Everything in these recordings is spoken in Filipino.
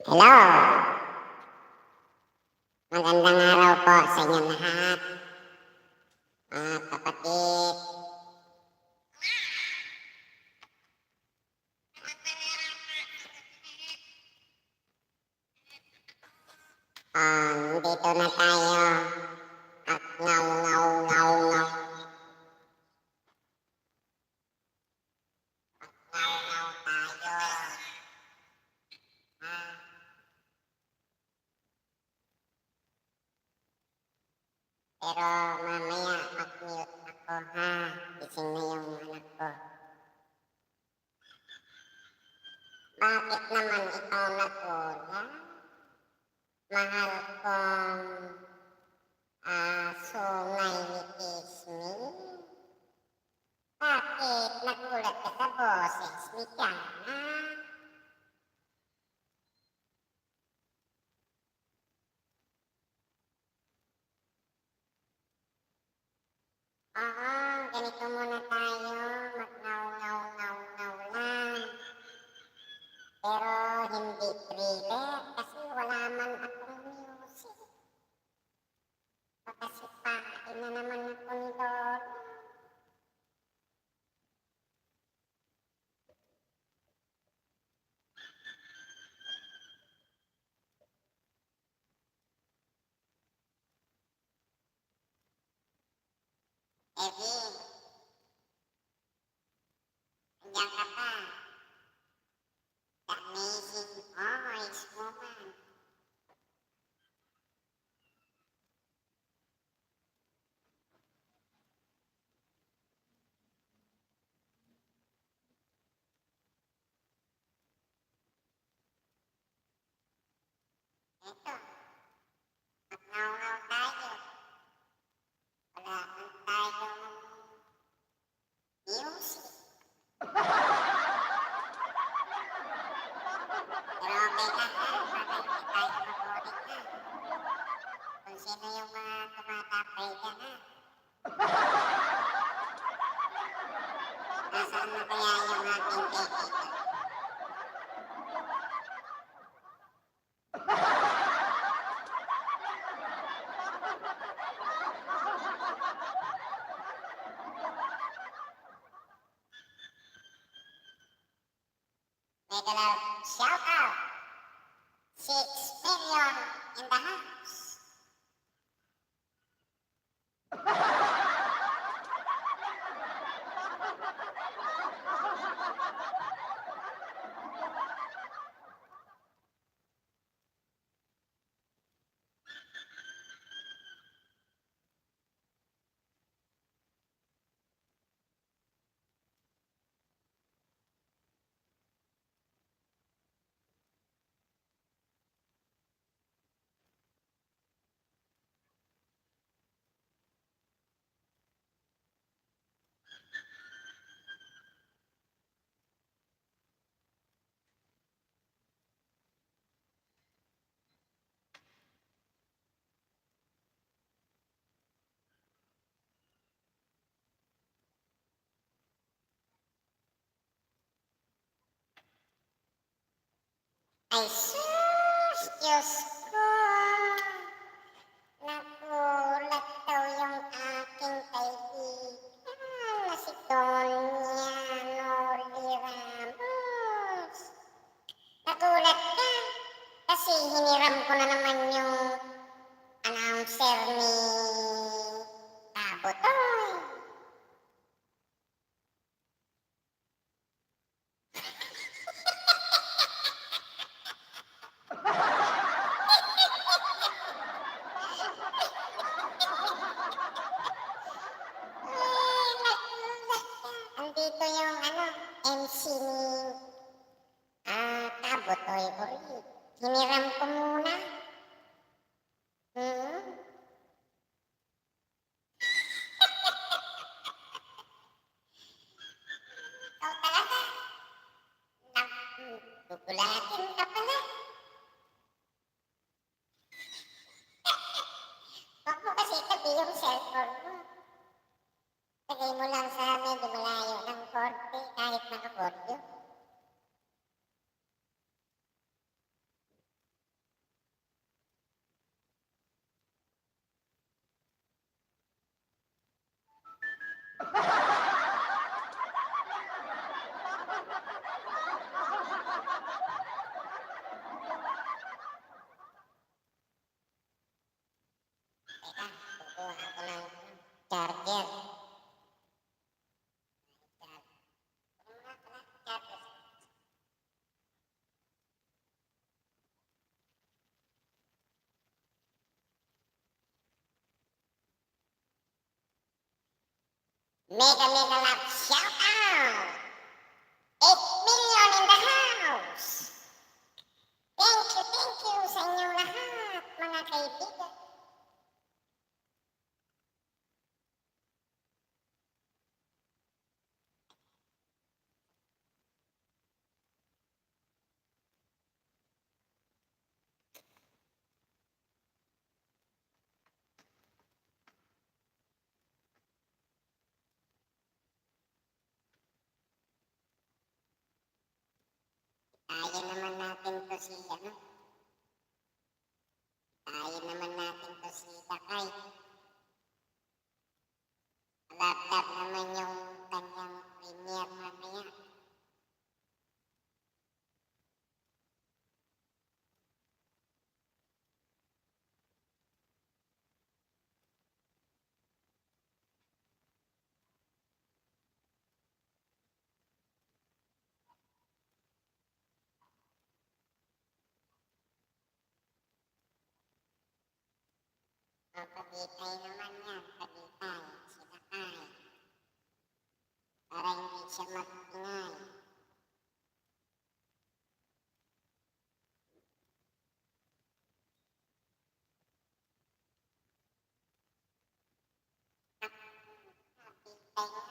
Hello, magandang araw po sa inyong lahat, mga kapatid. Dito na tayo at ngaw-ngaw-ngaw-ngaw. Ngaw-ngaw tayo. Ah, Pero mamaya mag-mute ako ha. Gising na yung anak ko. Bakit naman ikaw natulog? Mahal kong sungay ni Kismi. Bakit nagulat ka sa boses ni Tiana? Oo, ganito muna tayo, mag-ngaw-ngaw-ngaw-ngaw lang. Pero hindi thriller kasi wala man akong music. Pakasipain na naman ako ni Lord. Evie, andiyan ka pa. The amazing voice woman. Eto, mag-ngaw-ngaw tayo. Wala man tayong music. Pero okay lang ha, para hindi tayo maboring ha. Kung sino yung mga tumatapay dyan ha. Nasaan na kaya yung ating kaibigan? Make a shout out. 6 million in the house. Ay sus, Diyos ko. Nagulat daw yung aking kaibigan na si Donya Noli Ramos. Nagulat ka kasi hiniram ko na naman yung announcer ni Tabotoy. Andito yung MC ni Tabotoy ulit. Hiniram ko muna. Ikaw talaga. Gugulatin ka pala. Huwag mo kasi tabi yung cellphone mo. Lagay mo lang sa medyo malayo ng korte kahit nakakordio. Mega Mega Love shout out! 8 million in the house! Thank you sa inyong lahat, mga kaibigan. Kaya naman natin to si, kaya naman natin to si Dakay. Lap-lap naman yung kanyang premier mamaya. Pagitay naman yan, pagitay, si Dakay. Para hindi siya mag-ingay. Pagitay nga.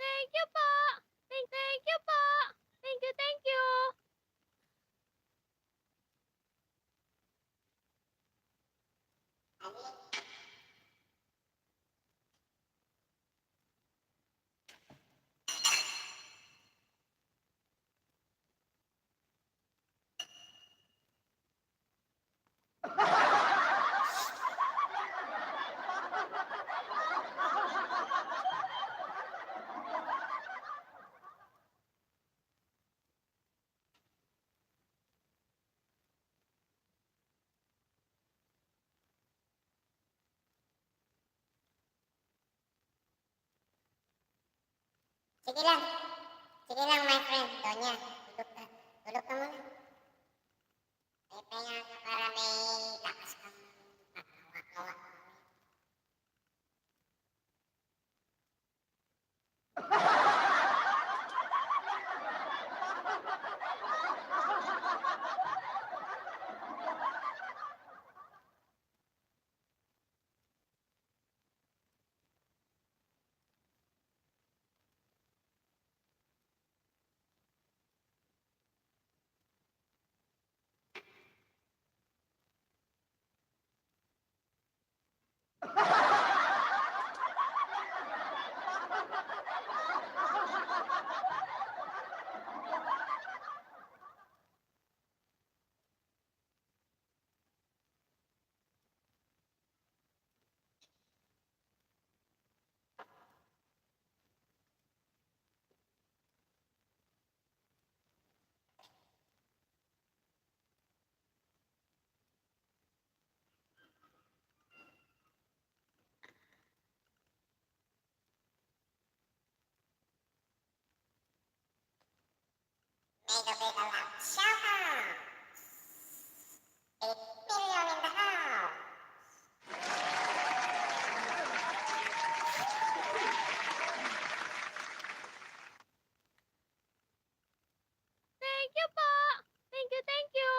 Thank you po. Thank you po. Thank you. Sige lang. Sige lang, my friend. Donya, tulog ka. Tulog ka muna. May pahinga ka para may lakas kang makawak-kawak. Mega Mega Love shout out! 8 million in the house! Thank you po. Thank you.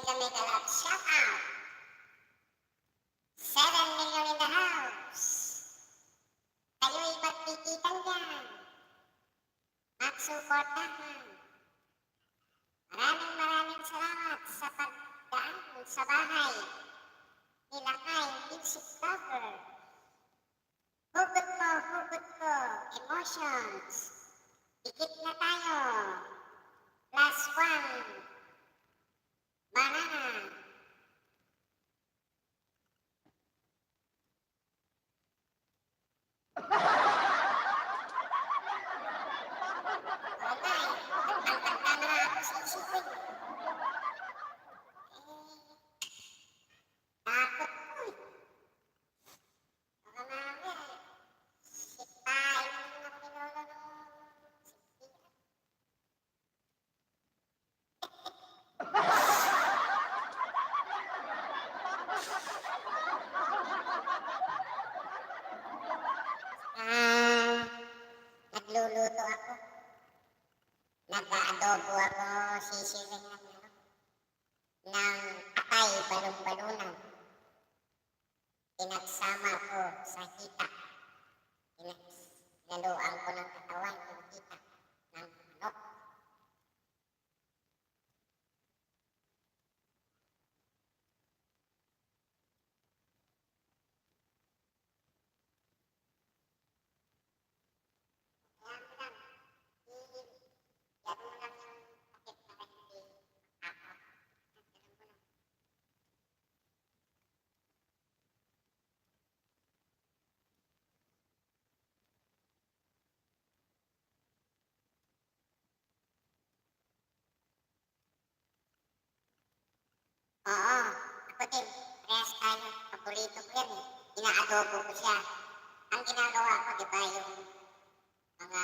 mega love shout out. 7 million in the house. Kayo'y magtikitan dyan. Magsuportahan. Maraming salamat sa pagdaan sa bahay nila kay Music Lover. Hugot ko, emotions. Dikit na tayo. Last one. Banana. Wala eh. Nagtagtag na ako sa isipin. Takot ko eh. Baka mamaya eh. Sipain mo ng pinolo ng siktihan. Nagluluto ako. Nag-aadobo ako, sisiring ng atay balong-balunan. Pinagsama ko sa hita. Pinaluan ko ng katawan yung hita ng manok. Kaya mo lang, yan mo lang yung takip na hindi ako. Ganun mo lang. Oo, ako din. Parehas tayo. Paborito ko yan eh. Inaadobo ko siya. Ang ginagawa ko, di ba, yung mga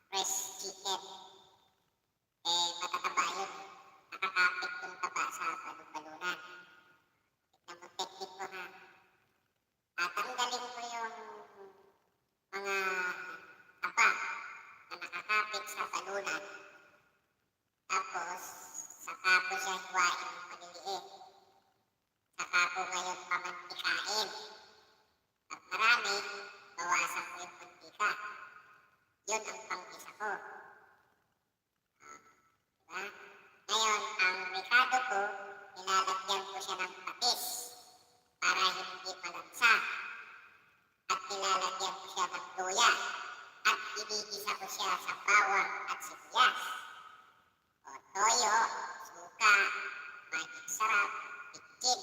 fresh chicken, eh, matataba yun. Nakakapit yung taba sa balon-balunan. Tignan mo, technique ko ha. Tatanggalin ko yung mga taba na nakakapit sa balunan. Tapos, saka ko siya hiwain ng maliliit. Saka ko ngayon pamantikain. At marami, bawasan ko yung mantika. Yun ang pang-isa ko. Diba? Ngayon, ang ricado ko, nilalagyan ko siya ng patis para hindi malansa. At nilalagyan ko siya ng luya. At inigisa ko siya sa bawang at sibuyas. O toyo, suka, magic sarap, bitchin.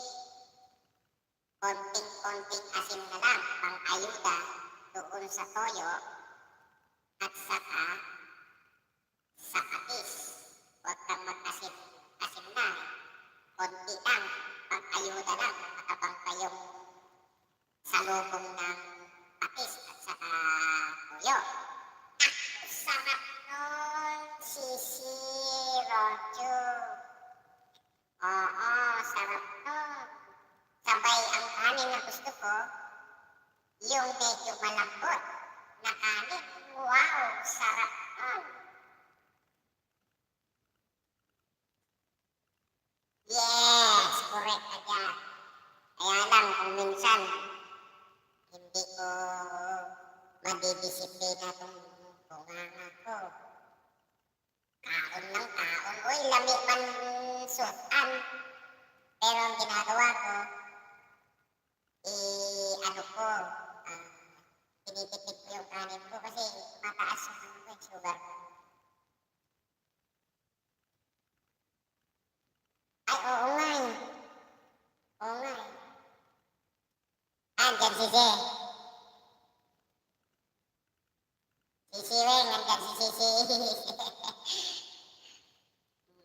Konting-konting asin na lang pang-ayuda doon sa toyo at saka sa patis. Huwag kang mag-asin na. Konti lang, pang-ayuda lang. Matabang pa yung salubong ng patis at saka toyo. Sarap nun, Sisi Rojo. Oo, sarap nun. Sabay ang kanin na gusto ko, yung medyo malambot na kanin. Wow, sarap nun. Yes, correct ka dyan. Kaya lang kung minsan, hindi ko madidisiplina itong bunganga ko. Kaon lang kaon. Uy, lami man suotan. Pero ang ginagawa ko, ano ko, tinitipid ko yung kanin ko kasi mataas yung sugar ko. Ay, oo nga eh. Oo nga eh. Andyan si Ze. Sisi Weng, andyan si Sisi.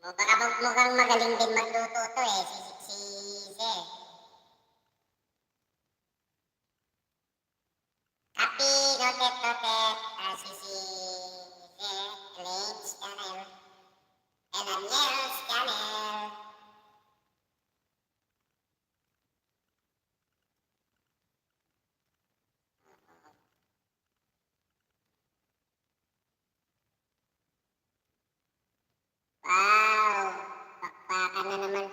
Baka mukhang magaling din magluto to eh, si Ze. Copy, noted, Sisi Ze, Elaine's channel, and Daniel's channel. Wow, bakbakan na naman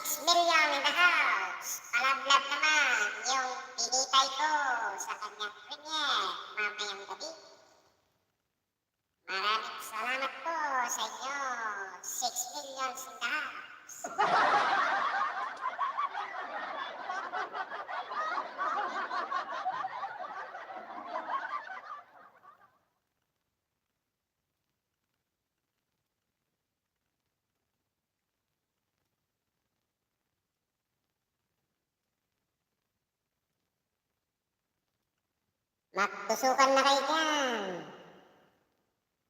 million in the house. Palablab naman yung pinitay ko sa kanyang premiere mamayang gabi. Maraming salamat po sa inyo. 6 million in the house. Magtusukan na kayo dyan.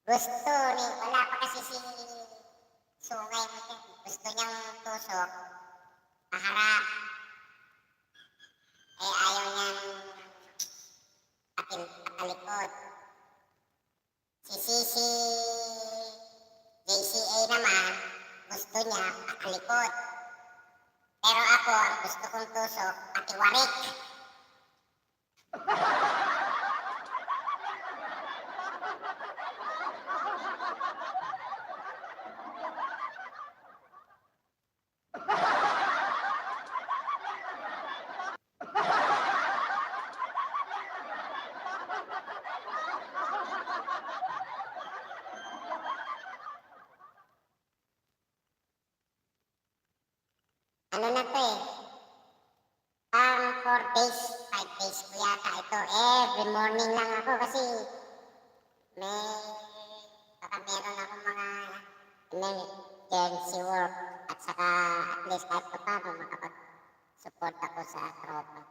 Gusto ni, wala pa kasi si Sungay mo dyan. Gusto niyang tusok, paharap. Eh ayaw niyang patalikod. Si JCA naman, gusto niya patalikod. Pero ako, ang gusto kong tusok, patiwarik. Ano na to eh? 4 days, 5 days ko yata ito. Every morning lang ako kasi baka meron akong mga emergency work at saka at least kahit pa paano makapag-support ako sa tropa.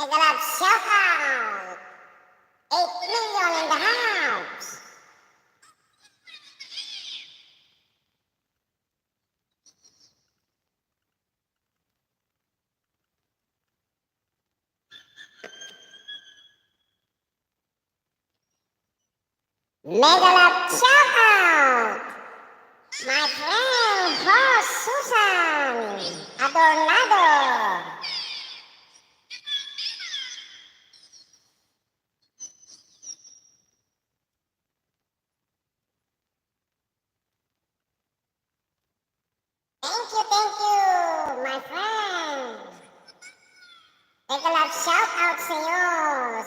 Mega love shout out! 8 million in the house! Mega love shout out! My friend host Susan Adornado. Thank you, my friend. Mega love shout out sa iyo,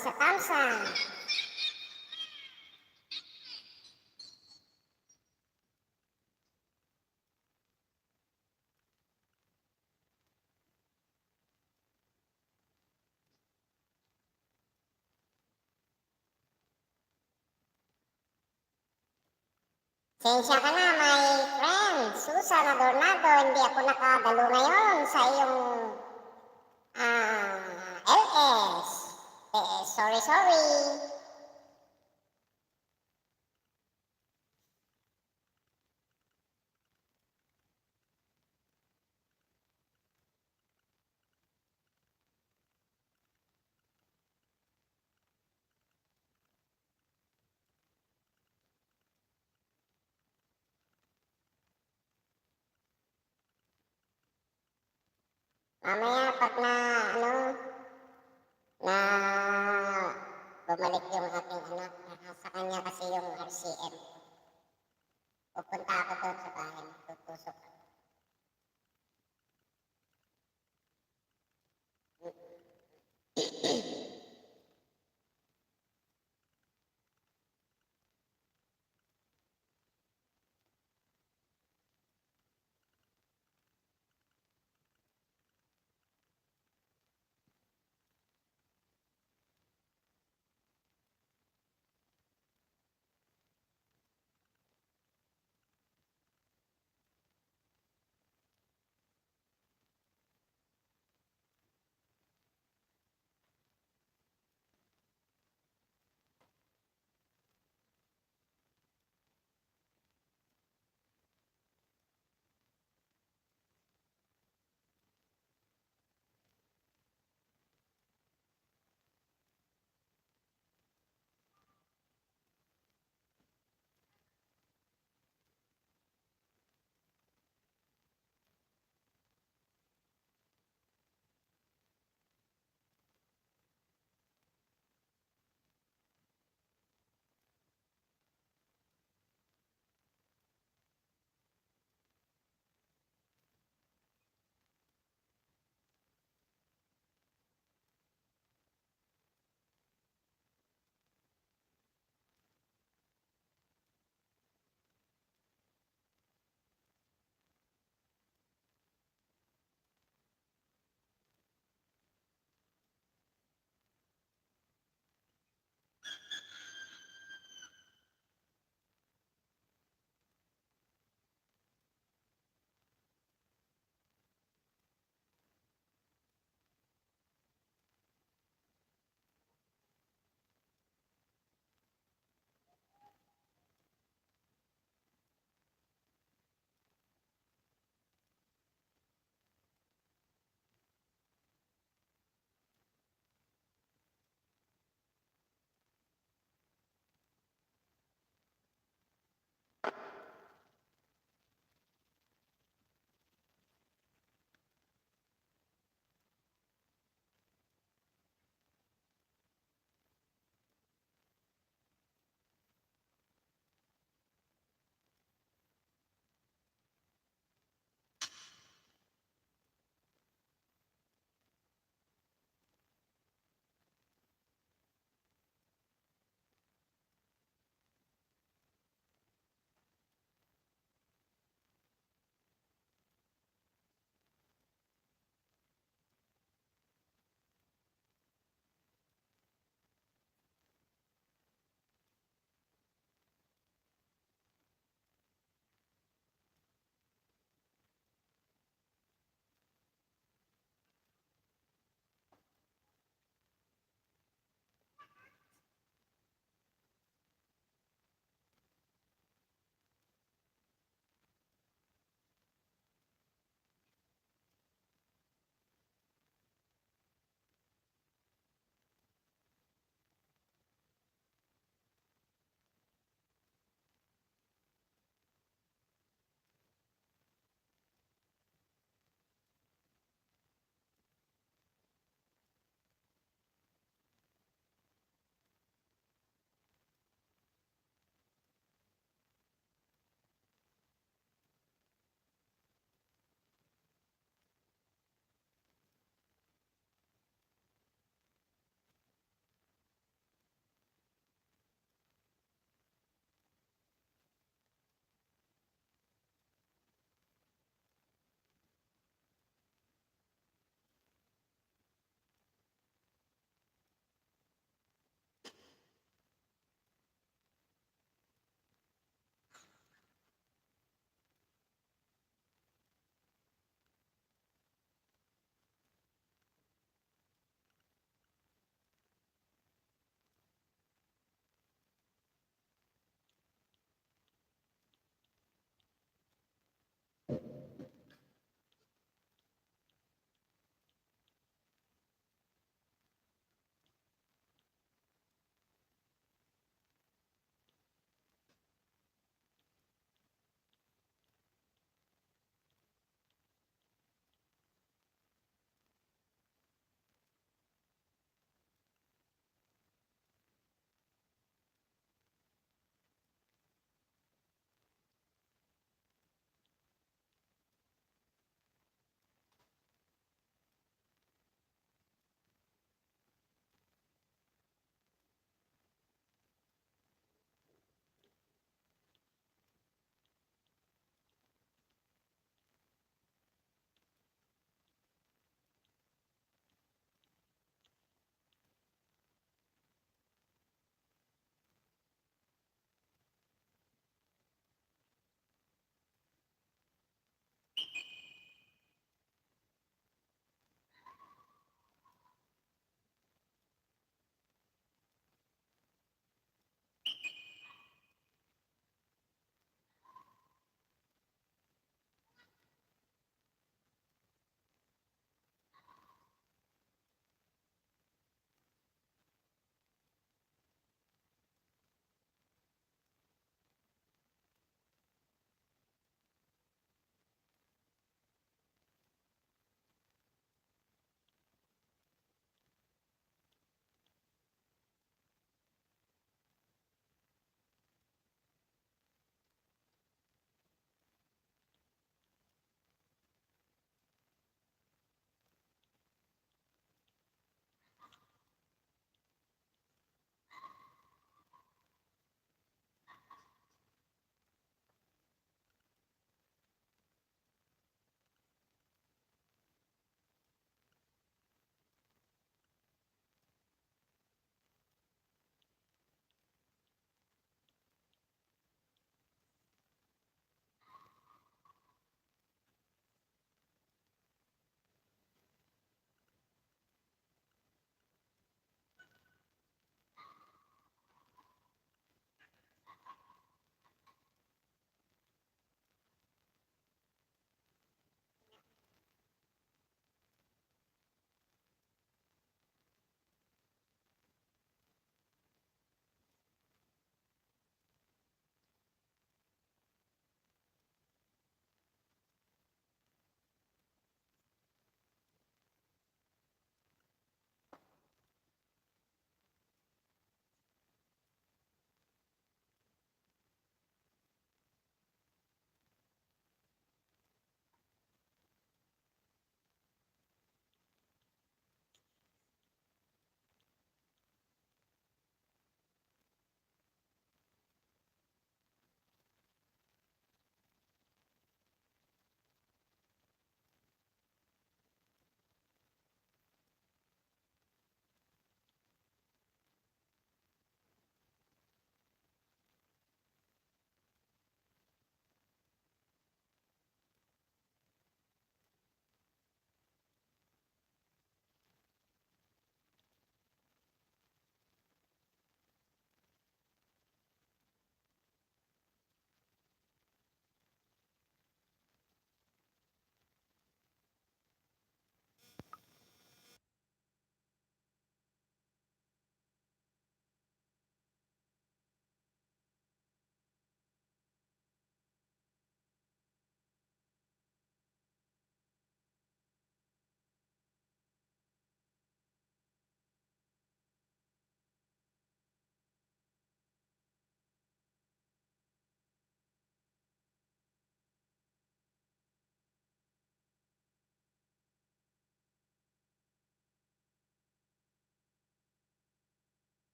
sa Thompson. Sensya ka na, my friend. Susan Adornado, hindi ako nakadalo ngayon sa iyong LS. Sorry. Mamaya pag na bumalik yung aking anak, sa kanya kasi yung RCM. Pupunta ako doon sa bahay, tutusok.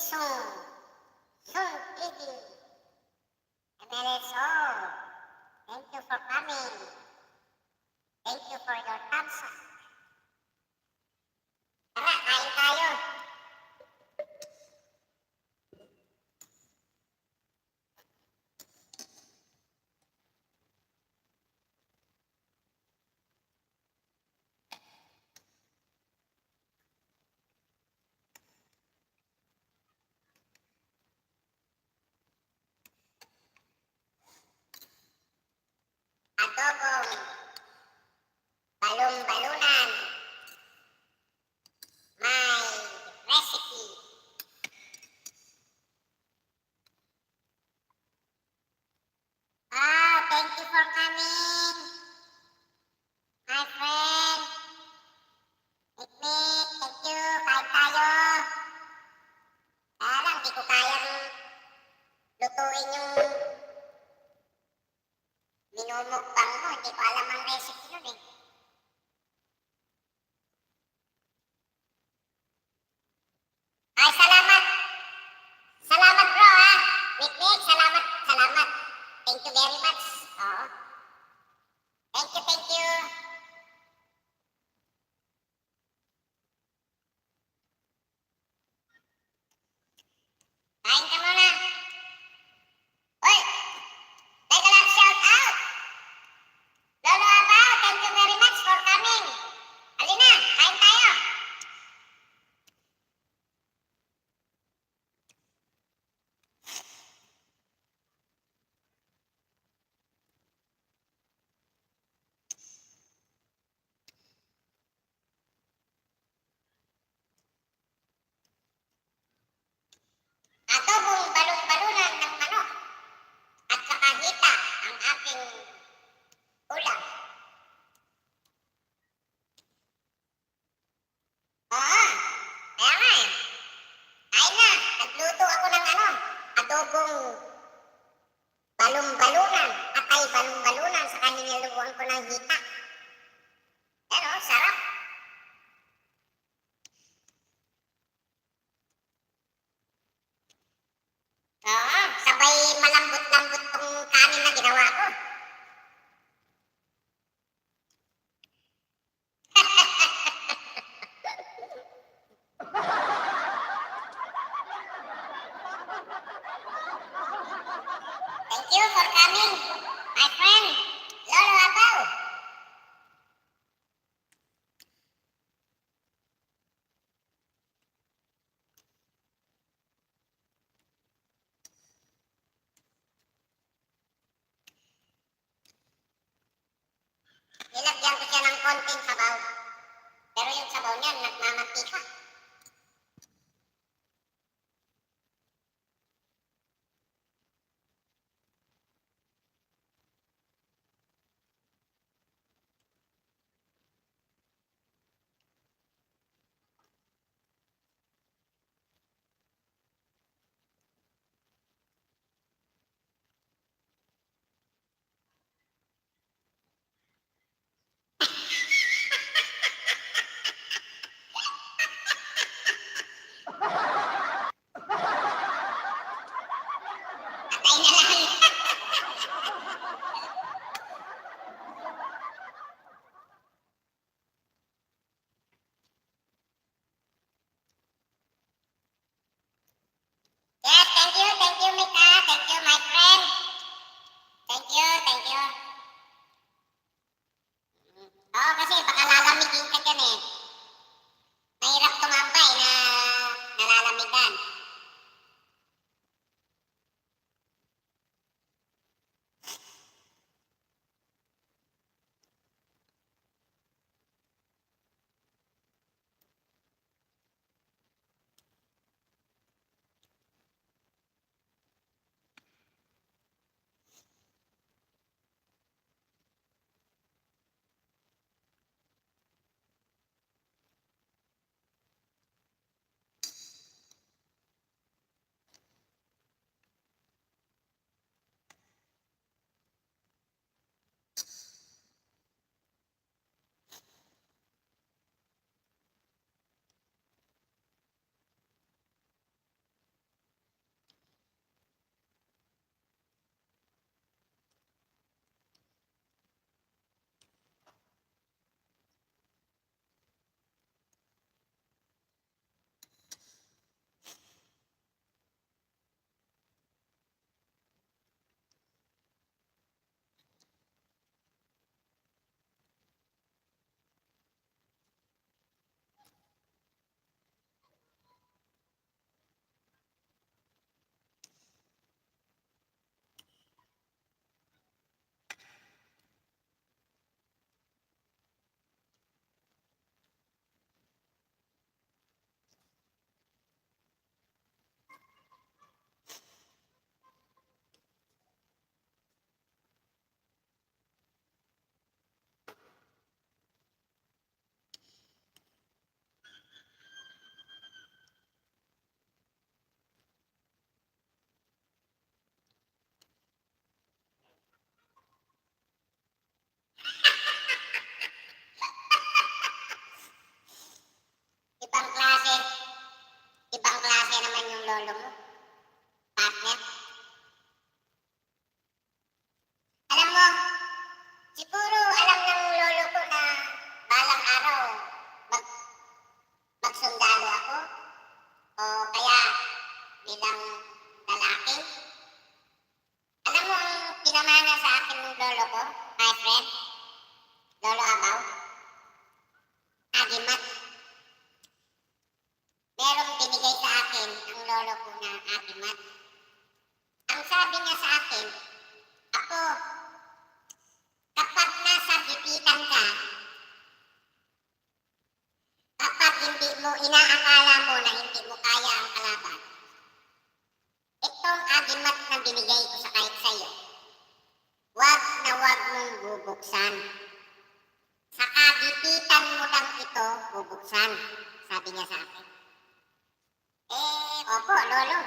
Song. Song TV. MLSO. Thank you for coming. Thank you for your thumbs up. Tara, kain tayo. Adobong balong-balunan. My recipe. Thank you for coming. My friend. Mikmik, thank you. Kain tayo. Kaya lang, di ko kayang lutuin yung minumukbang mo. Hindi ko alam ang recipe nun eh. Ay, salamat. Salamat bro ha. Mikmik, salamat. Salamat. Thank you very much. Oo. Thank you, thank you. Kain ka muna. Uy, teka lang, shout out. Lolo Abaw, thank you very much for coming. Halina, kain tayo. Adobong balong-balunan ng manok at saka hita ang aking ulam. Oo, kaya nga eh. Kain na, nagluto ako ng adobong balong-balunan, atay balong-balunan, saka niniluwan ko ng hita. Pero, sarap. Oo, sabay malambot-lambot tong kanin na ginawa ko. Thank you for coming, my friend, Lolo Abaw. Nilagyan ko siya ng konting sabaw. Pero yung sabaw niya, nagmamantika. Atay na lang. Yes, thank you, Mika. Thank you, my friend. Thank you, thank you. Oo, kasi baka lalamigin ka dyan eh. Mahirap tumambay na nalalamigan. lolo ko, my friend, Lolo Abaw, Agimat. Merong binigay sa akin ang lolo ko na Agimat. Ang sabi niya sa akin, ako, kapag nasa gipitan ka, kapag hindi mo inaakala mo na hindi mo kaya ang kalaban, itong agimat na binigay ko sa kahit sa'yo, wag na wag mong bubuksan. Sa kagipitan mo lang ito bubuksan, sabi niya sa akin. Opo, lolo.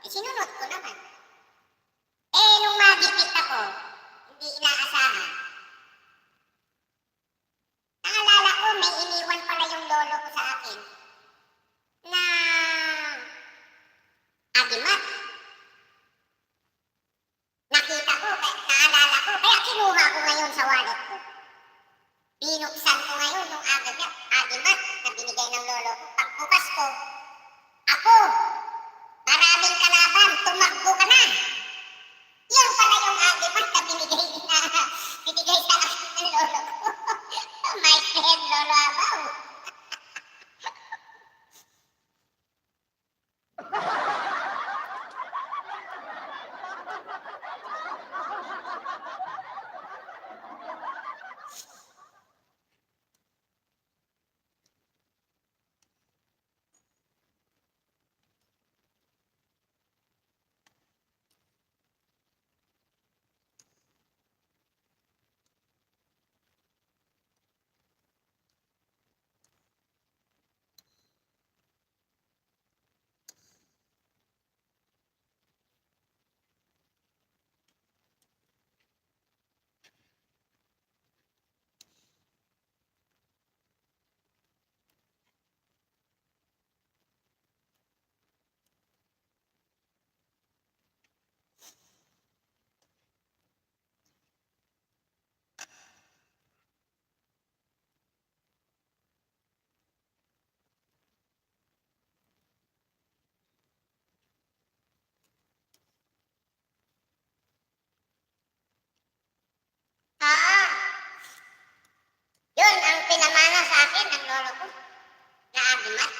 Sinunod ko naman. Nung magipit ako, hindi inaasahan. Naalala ko, may iniwan pala yung lolo ko sa akin na agimat. Nakita ko, naalala ko, kaya kinuha ko ngayon sa wallet ko. Binuksan ko ngayon yung agimat na binigay ng lolo ko. Pagbukas ko, ako, maraming kalaban, tumakbo ka na. Yan pala yung agimat na binigay sa akin ng lolo ko. My friend, Lolo Abaw. Yun ang pinamana sa akin ng lolo ko na agimat.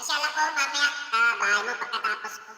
Asyala ko mamaya sa bahay mo pagkatapos ko.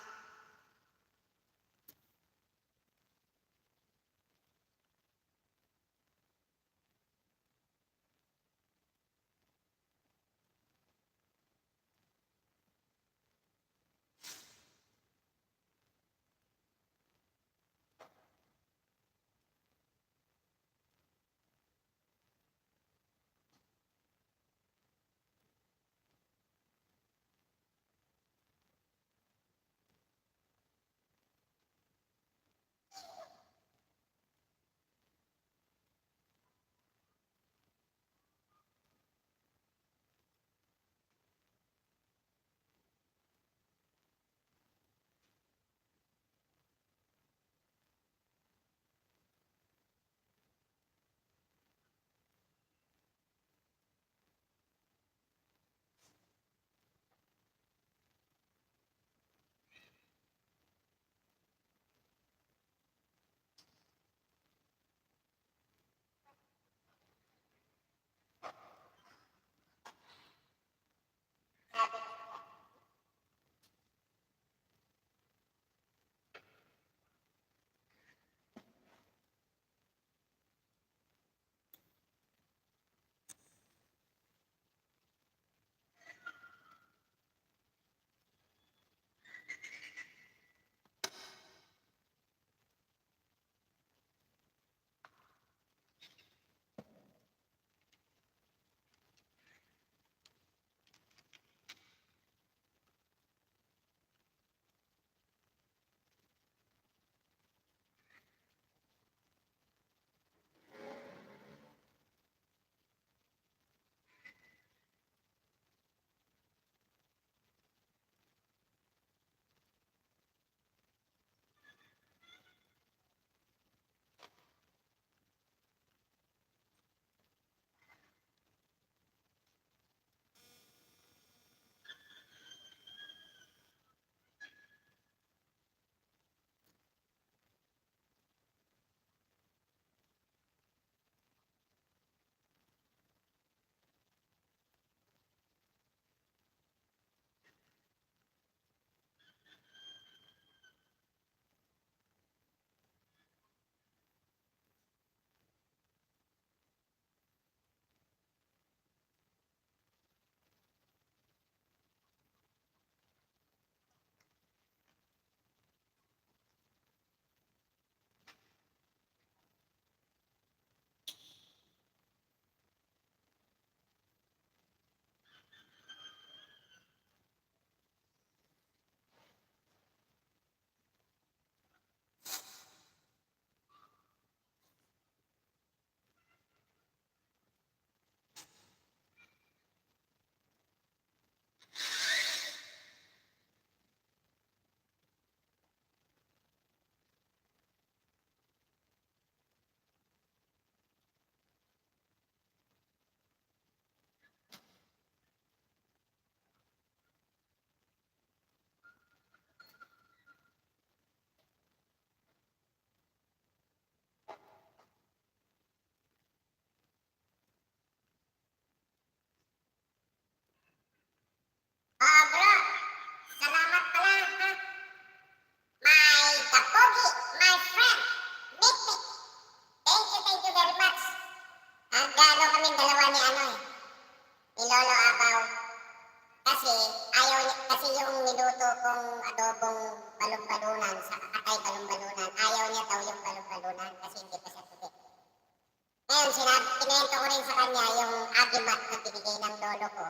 ikwento ko rin sa kanya yung agimat na binigay ng lolo ko.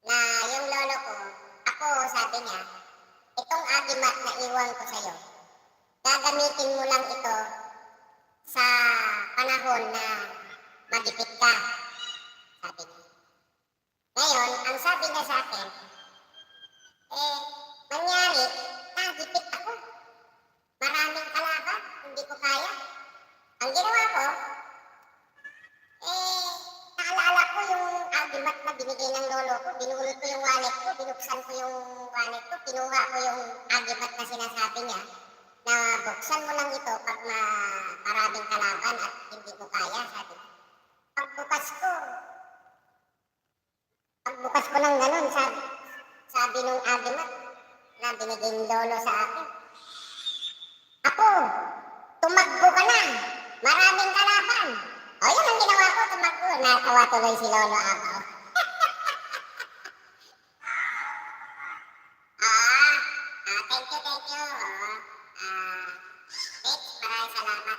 Na yung lolo ko, ako sabi niya, itong agimat na iwan ko sa'yo, gagamitin mo lang ito sa panahon na magipit ka, sabi niya. Ngayon, ang sabi niya sa akin, nangyari, nagipit ako. Maraming kalaban, hindi ko kaya. Ang ginawa ko, naalala ko yung agimat na binigay ng lolo ko, binulot ko yung wallet ko, binuksan ko yung wallet ko, kinuha ko yung agimat na sinasabi niya, na buksan mo lang ito pag maraming kalaban at hindi ko kaya, sabi niya. Pagbukas ko ng ganun, sabi nung agimat na binigay ng lolo sa akin, ako, tumakbo ka na, maraming kalaban. O yun ang ginawa ko, tumakbo. Natawa tuloy si Lolo Abaw. Thank you. Maraming salamat.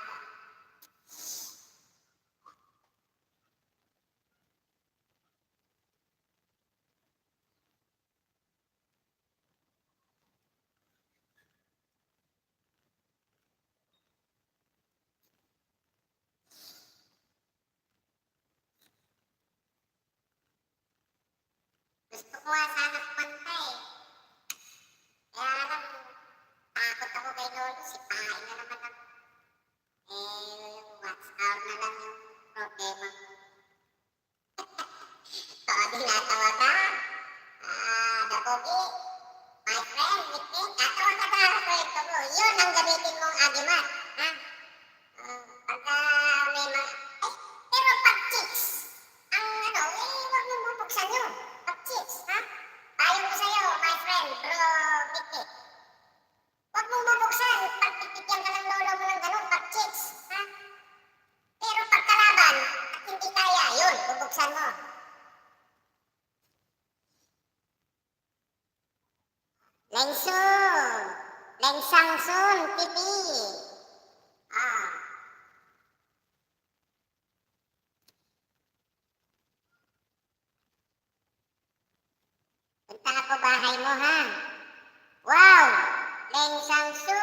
Gusto ko nga sana kumanta eh. Kaya lang, takot ako kay Lolo, sipain na naman ako. Yung WhatsApp na lang yung problema ko. Dinatawa ka? Dapogi, my friend, Nick, tatawa ka ba? Kwento mo, yun ang gamitin mong agimat. Ha? Pagka may mga... pero pag chicks, ang huwag mong bubuksan yun. Pag chicks, ha? Payo ko sa'yo, my friend, bro, Nick. Huwag mong bubuksan. Pagpipigyan ka ng lolo mo ng ganun, pag chicks, ha? Pero pag kalaban, at hindi kaya, yun, bubuksan mo. Lensang Sun TV. Punta ako bahay mo, ha? Wow! Lensang Su!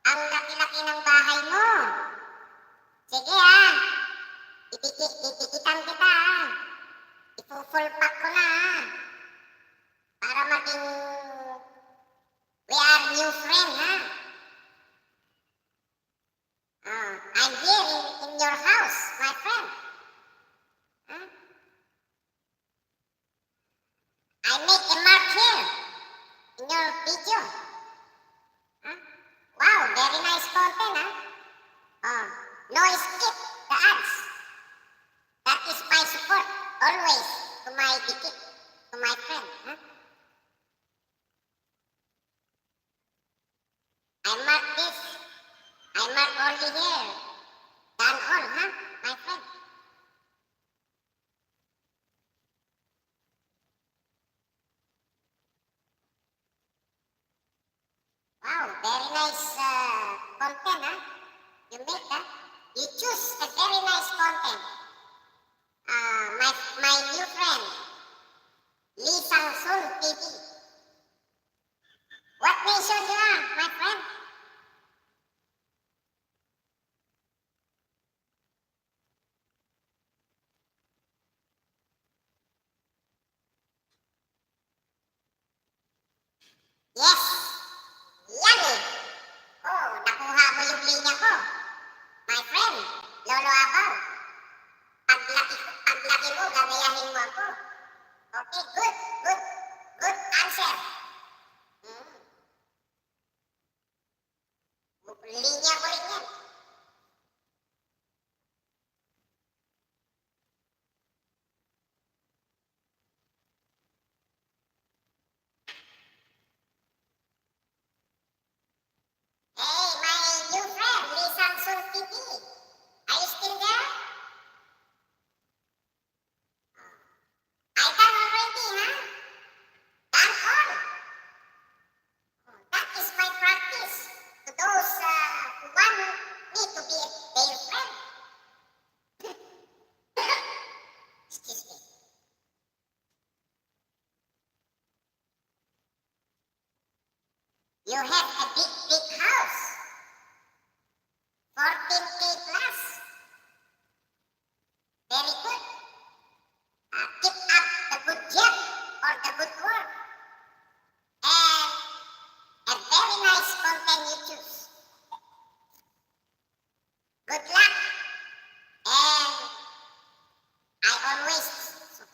Ang laki-laki ng bahay mo. Sige, ha? Titikitan kita, ha? Ipo-full pack ko na, ha? Para maging we are new friend, ha? I'm here in your house, my friend. Huh? I make a mark here in your video. Huh? Wow, very nice content, huh? No skip the ads. That is my support always to my dikit, to my friend, huh? I mark this. I mark only here. Done all, huh, my friend? Wow, very nice content, huh? You make, huh? You choose a very nice content. My new friend, Lee Sang-sun TV. What nation you are, my friend? Yes! Yan eh! Nakuha mo yung linya ko. My friend, Lolo Abaw. Paglaki mo, gagayahin mo ako. Okay, good answer. Linya ko rin yan. Hey, my new friend, Lee Sang-sun TV. Are you still there? I done already, huh? Done all. That is my practice to those who want me to be their friend.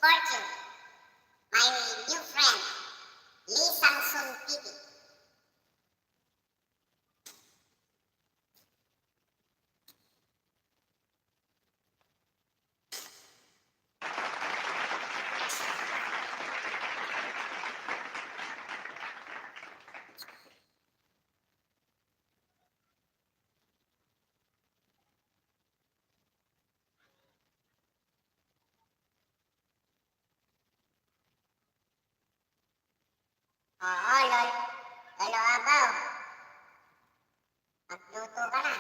Fortune, my new friend, Lee Samsung TV. Oo, Lolo Abaw. Magluto ka na.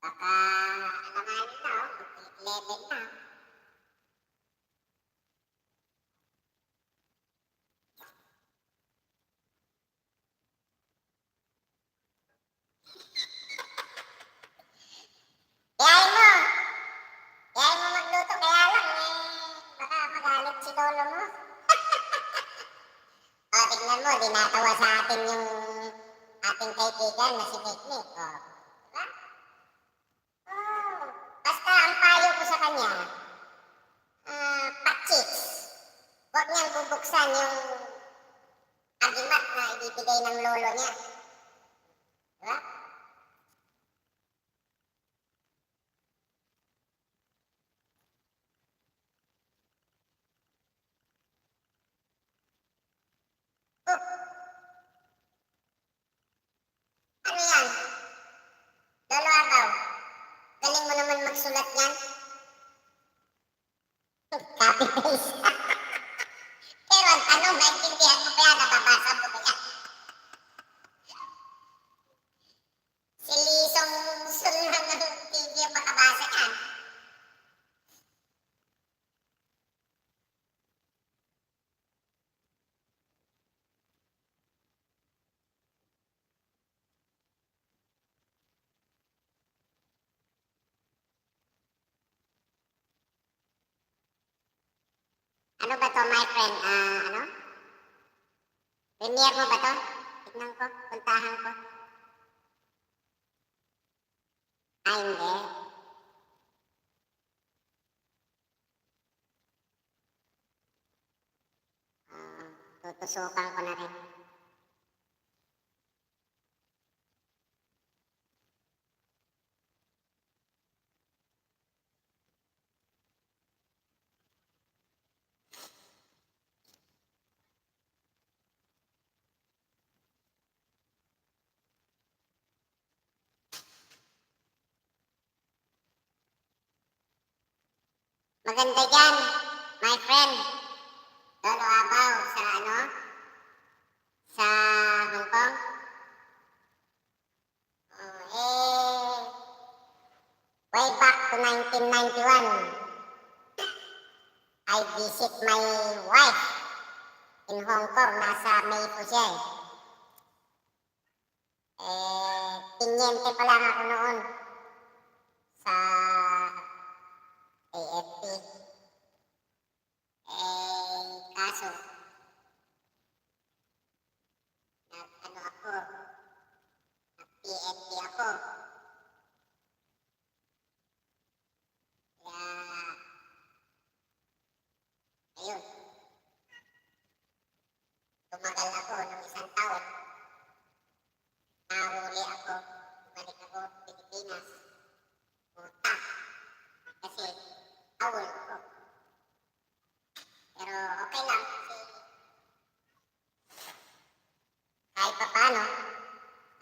Baka alanganin na, oh. Level na. Yayain mo. Yayain mo magluto. Kaya lang, baka magalit si Lolo mo. O, tignan mo, di natawa sa atin yung ating kaibigan na si Nick. O, diba? Oh, basta ang payo ko sa kanya, pakchicks. Huwag niyang bubuksan yung agimat na ibibigay ng lolo niya. Diba? Oh, ano yan? Lolo Abaw, galing mo naman magsulat yan. Copy paste. Pero ang tanong, naintindihan mo kaya, nababasa mo kaya? Si Lisong Sulhan ng TV ang makabasa yan. Ano ba to, my friend? Ano? Premiere mo ba to? Tignan ko, puntahan ko. Hindi. Tutusukan ko na rin. Maganda dyan, my friend. Lolo Abaw, sa ano? Sa Hong Kong? Way back to 1991, I visit my wife in Hong Kong. Nasa Maypo siya eh. Tinyente pa lang ako noon sa AFP. Kaso, nag-ano ako, nag-PNP ako. Kaya, ayun, tumagal ako ng isang taon. Nahuli ako, bumalik ako Pilipinas. Puta, kasi awol ko. Pero okay lang kasi kahit pa paano,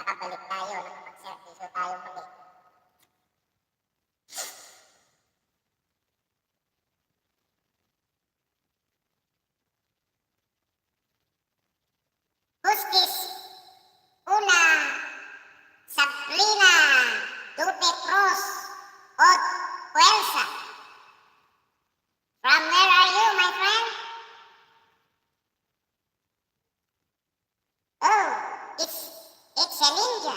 nakabalik tayo, nakapag-servisyo tayo muli. Who's this? Una, Sabrina Dute Cruz Ot Puelsa. From where are you, my friend? Oh, it's a ninja.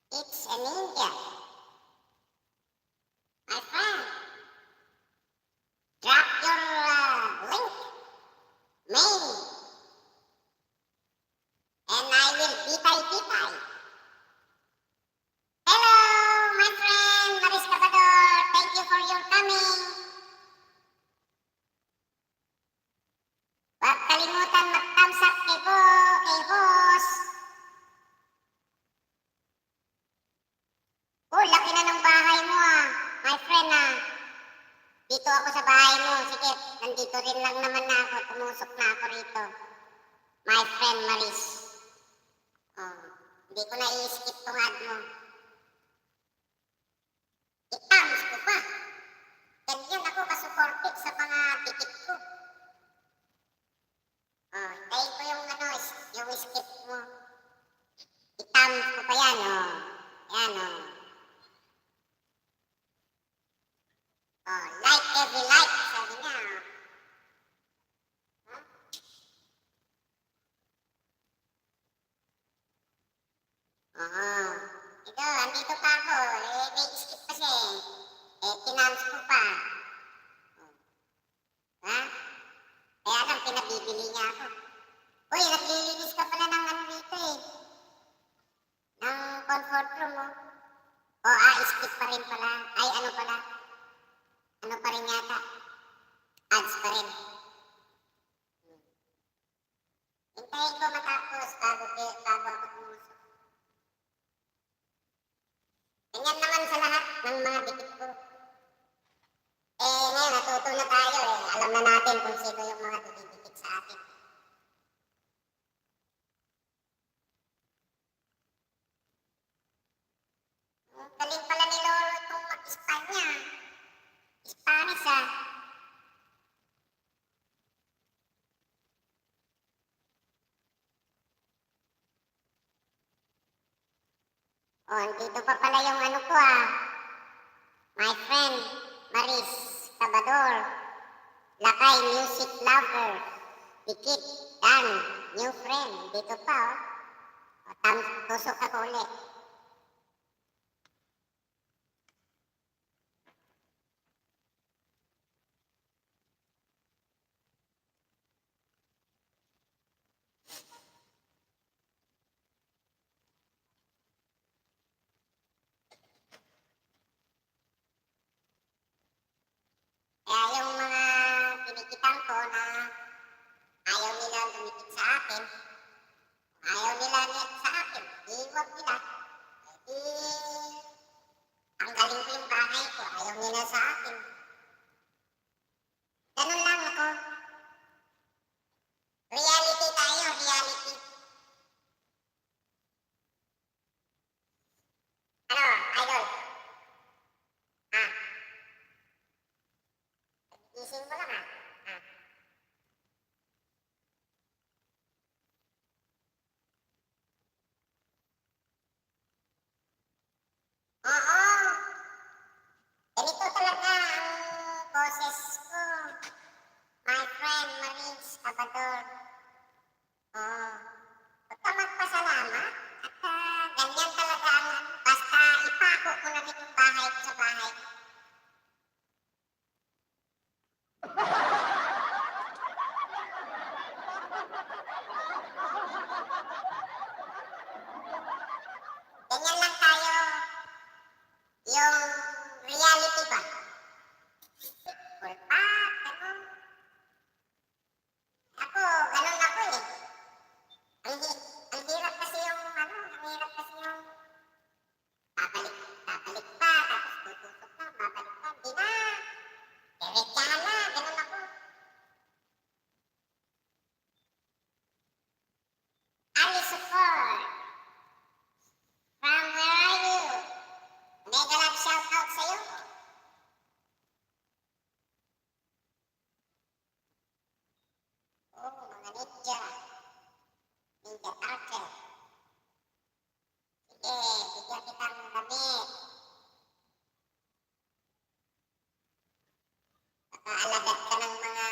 It's a ninja. My friend, drop your link, mail, Dito ako sa bahay mo. Sige, nandito rin lang naman na ako. Tumusok na ako rito. My friend Maris. Oh, hindi ko na i-skip tong ad mo. Itams ko pa. Ganyan ako ka-supportive sa mga tikit ko. Oh, hintayin ko yung yung skip mo. Itams ko pa yan, oh. Yan, oh. Oh, like every like, sabi niya, oh. Huh? Oo. Ito, andito pa ako. May skip kasi. Tinams ko pa. Oh. Ha? Kaya lang, pinabibili niya ako. Uy, naglilinis ka pala ng ano dito eh. Ng comfort room mo. Skip pa rin pala. Ay, ano pala? Ano pa rin yata? Ads pa rin. Hintayin ko matapos bago ako pumusok. Ganyan naman sa lahat ng mga dikit ko. Ngayon, natuto na tayo eh. Alam na natin kung sino yung mga didikit sa atin. Galing pala ni Lolo itong mag-Espanya. Spanish ah. Andito pa pala yung ano ko ah. My friend, Maris Cabador. Lakay Music Lover. Dikit, Dan, new friend. Dito pa oh. Tusok ako ulit. Kaya yung mga kinikitan ko na ayaw nila lumikit sa akin, ayaw nila sa akin, iwag nila. Tanggalin ko yung bahay ko, ayaw nila sa akin. Ganun lang ako. Reality tayo, reality. Ano, idol? Ah, gising mo lang ah. Ah. Oo, ganito talaga ang boses ko. My friend, Maris Cabador. Oh, huwag ka magpasalamat. At ganyan talaga ang basta ipako ko na rin yung bahay ko sa bahay. Ganyan lang tayo. Yung reality ba? Pulpak, ganun. Ako, ganun ako eh. Ang hirap kasi yung babalik pa, tapos tutusok na, babalik pa, di na. Diretsahan na, ganun ako. Alice Ford, from where are you? Mega love shout out sa'yo. Mga ninja. Ninja Turtle. Sige, bigyan kitang damit. Alagat ka ng mga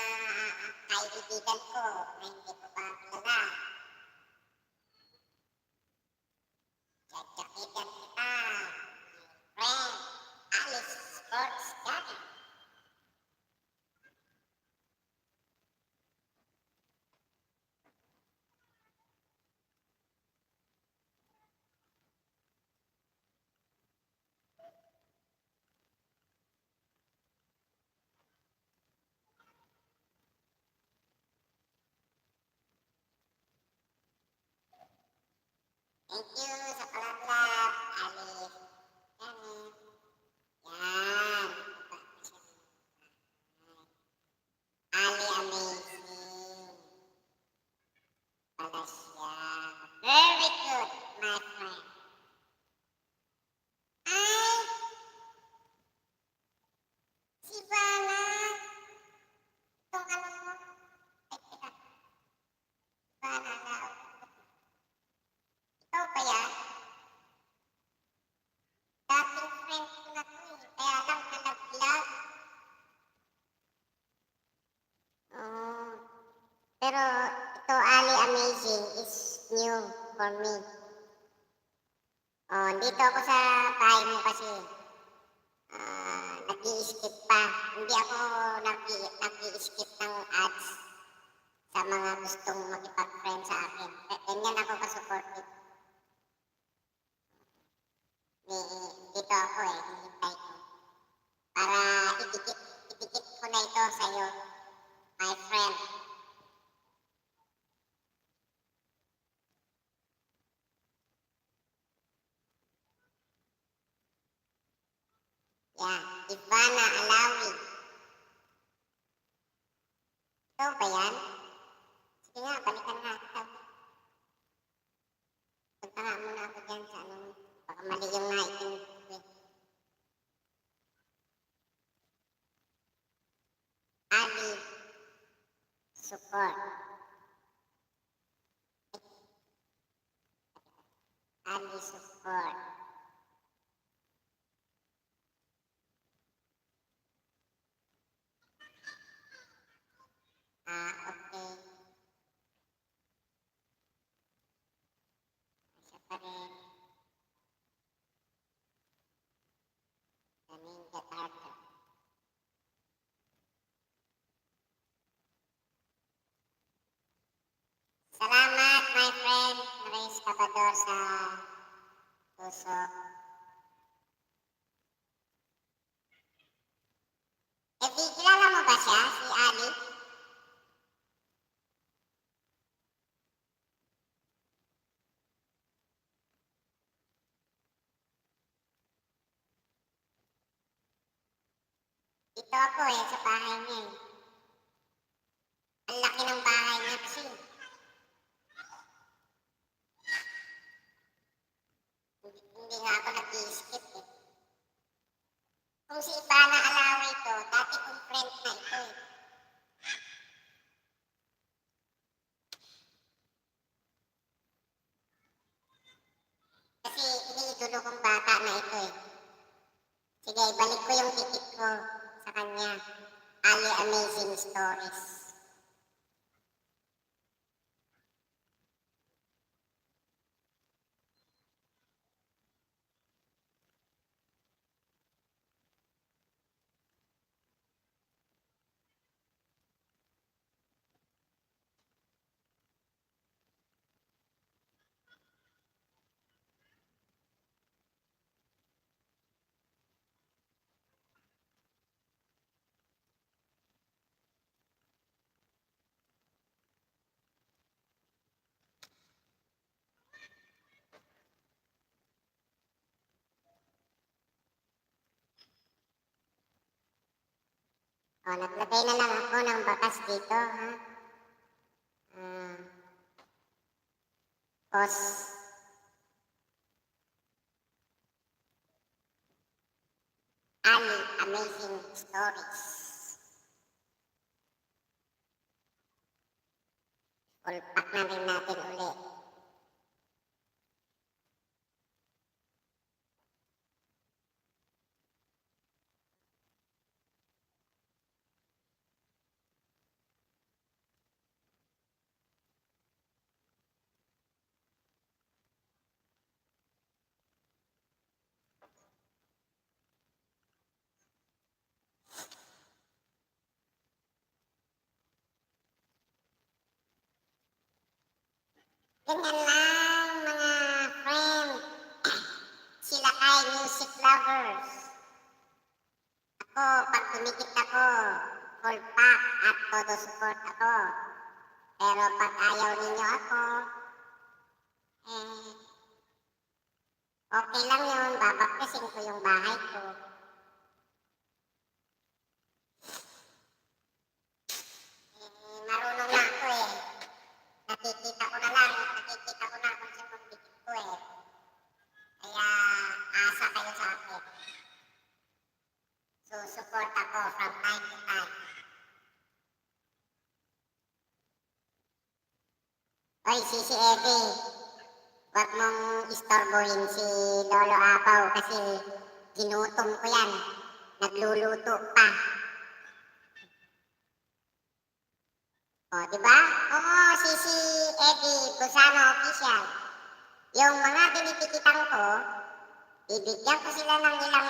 kaibigan ko na hindi ko pa kilala. Jajakitan kita. Friend, Alice Sports Jacket. Thank you sa palablab, Alice. Janet. Yan. for me. Oh, dito ako sa bahay mo kasi nag-i-skip pa. Hindi ako nag-i-skip ng ads sa mga gustong makipag-friend sa akin. Ganyan ako ka-supportive. Dito ako hihintay ko. Para itikit ko na ito sa'yo, my friend. Yan, Ivana Alawi. Ikaw ba yan? Sige nga, balikan nga kita. Punta nga muna ako dyan sa baka mali yung naitin. Ali, support. Ali, support. Okay. Siya pa rin. The Ninja Turtle. Salamat, my friend. Maris Cabador sa tusok. Kilala mo ba siya, si Ali? Dito ako sa bahay niya. Ang laki ng bahay niya kasi. Hindi nga ako nag-i-skip Kung si Ivana Alawi ito, dati kong friend na ito Kasi iniidolo kong bata na ito Sige, balik ko yung ticket ko sa kanya. Ali Amazing Stories. Naglagay na lang ako ng bakas dito, ha? Post. Ali Amazing Stories. Full pack na rin natin ulit. Ganyan lang mga friend. Sila ay music lovers. Ako, pag tumikit ako, full pack at todo support ako. Pero pag ayaw ninyo ako, okay lang yun. Babaktasin ko yung bahay ko. Marunong na ako nakikita ko na kung saan kong dikit ko Kaya asa kayo sa akin. Support ako from time to time. Oy, si Eddie, wag mong istorbohin si Lolo Apaw kasi ginutom ko yan. Nagluluto pa. Diba? Oo, si Eddie Busano Official. Yung mga binitikitan ko, bibigyan ko sila ng ilang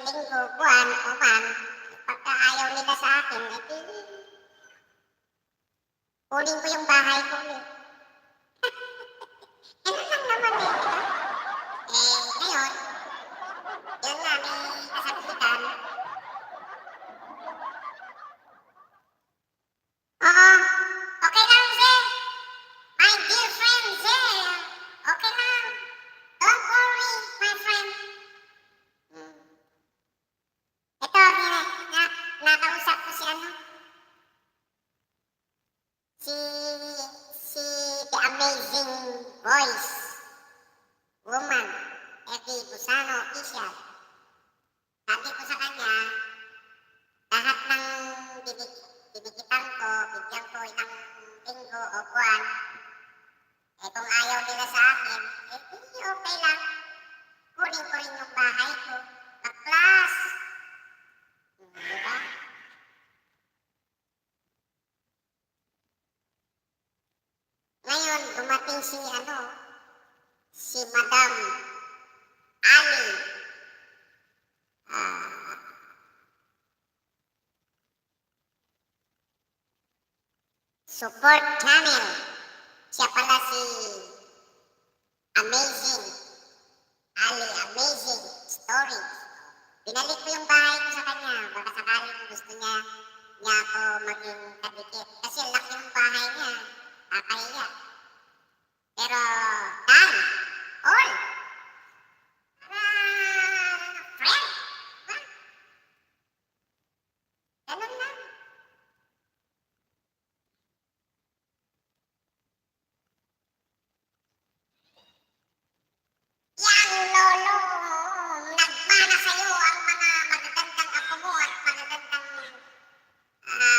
linggo, buwan, o man. Pagka ayaw nila sa akin, edi, kunin ko yung bahay ko ulit. Ganun lang naman eh, di ba? Ngayon, yun nga, may kasakitan. Oo, okay lang, sir. My dear friend, sir. Okay lang. Don't worry, my friend. Hmm. Ito, nakausap ko si ano, si, si The Amazing Voice Woman, Evi Busano Official. Sabi ko sa kanya, lahat ng didikitan ko, bigyan ko ilang linggo o buwan. Kung ayaw nila sa akin, di okay lang. Kunin ko rin yung bahay ko. Baklas! Diba? Ngayon, dumating si Madam Ali. Support channel. Siya pala si Amazing Ali, Amazing Story. Binalik ko yung bahay ko sa kanya. Baka sakaling gusto niya ako maging kadikit. Kasi laki yung bahay niya. Kakahiya. Pero, done. All. Friend. Diba? Ganun lang. Yang lolo, nagmana sa'yo ang mga magagandang apo mo at magagandang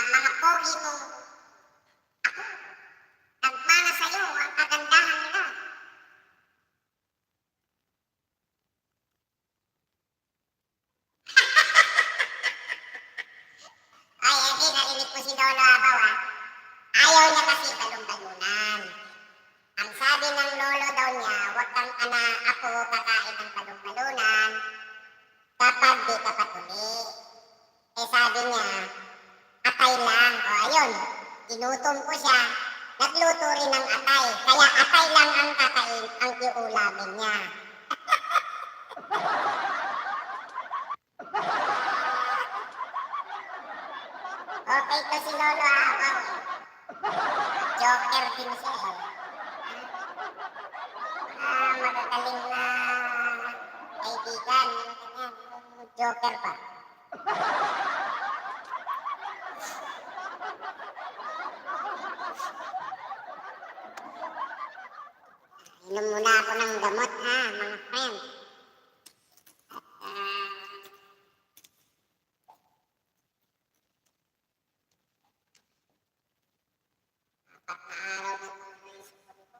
mga pogi mo. Ako, nagmana sa'yo ang kagandahan nila. Ay, hindi, narinig ko si Lolo Abaw ah. Ayaw niya kasi balong-balunan. Ang sabi ng lolo daw niya, huwag kang ako kakain ng balong-balunan kapag di ka patuli. Sabi niya, atay lang. O ayun, tinutom ko siya. Nagluto rin ng atay. Kaya atay lang ang kakain, ang iulamin niya. Okay to si Lolo Abaw. Joker din siya eh. Magagaling na kaibigan. Joker pa. Inom muna ako ng gamot ha, mga friend. Apat na araw na itong naisipon ko.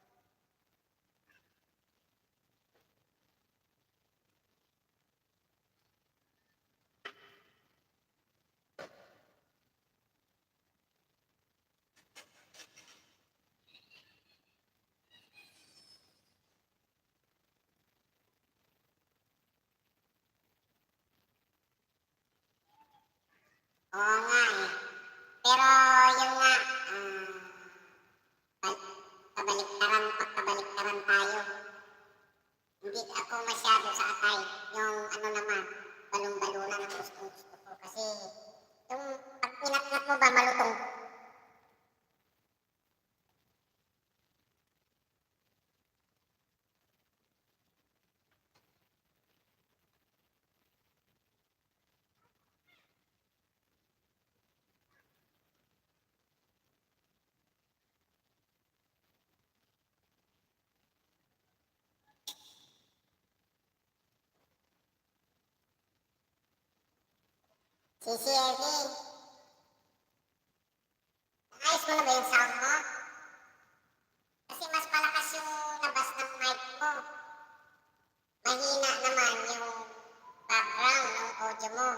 Oo nga eh. Pero yun nga, kabaliktaran tayo. Hindi ako masyado sa atay. Yung ano naman, balong-balunan ang gusto ko. Kasi yung pag pinatnat mo ba malutong. Si Sierry, ayos mo na ba yung sound mo? Kasi mas malakas yung labas ng mic mo. Mahina naman yung background ng audio mo.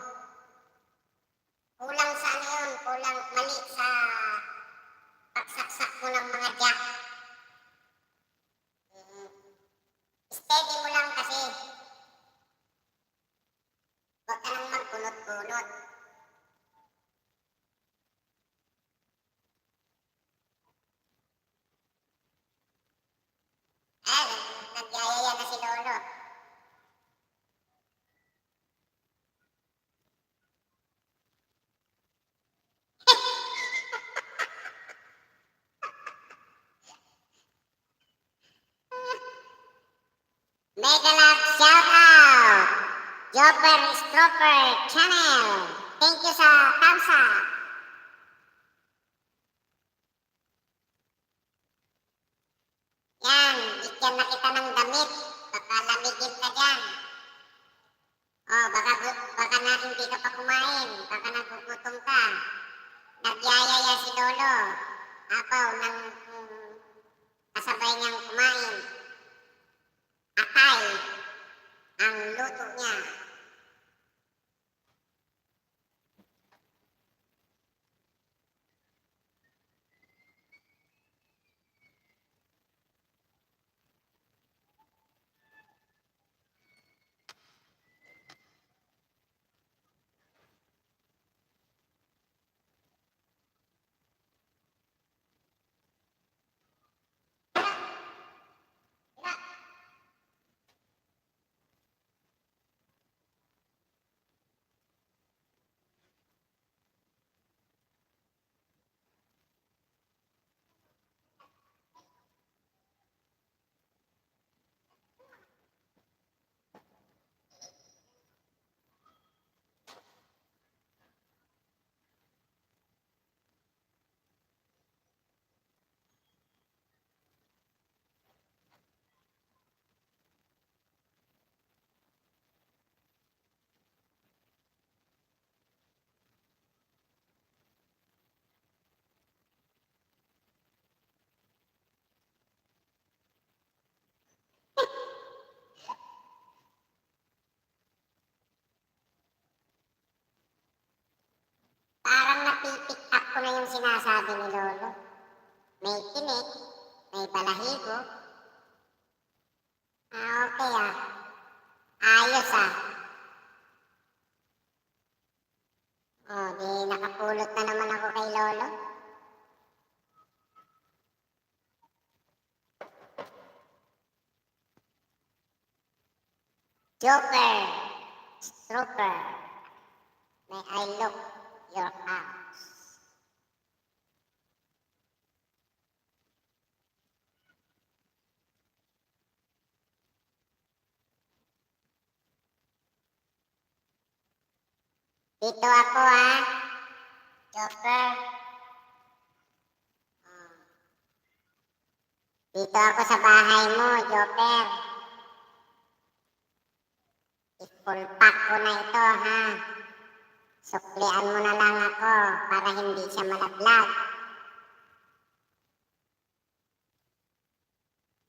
Kulang sa ano yun, mali sa pagsaksak mo ng mga jack. bunot. Ah, nagyayaya na si Lolo. Mega love shout out! Jopper Stropper Channel. Thank you sa thumbs up. Yan, bigyan na kita ng damit. Baka lamigin ka dyan. Oh, baka na hindi ka pa kumain. Baka nagugutom ka. Nagyayaya si Lolo. Apaw ng kasabay niyang kumain. Atay ang luto niya. Parang napipick up ko na yung sinasabi ni Lolo. May tinik, may balahibo. Okay ah. Ayos ah. Oh, di nakapulot na naman ako kay Lolo. Joker, Strooper, may I look your house. Dito ako ah, Joker. Dito ako sa bahay mo, Joker. I-full pack ko na ito ha. Suklian mo na lang ako para hindi siya malaglag.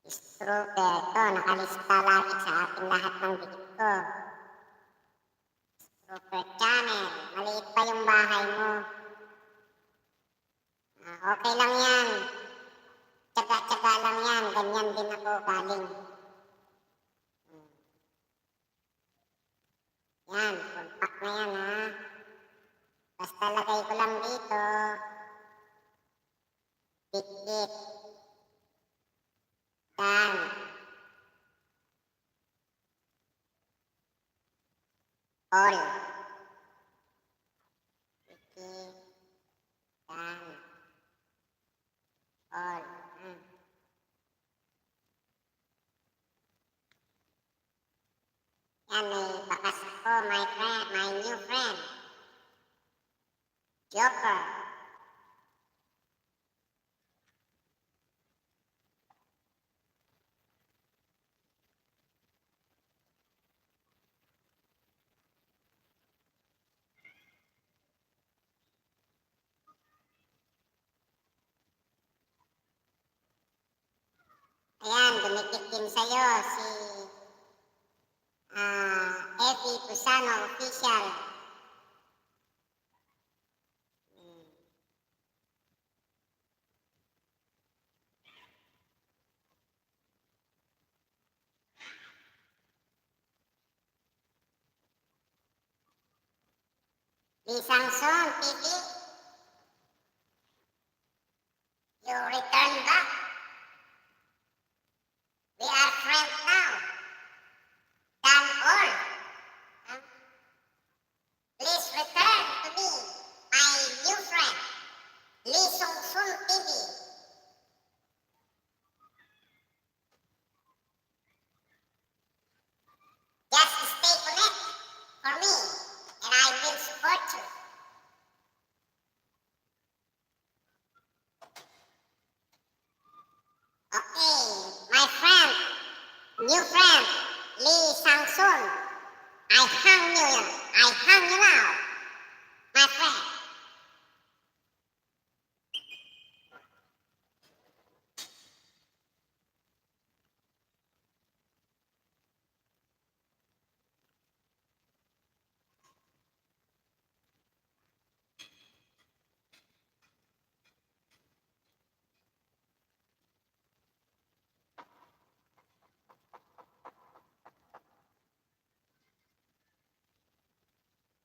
Strooper, ito nakalista lagi sa ating lahat ng dikit ko. Strooper Channel, maliit pa yung bahay mo. Okay lang yan. Tsaga-tsaga lang yan, ganyan din ako galing. Yan, full pack na yan ha. Basta lagay ko lang dito. Dikit. Dan. All. Dikit. Dan. All. Yan, may bakas ko, my friend, my new friend. Joker. Ayan, dumikit din sa'yo si Effie Pusano Official. Lee Sang-sun, TV, you return back. We are friends now. Done all. Huh? Please return to me, my new friend, Lee Sang-sun, TV. Just stay connected for me, and I will support you. Okay, my friend, new friend, Lee Sang-sun. I hang you now, my friend.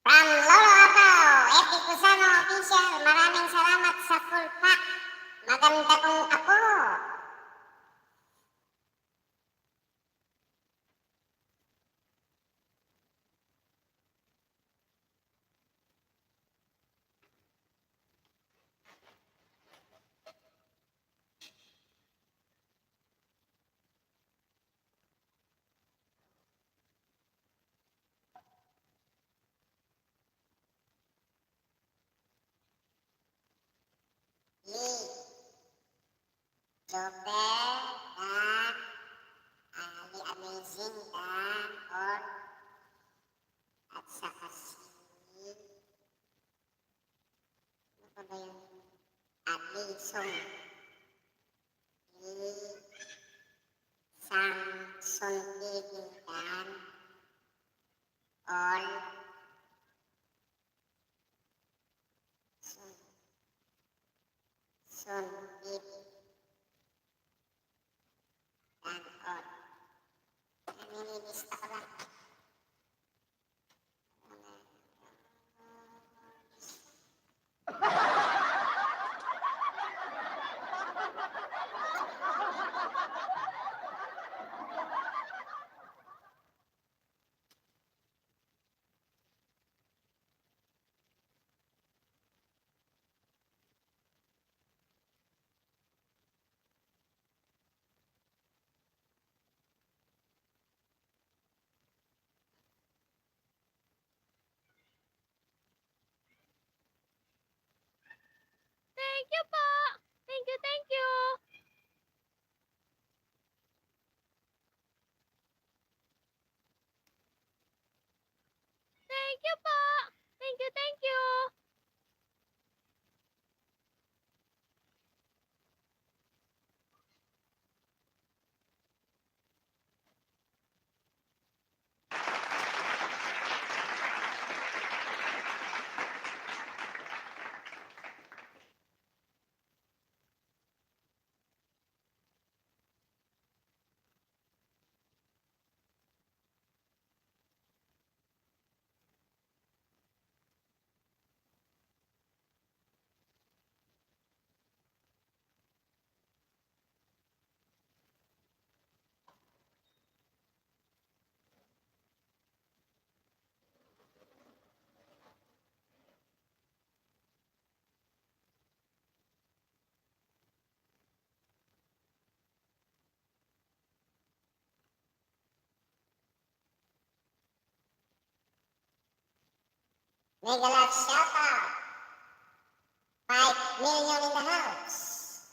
From Lolo Apaw, FD Kusano Official, maraming salamat sa full pack. Maganda kong apo. Lee, Joker, dan Lee Amazing, dan Or, at saka si, ano pa ba yung, Lee Song, Lee Sang-sun TV, dan All, Sun TV, dan All. Nililista ko lang. Thank you po. Thank you, thank you. Thank you po. Thank you, thank you. Mega love shout out. 5 million in the house.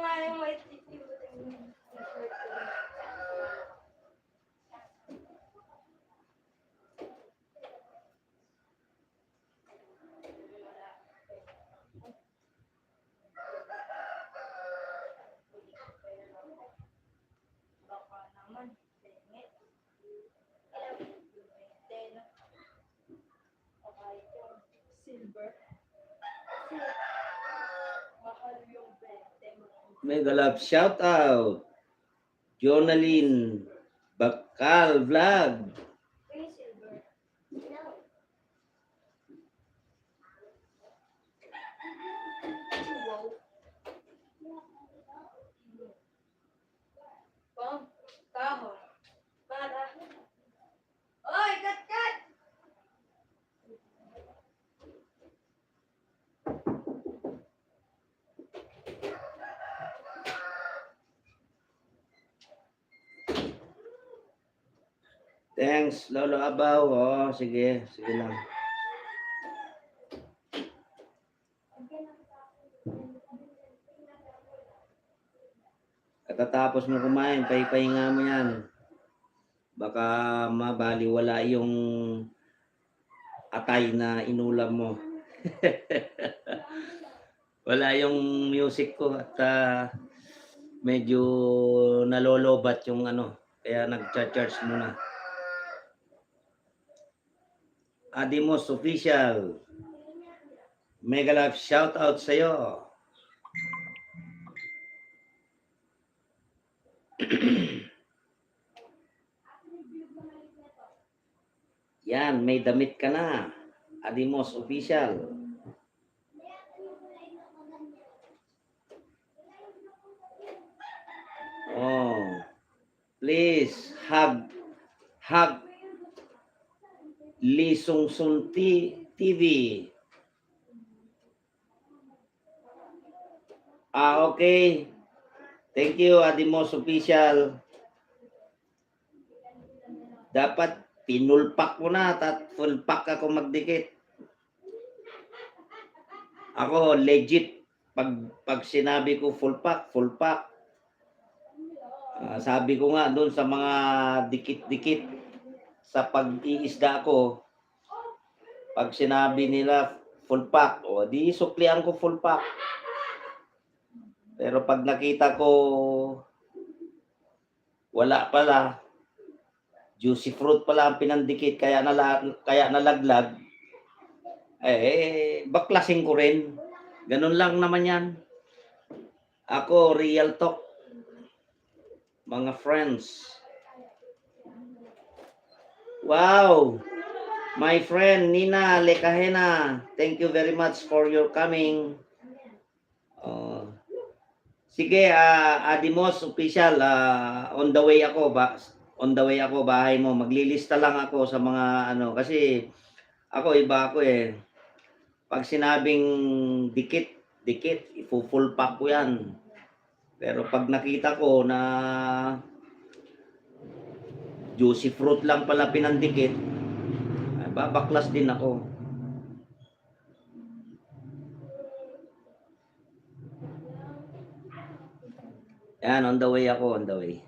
yung white tissue. Baka naman, sengit. Silver. Mahal yung 20. Mega love shout out. Jonaline Bakal Vlog. Yung silver. Wow. Pang, taho. Para. Oy, kat! Thanks, Lolo Abaw. Oh, sige, sige lang. Katatapos mo kumain, pahinga mo yan. Baka mabaliwala yung atay na inulam mo. Wala yung music ko at medyo nalolobat yung ano, kaya nag-charge muna. Adimos Official. Mega love shout out sa'yo. Yan, may damit ka na. Adimos Official. Oh, please hug Lee Sung Sun TV. Okay. Thank you, Adimos Official. Dapat pinulpak mo na at full pack ako magdikit. Ako legit pag sinabi ko full pack. Sabi ko nga doon sa mga dikit-dikit sa pag-iisda ko, pag sinabi nila full pack, o di suklian ko full pack. Pero pag nakita ko wala pala, juicy fruit pala ang pinandikit kaya nalaglag, baklasin ko rin. Ganun lang naman yan. Ako, real talk. Mga friends. Wow! My friend Nina Lekahena, thank you very much for your coming. Sige, Adimos Official, on the way ako bahay mo. Maglilista lang ako sa mga ano kasi iba ako eh. Pag sinabing dikit, ipo-full pack ko 'yan. Pero pag nakita ko na juicy fruit lang pala pinandikit, babaklas din ako. Yan, on the way ako, on the way.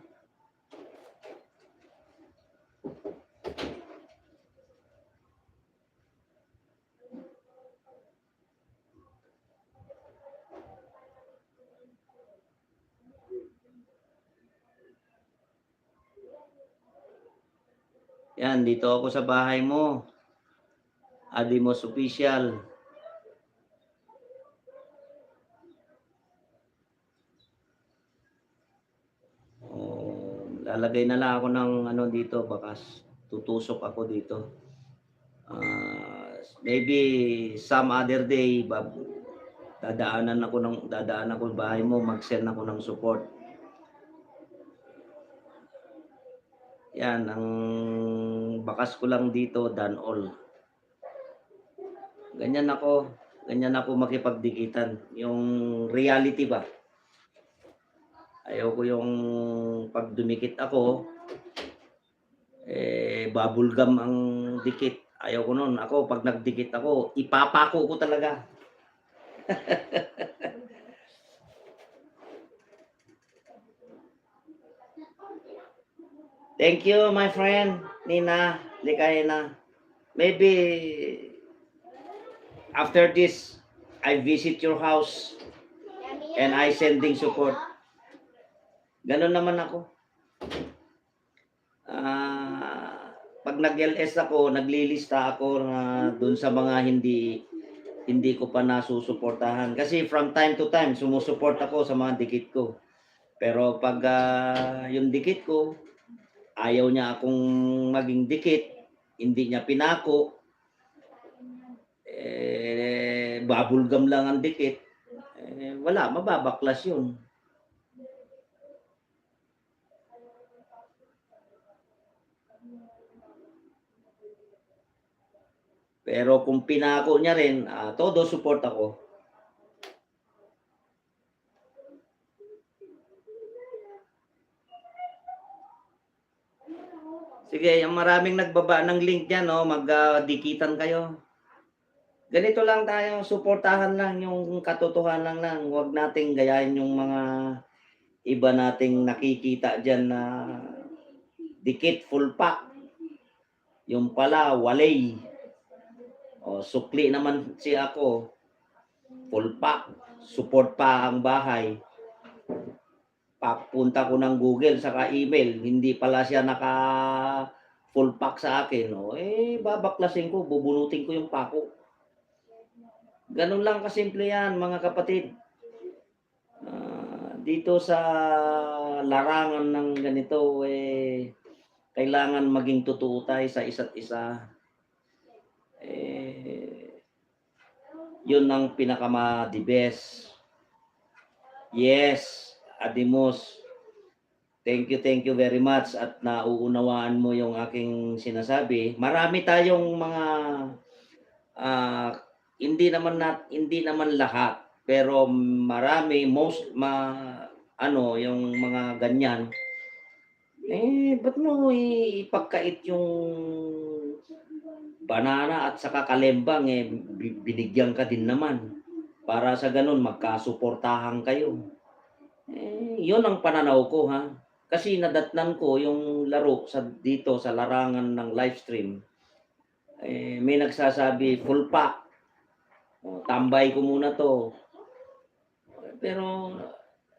Yan, dito ako sa bahay mo. Adimos Official. Lalagay na lang ako ng ano dito, bakas tutusok ako dito. Maybe some other day, dadaanan ako bahay mo, mag-send ako ng support. Yan, ang bakas ko lang dito, done all. Ganyan ako makipagdikitan. Yung reality ba? Ayoko yung pag dumikit ako, bubblegum ang dikit. Ayoko nun. Ako, pag nagdikit ako, ipapako ko talaga. Thank you, my friend, Nina, Likayena. Maybe after this, I visit your house and I sending support. Ganun naman ako. Pag nag-LS ako, naglilista ako na dun sa mga hindi ko pa nasusuportahan. Kasi from time to time, sumusuport ako sa mga dikit ko. Pero pag yung dikit ko, ayaw niya akong maging dikit, hindi niya pinako, babulgam lang ang dikit, wala, mababaklas yun. Pero kung pinako niya rin, todo support ako. Sige, yung maraming nagbaba ng link dyan, no? Magdikitan kayo. Ganito lang tayo, suportahan lang yung katotohanan lang. Huwag nating gayahin yung mga iba nating nakikita dyan na dikit, full pack. Yung pala, walay. O, sukli naman si ako. Full pack. Support pa ang bahay. Papunta ko ng Google saka email, hindi pala siya naka full pack sa akin. O, babaklasin ko, bubunutin ko yung pako. Ganun lang kasimple yan, mga kapatid. Dito sa larangan ng ganito, kailangan maging totoo tayo sa isa't isa. Yun ang pinaka-the best. Yes, Adimos. Thank you very much at nauunawaan mo yung aking sinasabi. Marami tayong mga hindi naman lahat, pero marami yung mga ganyan. Ba't mo ipagkait yung banana at saka kalembang, binigyan ka din naman. Para sa ganun, magkasuportahan kayo. Yun ang pananaw ko, ha. Kasi nadatnan ko yung laro dito sa larangan ng live stream. May nagsasabi, full pack. Tambay ko muna to. Pero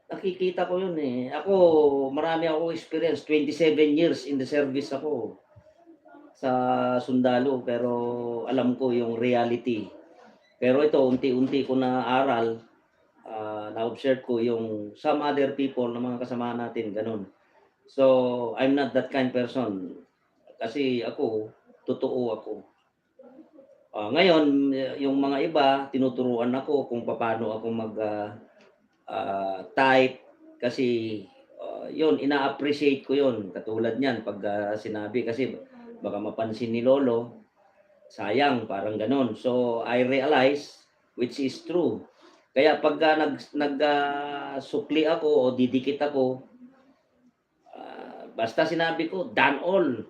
nakikita ko yun eh. Ako, marami ako experience. 27 years in the service ako sa sundalo. Pero alam ko yung reality. Pero ito, unti-unti ko na aral. Na-observe ko yung some other people na mga kasama natin, ganun. So, I'm not that kind person. Kasi ako, totoo ako. Ngayon, yung mga iba, tinuturuan ako kung paano ako mag-type. Kasi, yun, ina-appreciate ko yun. Katulad niyan, pag sinabi, kasi baka mapansin ni Lolo, sayang, parang ganun. So, I realize, which is true. Kaya pag nag-sukli ako o didikit ako, basta sinabi ko, done all.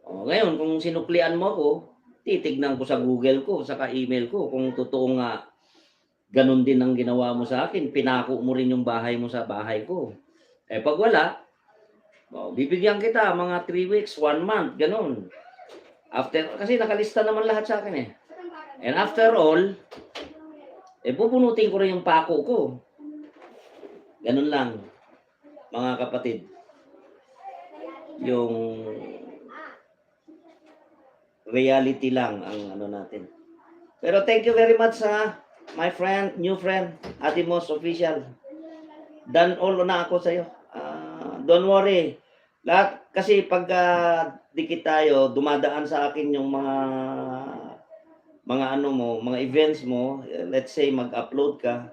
Ngayon, kung sinuklian mo ako, titignan ko sa Google ko, saka email ko, kung totoo nga, ganun din ang ginawa mo sa akin, pinako mo rin yung bahay mo sa bahay ko. Pag wala, bibigyan kita mga 3 weeks, 1 month, ganun. Kasi nakalista naman lahat sa akin eh. And after all, bubunutin ko rin yung pako ko. Ganun lang, mga kapatid. Yung reality lang ang ano natin. Pero thank you very much my friend, new friend, Adimos Official. Done all na ako sa'yo. Don't worry. Lahat, kasi pag dikit tayo, dumadaan sa akin yung mga ano mo, mga events mo, let's say mag-upload ka,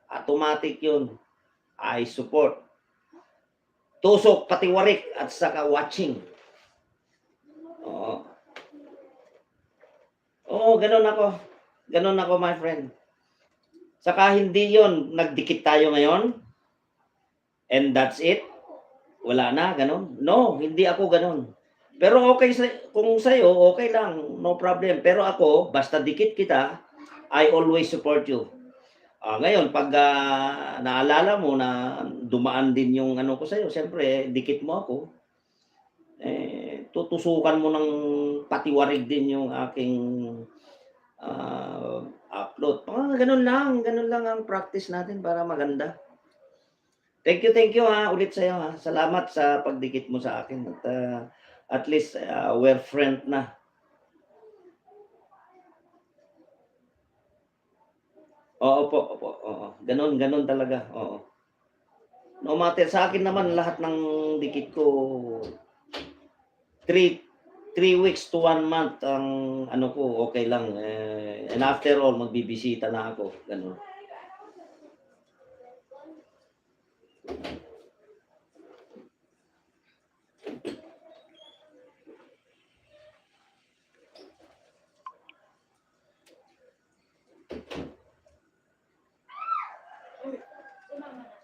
automatic yun. I support. Tusok, pati warik, at saka watching. Ganun ako. Ganun ako, my friend. Saka hindi yon nagdikit tayo ngayon, and that's it. Wala na, ganun. No, hindi ako ganun. Pero okay, kung sa'yo, okay lang, no problem. Pero ako, basta dikit kita, I always support you. Ngayon, pag naalala mo na dumaan din yung ano ko sa'yo, siyempre, dikit mo ako. tutusukan mo ng patiwarig din yung aking upload. Ganun lang ang practice natin para maganda. Thank you ulit sa'yo ha. Salamat sa pagdikit mo sa akin at least we're friend na. Opo, oo. Ganun talaga, oo. No matter sa akin naman lahat ng dikit ko 3 weeks to 1 month ang ano ko, okay lang. And after all, magbibisita na ako, gano'n. Sumama na.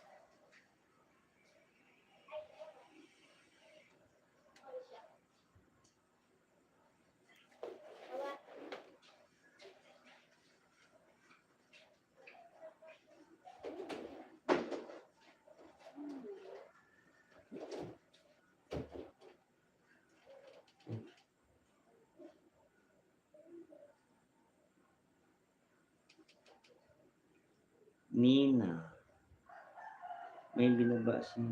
Nina, may binaba si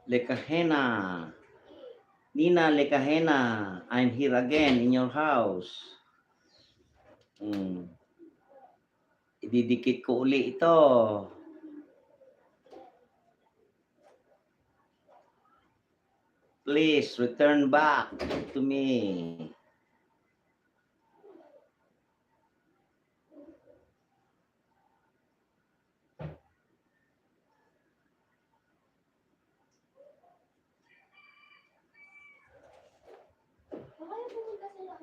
Lekahena. Nina Lekahena, I'm here again in your house. Ididikit ko uli ito. Please return back to me. Kaya pumunta sila.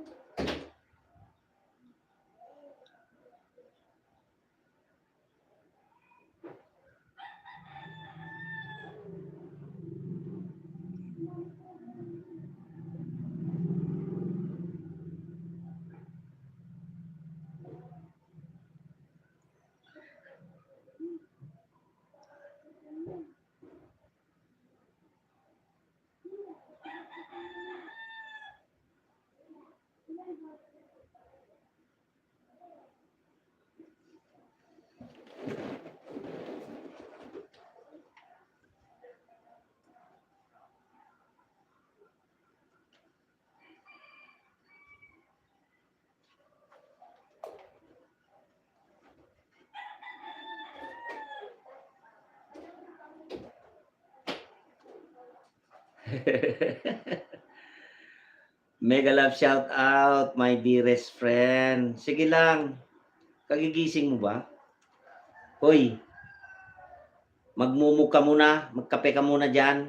Mega love shout out, my dearest friend. Sige lang, kagigising mo ba? Hoy, magmumug ka muna, magkape ka muna dyan.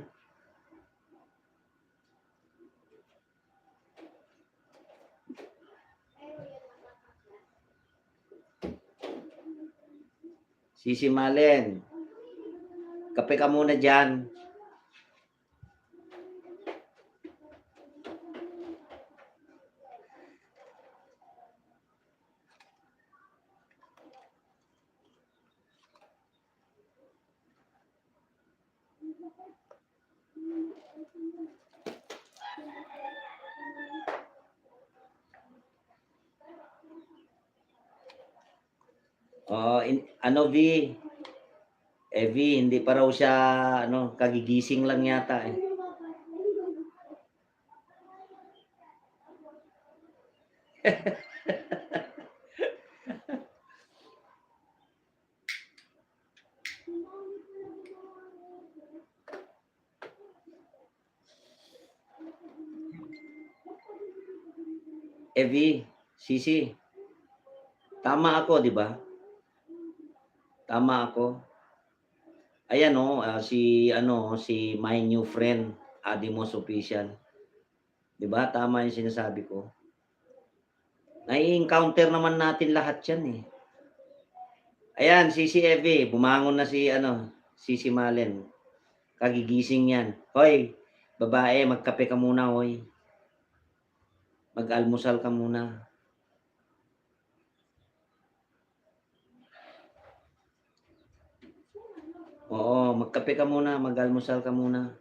Sisi Malen, kape ka muna dyan. Oh, ano V? V, hindi pa raw siya, ano, kagigising lang yata eh. V, Sisi, tama ako, di ba? Tama ako. Ayan oh, si my new friend, Adimos Official. 'Di ba? Tama 'yung sinasabi ko. Nai-encounter naman natin lahat 'yan eh. Ayan, si Evie, bumangon na si Malen. Kagigising 'yan. Hoy, babae, magkape ka muna, hoy. Mag-almusal ka muna. Oo, magkape ka muna, mag-almusal ka muna.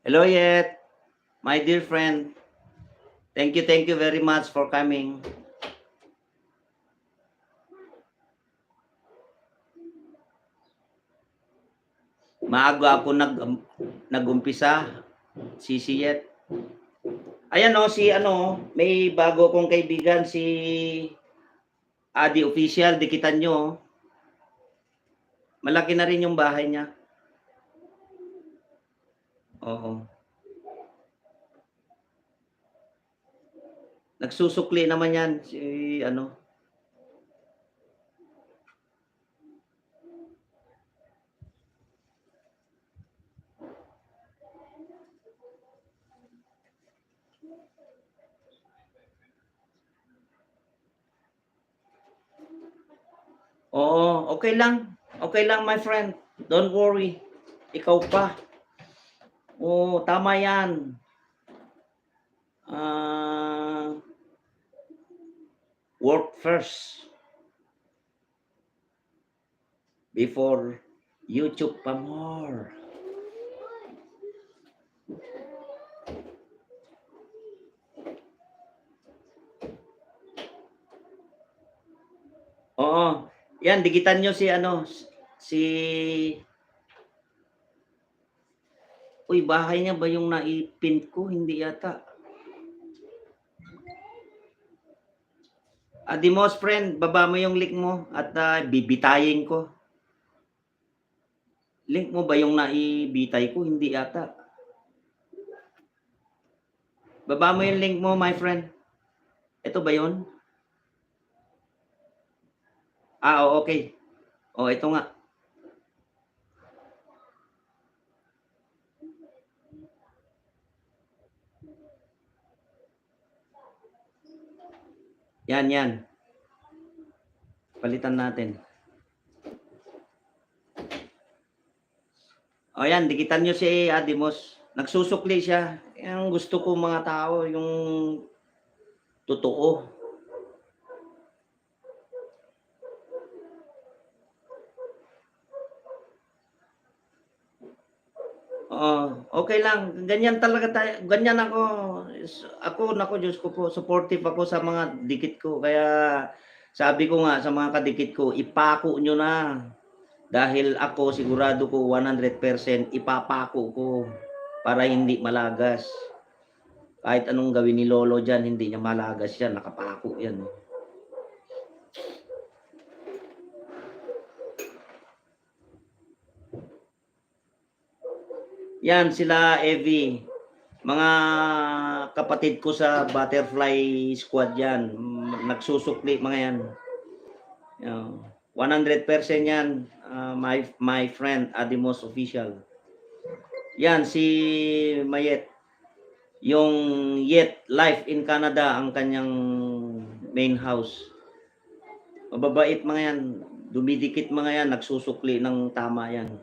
Hello yet, my dear friend. Thank you very much for coming. Maaga ako nagumpisa, sisiyet. Ayan o, si ano, may bago kong kaibigan, si Adi Official, dikitan nyo. Malaki na rin yung bahay niya. Oo. Nagsusukli naman yan, si ano. Oo, okay lang. Okay lang, my friend. Don't worry. Ikaw pa. Oo, tama yan. Work first before YouTube pa more. Oo. Yan, digitan nyo si ano, si... Uy, bahay niya ba yung naipin ko? Hindi yata. Adimos, friend, baba mo yung link mo at bibitayin ko. Link mo ba yung naibitay ko? Hindi yata. Baba mo yung link mo, my friend. Ito ba yun? Okay. Ito nga. Yan. Palitan natin. Yan, dikitan nyo si Adimos. Nagsusukli siya. Yung gusto ko mga tao, yung totoo. Okay lang. Ganyan talaga tayo. Ganyan ako. Nako, Diyos ko po, supportive ako sa mga dikit ko. Kaya sabi ko nga sa mga kadikit ko, ipako nyo na. Dahil ako, sigurado ko 100% ipapako ko para hindi malagas. Kahit anong gawin ni Lolo dyan, hindi niya malagas yan. Nakapako yan. Yan sila Evie. Mga kapatid ko sa Butterfly Squad yan. Nagsusukli mga yan. Yan. 100% yan. My friend Adimos Official. Yan si Mayet. Yung Yet Life in Canada ang kanyang main house. Mababait mga yan. Dumidikit mga yan. Nagsusukli ng tama yan.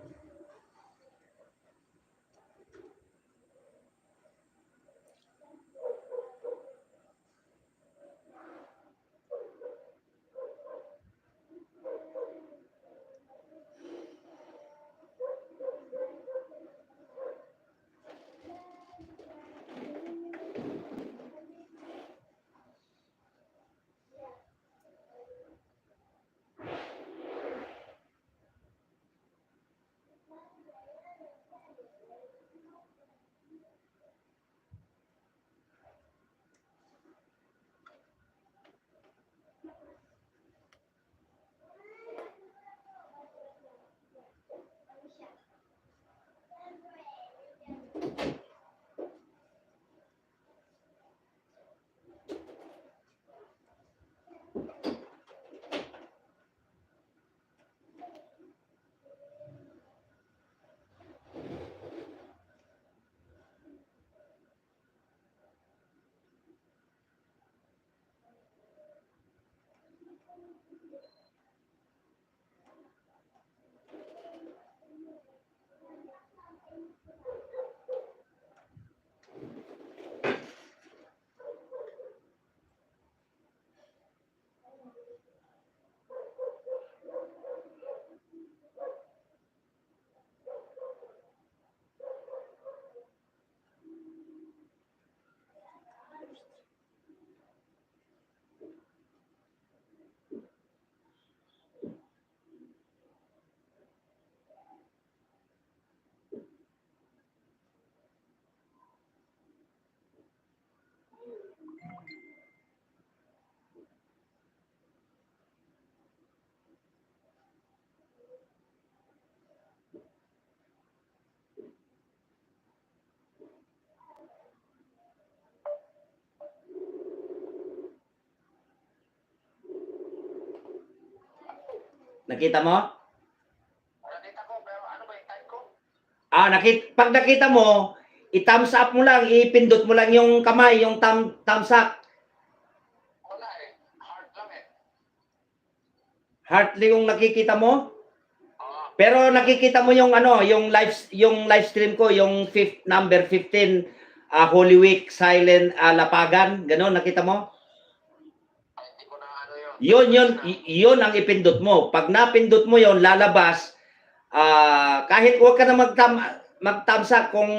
Nakita mo? Nakita ko, pero ano ba yung type ko? Pag nakita mo, i-thumbs up mo lang, ipindot mo lang yung kamay, yung thumbs up. Wala eh. Heart lang eh. Heart yung nakikita mo. Oo. Pero nakikita mo yung ano, yung live stream ko, yung number 15 Holy Week Silent Lapagan, gano'n nakita mo? Ay, hindi ko na ano yun. Yun ang ipindot mo. Pag napindot mo yon, lalabas kahit huwag ka na mag-thumbs up kung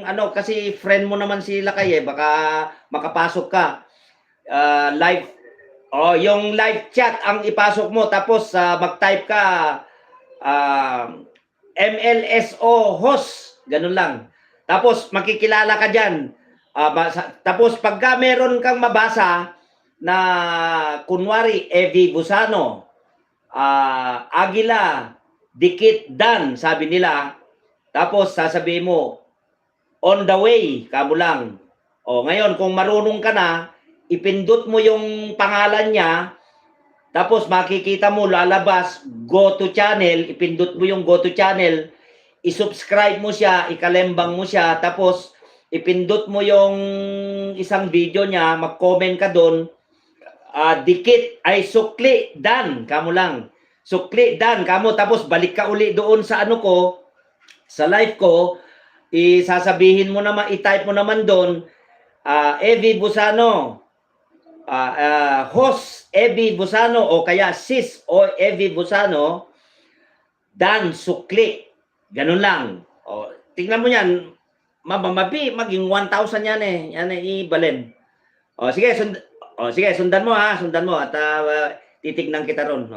ano, kasi friend mo naman sila kayo, baka makapasok ka. Live yung live chat ang ipasok mo, tapos mag-type ka MLSO host, ganun lang. Tapos makikilala ka diyan. Tapos pagka meron kang mabasa na kunwari Evie Busano, Agila, Dikit Dan, sabi nila. Tapos sasabihin mo, on the way, kamo lang. Ngayon kung marunong ka na, ipindot mo yung pangalan niya, tapos makikita mo lalabas go to channel, ipindot mo yung go to channel, i-subscribe mo siya, ikalembang mo siya, tapos ipindot mo yung isang video niya, mag-comment ka doon, dikit ay sukli Dan, kamo lang. Sukli Dan, kamo, tapos balik ka uli doon sa ano ko, sa live ko, isasabihin mo naman, i-type mo naman doon, Evie Busano, host Evie Busano, o kaya sis o Evie Busano, Dan Sukli. Ganun lang. Tingnan mo yan, maging 1,000 yan eh. Yan ay ibalin. Sige, sundan mo ha, sundan mo at titignan kita ron.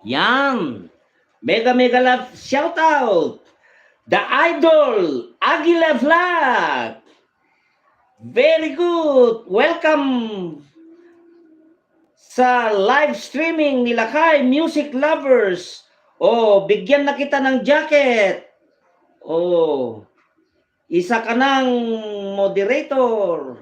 Yan. Mega mega love shout out. The Idol Aguila Vlog. Very good. Welcome sa live streaming nila kay Music Lovers. Oh, bigyan na kita ng jacket. Oh, isa ka ng moderator.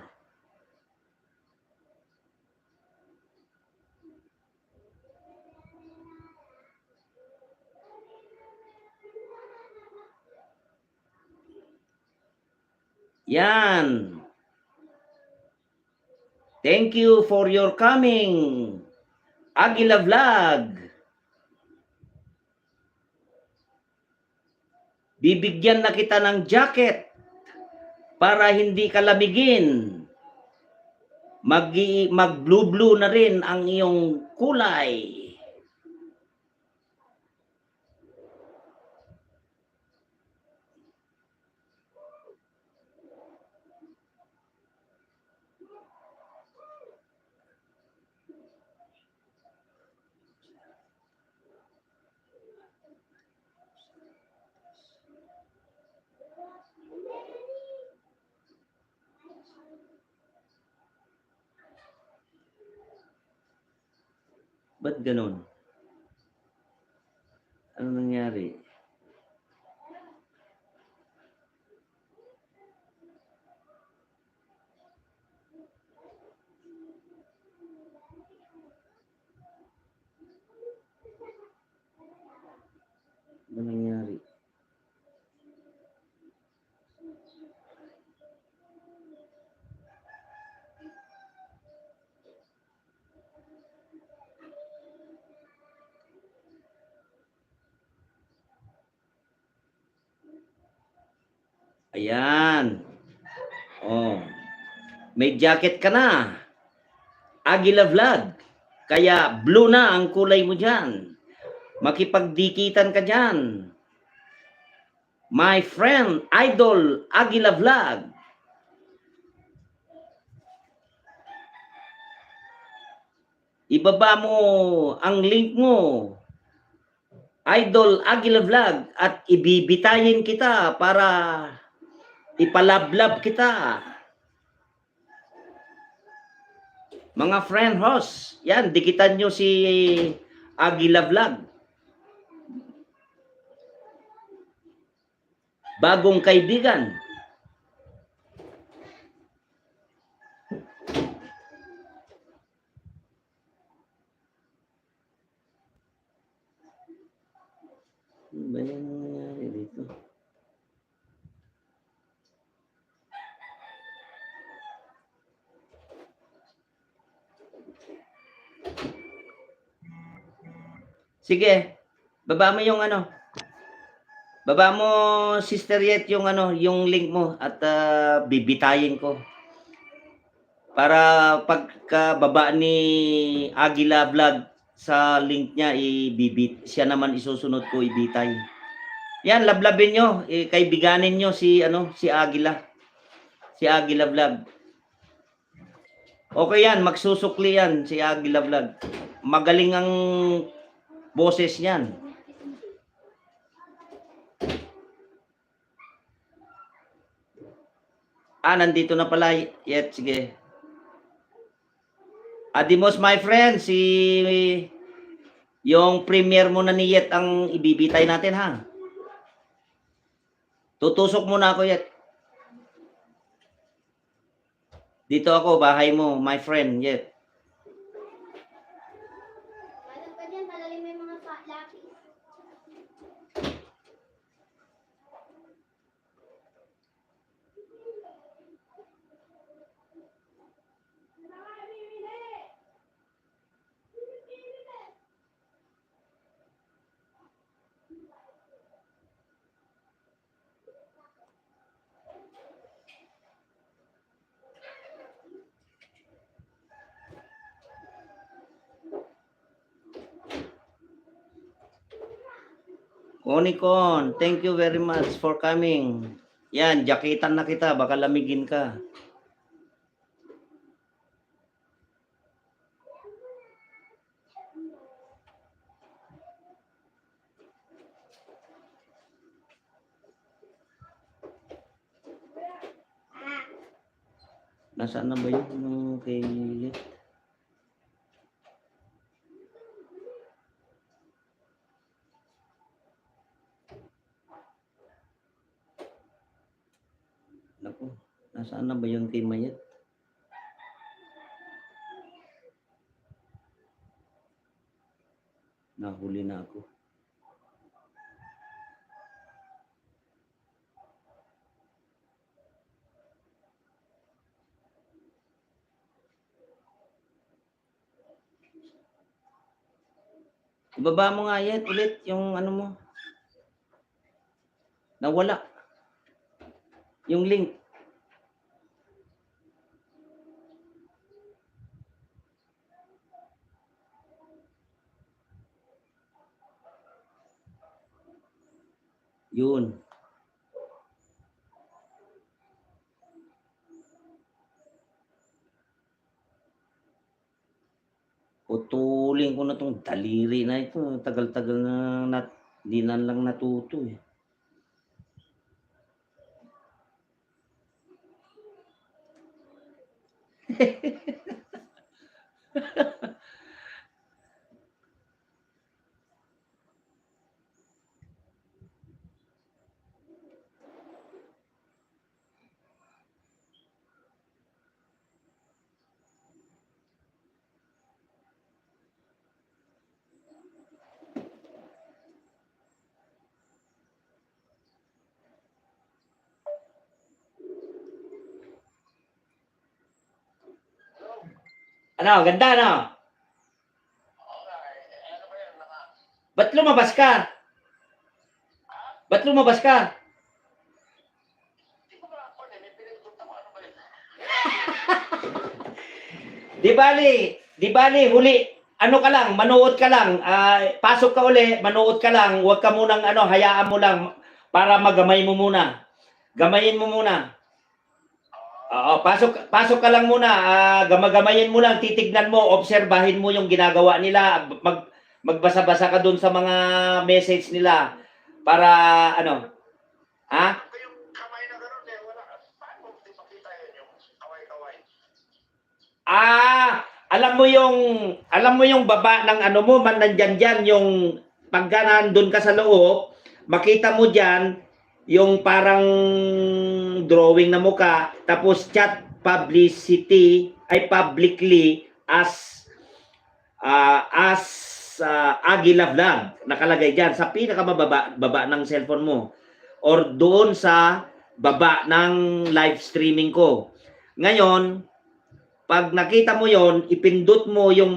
Yan. Thank you for your coming. Aguila Vlog. Bibigyan na kita ng jacket para hindi ka lamigin. Mag-blue-blue na rin ang iyong kulay. Ba't ganun? Ano nangyari? Ano nangyari? Ayan. Oh. May jacket ka na. Aguila Vlog. Kaya blue na ang kulay mo dyan. Makipagdikitan ka dyan. My friend, Idol Aguila Vlog. Ibaba mo ang link mo. Idol Aguila Vlog at ibibitayin kita para ipalablab kita. Mga friend host, yan, dikitan nyo si Aguila Vlog. Bagong kaibigan. Ano ba yan ang nangyari dito? Sige, baba mo yung ano. Baba mo, Sister Yet, yung ano, yung link mo at bibitayin ko. Para pagka baba ni Aguila Vlog sa link niya, siya naman isusunod ko ibitay. Yan, lablabin nyo, kaibiganin nyo si ano, si Aguila. Si Aguila Vlog. Okay yan, magsusukli yan si Aguila Vlog. Magaling ang boses niyan. Nandito na pala. Yet, sige. Adimos, my friend, yung premiere mo na ni Yet ang ibibitay natin, ha? Tutusok muna ako, Yet. Dito ako, bahay mo, my friend, Yet. Alam ka dyan, malalim may mga lapis. Onicon, thank you very much for coming. Yan, jakitan na kita, baka lamigin ka. Nasaan na ba yun? Yung kay... Naku, nasaan na ba yung kay Mayet? Nahuli na ako. Ibaba mo nga yan ulit yung ano mo. Nawala. Yung link. Yun. Putulin ko na tong daliri na ito. Tagal-tagal na di na lang natuto eh. Ano, ganda no? Okay. Ano ba yan? Ba't lumabas ka? Ba't lumabas ka? Hindi ko ba ako may pinagpunta ko ano ba yun? Di bali, huli. Ano ka lang, manood ka lang. Pasok ka uli, manood ka lang. Huwag ka munang ano, hayaan mo lang para magamay mo muna. Gamayin mo muna. Oo, pasok ka lang muna. Gamagamayin mo lang, titignan mo, obserbahin mo yung ginagawa nila. Magbasa-basa ka dun sa mga message nila para ano, ha? Ano yung kamay na gano'n eh? Wala. Paano hindi makita yun yung kaway-kaway? Alam mo yung baba ng ano mo, man nandyan dyan, yung pagka nandun ka sa loob, makita mo dyan, yung parang drawing na mukha, tapos chat publicity, ay publicly as Agila Vlog, nakalagay dyan, sa baba ng cellphone mo, or doon sa baba ng live streaming ko. Ngayon, pag nakita mo yon, ipindot mo yung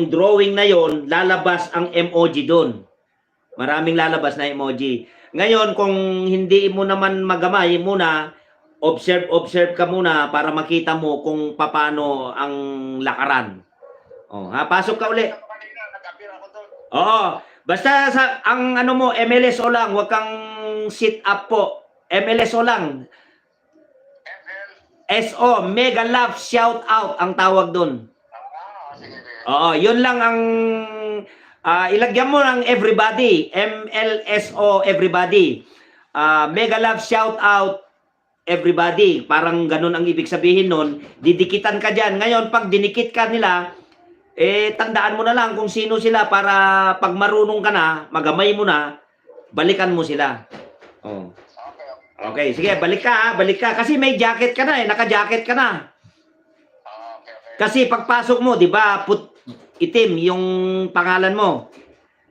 drawing na yon, lalabas ang emoji doon. Maraming lalabas na emoji. Ngayon, kung hindi mo naman magamay muna, observe ka muna para makita mo kung paano ang lakaran. Oh, pasok ka uli. Kanina, nag-appear ako doon. Oo. Basta ang ano mo, MLSO lang, wag kang sit up po. MLSO lang. FL. SO, Mega Love Shout Out ang tawag doon. Sige, sige. Oo, yun lang ang ilagyan mo ng everybody, MLSO everybody. Mega Love Shout Out everybody. Parang ganun ang ibig sabihin nun. Didikitan ka dyan. Ngayon, pag dinikit ka nila, tandaan mo na lang kung sino sila para pag marunong ka na, magamay mo na, balikan mo sila. Oh. Okay. Okay, sige, balik ka. Kasi may jacket ka na naka-jacket ka na. Okay. Kasi pagpasok mo, di ba, itim yung pangalan mo.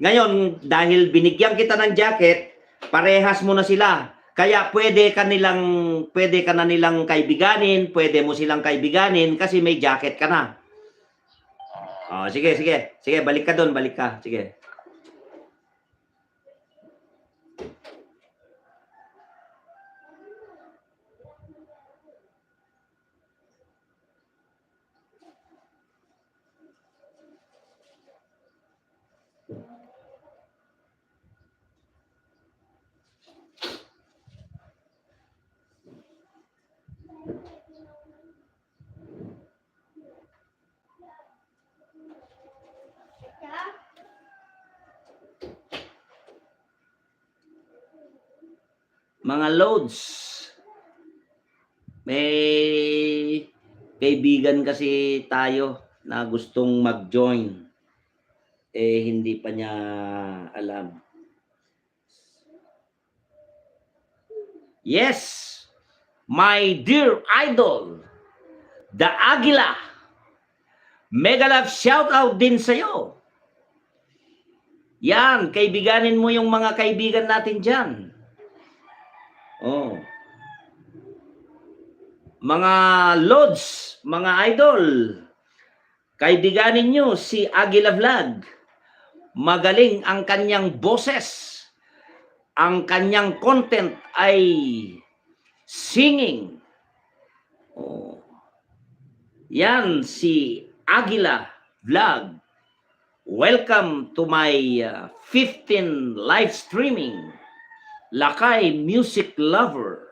Ngayon, dahil binigyan kita ng jacket, parehas mo na sila. Kaya pwede ka na nilang kaibiganin, pwede mo silang kaibiganin kasi may jacket ka na. Oh, sige. Sige, balik ka doon, Sige. Teka. Mga loads. May kaibigan kasi tayo na gustong mag-join. Hindi pa niya alam. Yes, my dear idol, the Agila. Mega love shout out din sa'yo. Yan, kaibiganin mo yung mga kaibigan natin dyan. Oh. Mga lods, mga idol, kaibiganin nyo si Agila Vlog. Magaling ang kanyang boses. Ang kanyang content ay singing. Oh. Yan si Agila Vlog. Welcome to my 15 live streaming. Lakay Music Lover.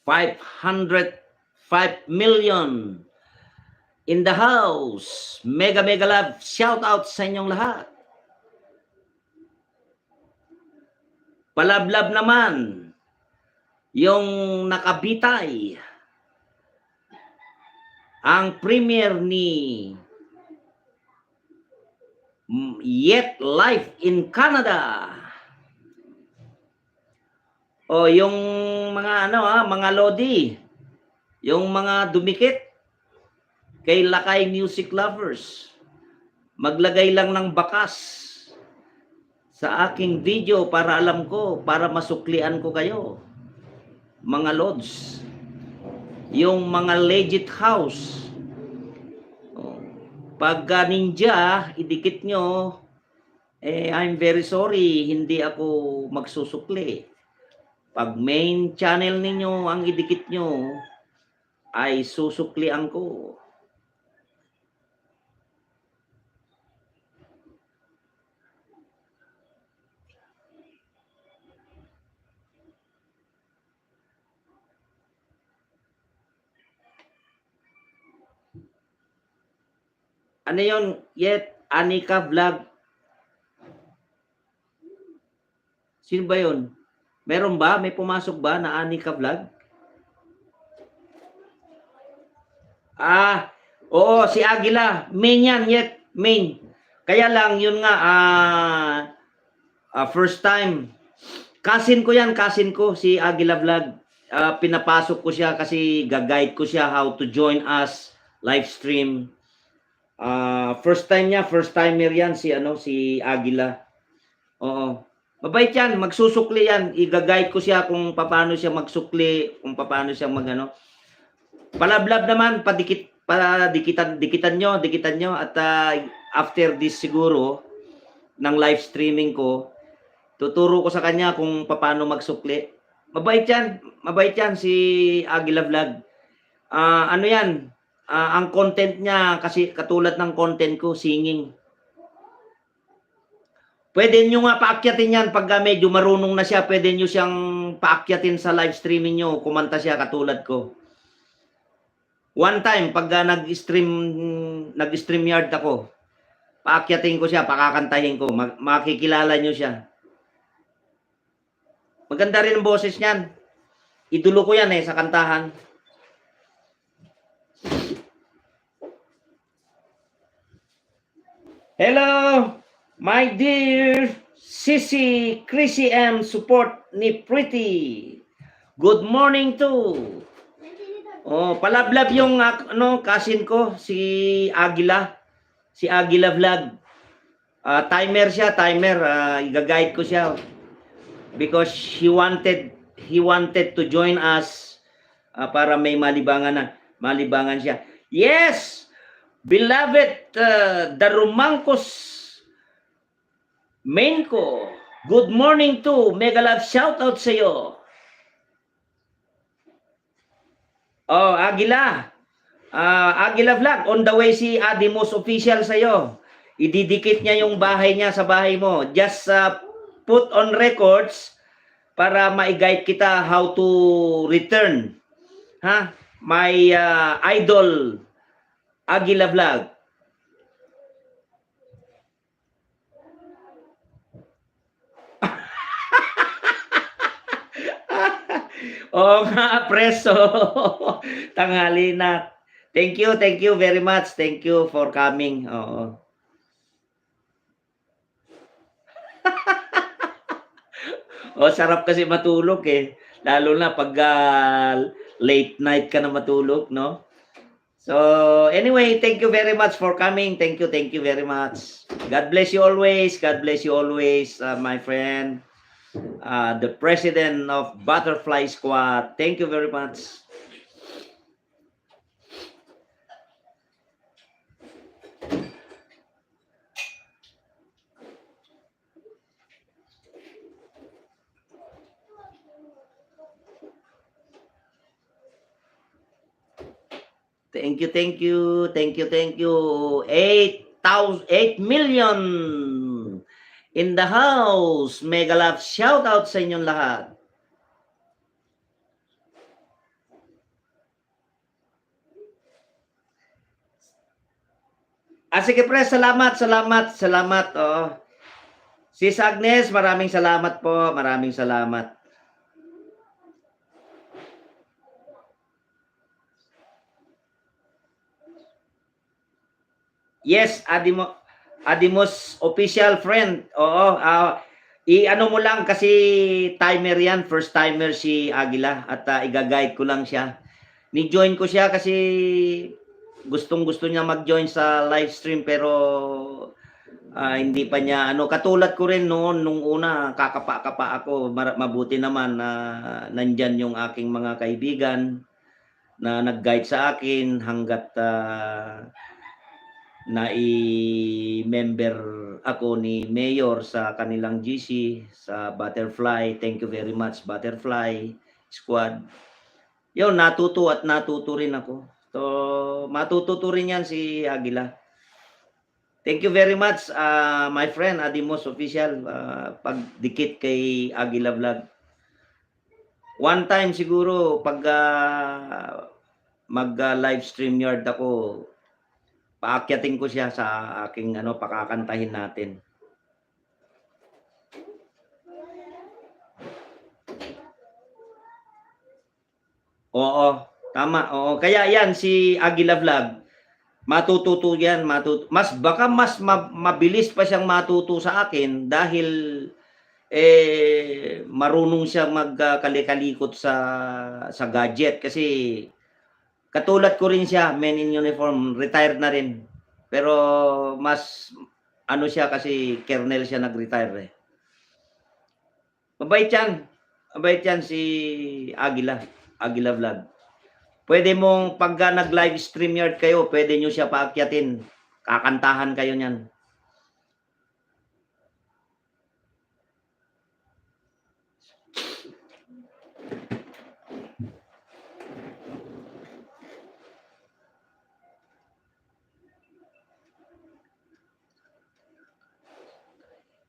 $505 million in the house. Mega love. Shout out sa inyong lahat. Palablab naman yung nakabitay. Ang premier ni Yet Life in Canada. O yung mga mga lodi, yung mga dumikit kay Lakay Music Lovers, maglagay lang ng bakas sa aking video para alam ko, para masuklian ko kayo. Mga lods, yung mga legit house. Pag ninja, idikit nyo, I'm very sorry, hindi ako magsusukli. Pag main channel ninyo ang idikit nyo, ay susuklian ko. Ano yun? Yet Anika Vlog. Sino ba yun? Meron ba? May pumasok ba na Anika Vlog? Oo, si Agila. Main yan, Yet. Main. Kaya lang, yun nga, first time. Cousin ko yan, cousin ko, si Agila Vlog. Pinapasok ko siya kasi gag-guide ko siya how to join us live stream. First time niya, first timer yan si Agila. Oo. Mabait yan, magsusukli yan. I-guide ko siya kung paano siya magsukli, kung paano siya palablab naman, dikitan nyo at after this siguro ng live streaming ko, tuturo ko sa kanya kung paano magsukli. Mabait yan si Agila Vlog. Ang content niya kasi katulad ng content ko, singing. Pwede nyo nga paakyatin yan pag medyo marunong na siya, pwede nyo siyang paakyatin sa live streaming nyo, kumanta siya katulad ko. One time, pag nag-stream yard ako, paakyatin ko siya, pakakantahin ko, makikilala nyo siya. Maganda rin ang boses niyan. Idolo ko yan sa kantahan. Hello, my dear Sisi Chrissy M. Support ni Pretty. Good morning to. Palablab yung cousin ko, si Agila. Si Agila Vlog. Timer siya, i-guide ko siya. Because he wanted to join us para may malibangan siya. Yes! Beloved, the Rumangkos main ko. Good morning to. Mega love shout out sa iyo. Agila. Agila Vlog, on the way si Adimos Official sa'yo. Ididikit niya yung bahay niya sa bahay mo. Just put on records para ma-guide kita how to return. Ha? My idol, Agila Vlog. Oo nga, preso. Tanghali na. Thank you very much. Thank you for coming. Oo. Sarap kasi matulog eh. Lalo na pag late night ka na matulog, no? So, anyway, thank you very much for coming. Thank you very much. God bless you always. God bless you always, my friend. The president of Butterfly Squad. Thank you very much. Thank you. 8 million in the house. Mega love shout out sa inyong lahat. Sige pre, salamat. Oh. Sis Agnes, maraming salamat po. Maraming salamat. Yes, Adimos official friend. Oo, i-ano mo lang kasi timer yan, first timer si Agila at i-guide ko lang siya. Ni-join ko siya kasi gustong-gusto niya mag-join sa live stream pero hindi pa niya katulad ko rin noon nung una kakapa ako, mabuti naman na nandyan yung aking mga kaibigan na nag-guide sa akin hanggat na i-member ako ni Mayor sa kanilang GC, sa Butterfly. Thank you very much, Butterfly Squad. Yun, natuto rin ako. So, matututo rin yan si Agila. Thank you very much, my friend, Adimos Official, pagdikit kay Agila Vlog. One time siguro, pag mag-live stream yard ako, paakyatin ko siya sa aking pakakantahin natin. Oo, tama. Oo, kaya yan si Agila Vlog. Matututo yan, baka mas mabilis pa siyang matuto sa akin dahil marunong siya magkalikalikot sa gadget kasi katulad ko rin siya, men in uniform, retired na rin. Pero mas siya kasi kernel siya nag-retire eh. Mabait yan si Agila Vlog. Pwede mong pagka nag-live stream yard kayo, pwede nyo siya paakyatin. Kakantahan kayo niyan.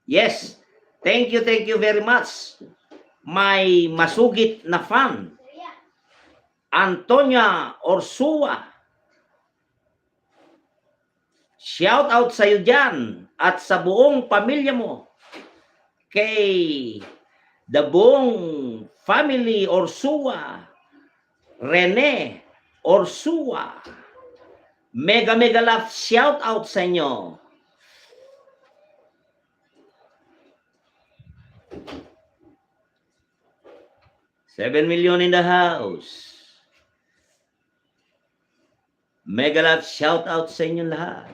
Yes. Thank you very much. May masugit na fan. Antonia Orsua. Shout out sa iyo dyan at sa buong pamilya mo. Kay the buong family Orsua. Rene Orsua. Mega love shout out sa inyo. $7 million in the house. Mega love shout out sa inyong lahat.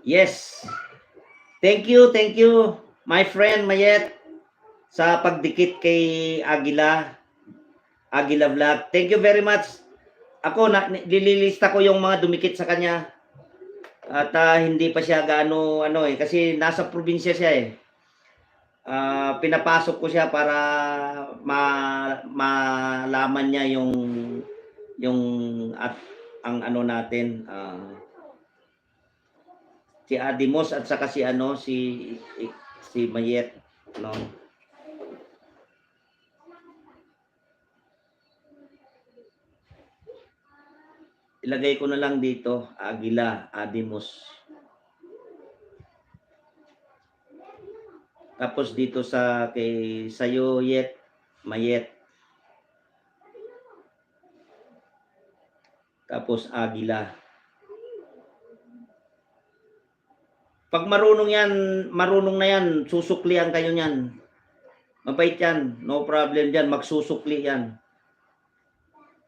Yes. Thank you, my friend Mayet, sa pagdikit kay Agila Vlog. Thank you very much. Ako, nililista ko yung mga dumikit sa kanya. At hindi pa siya gaano, kasi nasa probinsya siya eh. Pinapasok ko siya para malaman niya yung at ang natin, si Adimos at saka si Mayet, no. Ilagay ko na lang dito, Agila, Adimos. Tapos dito kay sayo Mayet. Tapos Agila. Pag marunong na yan, susuklian kayo niyan. Mabait yan, no problem diyan, magsusukli yan.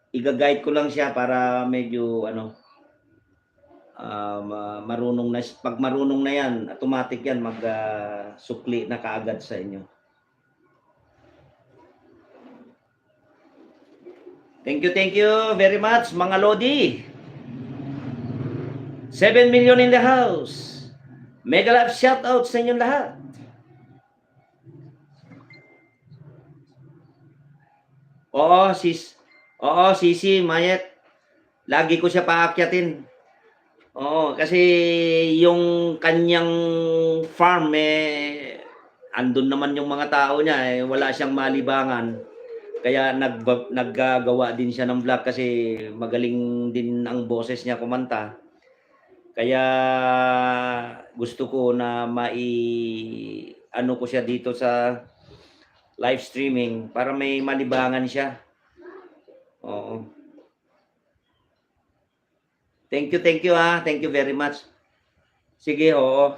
Iga-guide ko lang siya para medyo marunong na. Pag marunong na yan, automatic yan sukli na kaagad sa inyo. Thank you very much mga Lodi. 7 million in the house. Mega love shout out sa inyong lahat. Oo, Sisi, Mayet. Lagi ko siya paakyatin. Oo, kasi yung kanyang farm andun naman yung mga tao niya wala siyang malibangan. Kaya naggagawa din siya ng vlog kasi magaling din ang boses niya kumanta. Kaya gusto ko na ko siya dito sa live streaming para may malibangan siya. Oo. Thank you Thank you very much. Sige, oo.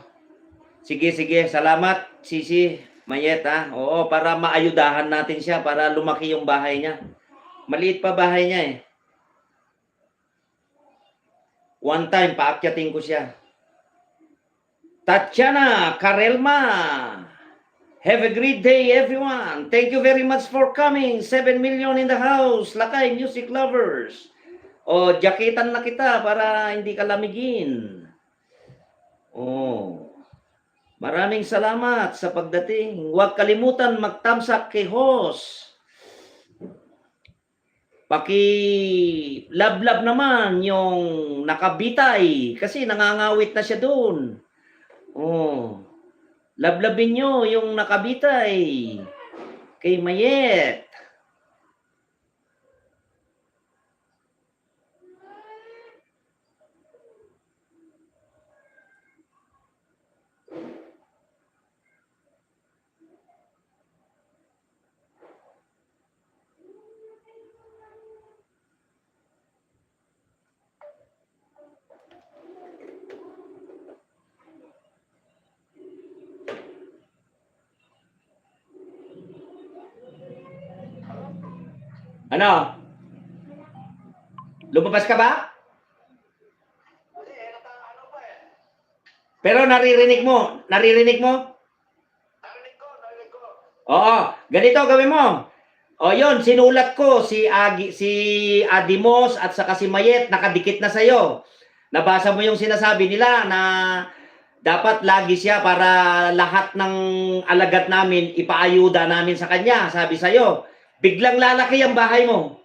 Sige. Salamat, Sisi, Mayet Oo, para maayudahan natin siya para lumaki yung bahay niya. Maliit pa bahay niya eh. One time, paakyatin ko siya. Tatiana Karelma. Have a great day, everyone. Thank you very much for coming. 7 million in the house. Lakay, music lovers. Jaketan na kita para hindi ka lamigin. Maraming salamat sa pagdating. Huwag kalimutan mag-thumbs up kay host. Paki-love naman yung nakabitay kasi nangangawit na siya doon. Love-lovein nyo yung nakabitay kay Mayet. Ano? Lumabas ka ba? Pero naririnig mo? Narinig ko. Oo, ganito gawin mo. Yun, sinulat ko si Adimos at saka si Mayet nakadikit na sa'yo. Nabasa mo yung sinasabi nila na dapat lagi siya para lahat ng alagad namin ipaayuda namin sa kanya, sabi sa'yo. Biglang lalaki ang bahay mo.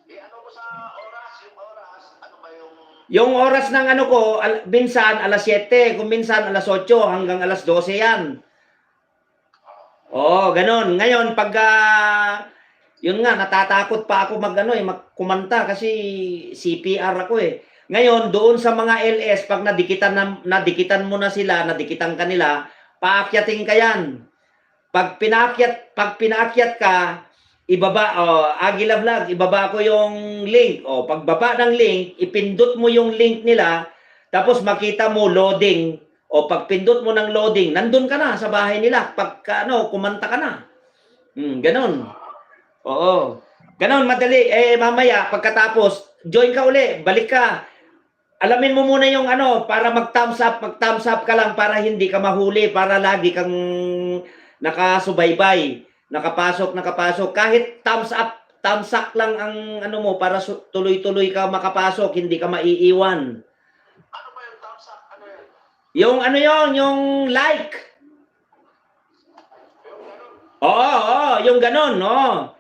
Ano ko sa oras? Ano ba yung... Yung oras ng ko, minsan alas 7, kung minsan alas 8 hanggang alas 12 yan. Ganon. Ngayon, yun nga, natatakot pa ako magkumanta kasi CPR ako eh. Ngayon, doon sa mga LS, pag nadikitan mo na sila, nadikitan ka nila, paakyatin ka yan. Pag pinaakyat ka, ibaba, Agila Vlog, ibaba ko yung link. Pagbaba ng link, ipindot mo yung link nila, tapos makita mo loading. Pag pindot mo ng loading, nandun ka na sa bahay nila. Pag kumanta ka na. Ganon. Oo. Ganon, madali. Mamaya, pagkatapos, join ka uli, balik ka. alamin mo muna yung ano, para mag-thumbs up ka lang para hindi ka mahuli, para lagi kang nakasubaybay, nakapasok. Kahit thumbs up lang ang ano mo para tuloy-tuloy ka makapasok, hindi ka maiiwan. Ano ba yung thumbs up? Ano yan? Yung ano yon, yung like. Yung ganun. Oo, yung ganon, no.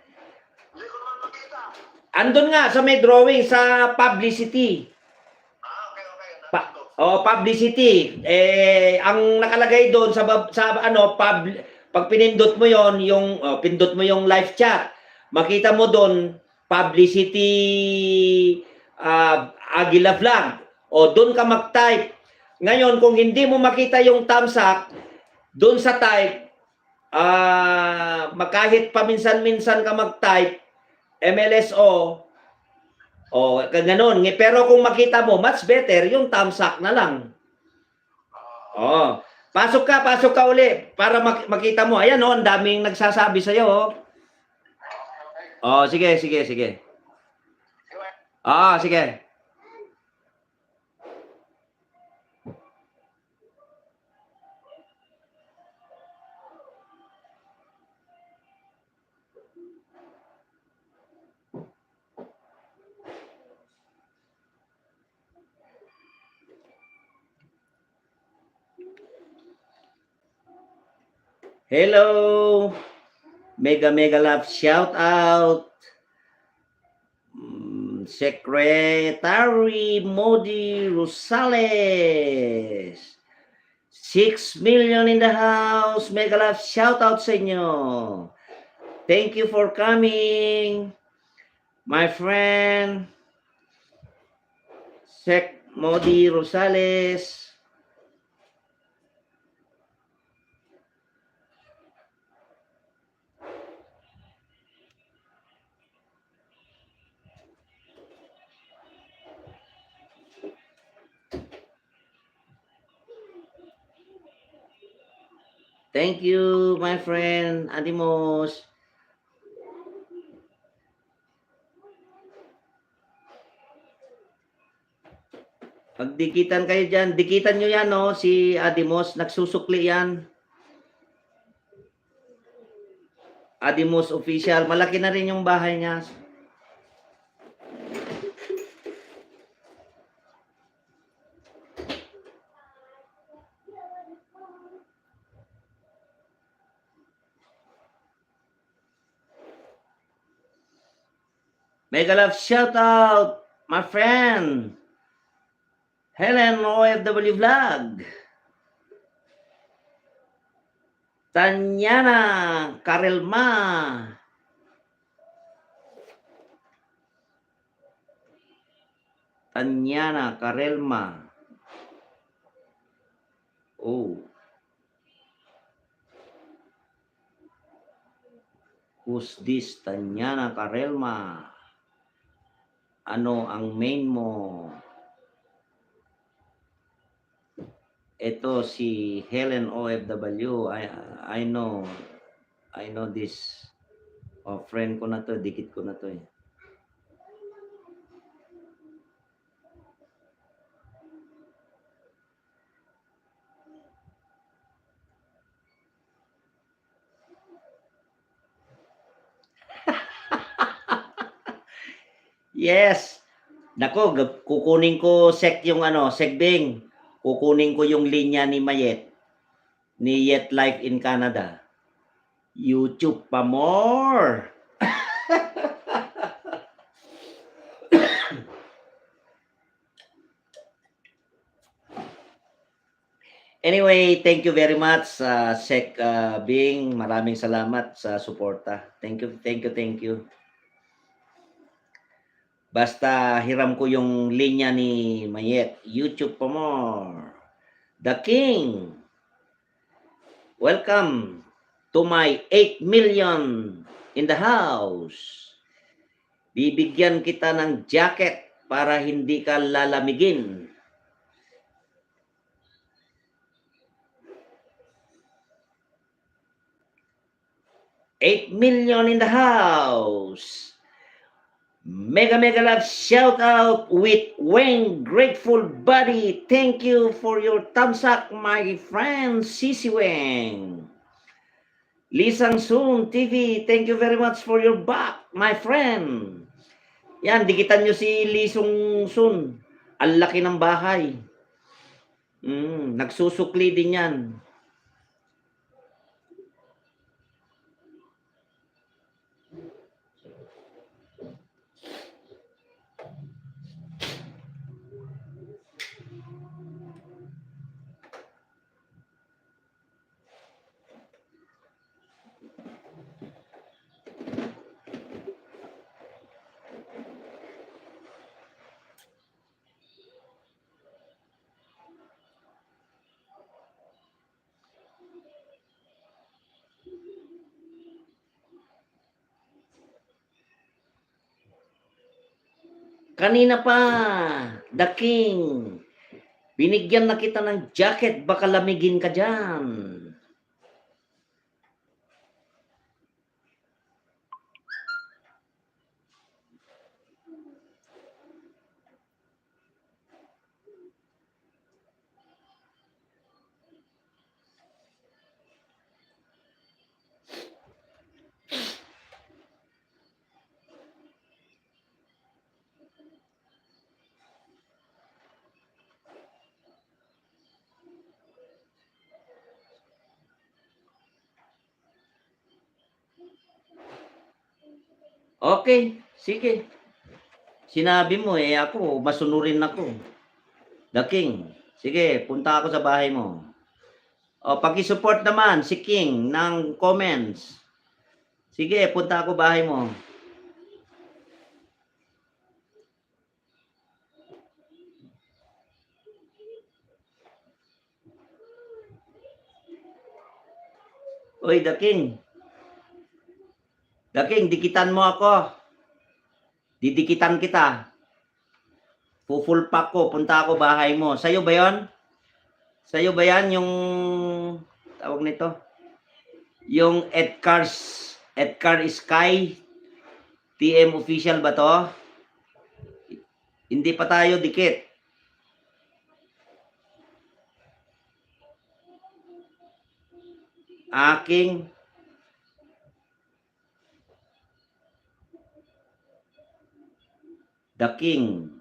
Hindi ko naman makita. Andun nga sa may drawing sa publicity. Okay. Publicity. Ang nakalagay doon sa ano, pag pinindot mo yon, yung pindot mo yung live chat. Makita mo doon publicity Agila Vlog. O doon ka mag-type. Ngayon, kung hindi mo makita yung thumbs up, doon sa type, kahit paminsan-minsan ka mag-type, MLSO, ganun. Pero kung makita mo, much better, yung thumbs up na lang. Pasok ka uli para makita mo. Ayan, ang daming nagsasabi sa'yo. Sige. Sige. Hello! Mega love shout out! Secretary Modi Rosales! 6 million in the house! Mega love shout out sa inyo! Thank you for coming, my friend Sec Modi Rosales. Thank you, my friend Adimos. Pagdikitan kayo dyan, dikitan nyo yan, no? Si Adimos, nagsusukli yan. Adimos official, malaki na rin yung bahay niya. Mega love shout out, my friend Helen OFW Vlog. Tanyana Karelma. Tanyana Karelma. Who's this? Tanyana Karelma. Ano ang main mo? Ito si Helen OFW. I know this. Friend ko na to, dikit ko na to eh. Yes. Nako, kukunin ko yung Segbing. Kukunin ko yung linya ni Mayet. Ni Yet Life in Canada. YouTube pa more. Anyway, thank you very much Sek Bing. Maraming salamat sa suporta. Thank you. Basta hiram ko yung linya ni Mayet. YouTube pa more. The King. Welcome to my 8 million in the house. Bibigyan kita ng jacket para hindi ka lalamigin. $8 million in the house. Mega love shout out with Wayne Grateful Buddy. Thank you for your thumbs up, my friend Sisi Weng. Lisang Soon TV, thank you very much for your back, my friend. Yan, dikitan nyo si Lisong Soon. Ang laki ng bahay. Nagsusukli din yan. Kanina pa, The King. Binigyan na kita ng jacket, baka lamigin ka dyan. Okay, sige. Sinabi mo ako, masunurin ako. The King. Sige, punta ako sa bahay mo. O, paki-support naman si King ng comments. Sige, punta ako bahay mo. Oy, The King. The King, dikitan mo ako. Didikitan kita. Full pack ko, punta ako bahay mo. Sa'yo ba yon? Sa'yo ba yan yung tawag nito? Yung Edcar Sky TM official ba to? Hindi pa tayo dikit. Aking The King.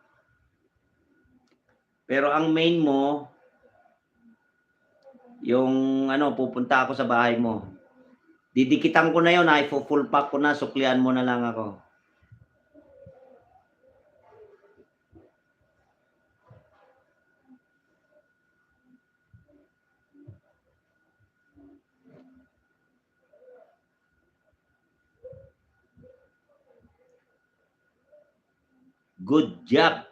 Pero ang main mo, yung pupunta ako sa bahay mo. Didikitan ko na yun, full pack ko na, suklian mo na lang ako. Good job.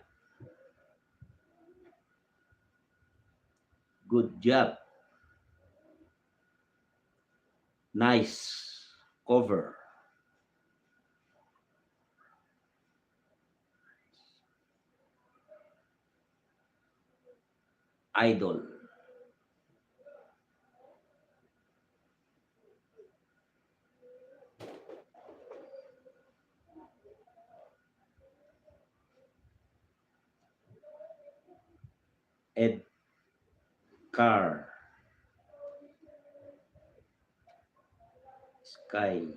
Good job. Nice cover. Idol. Edcar Sky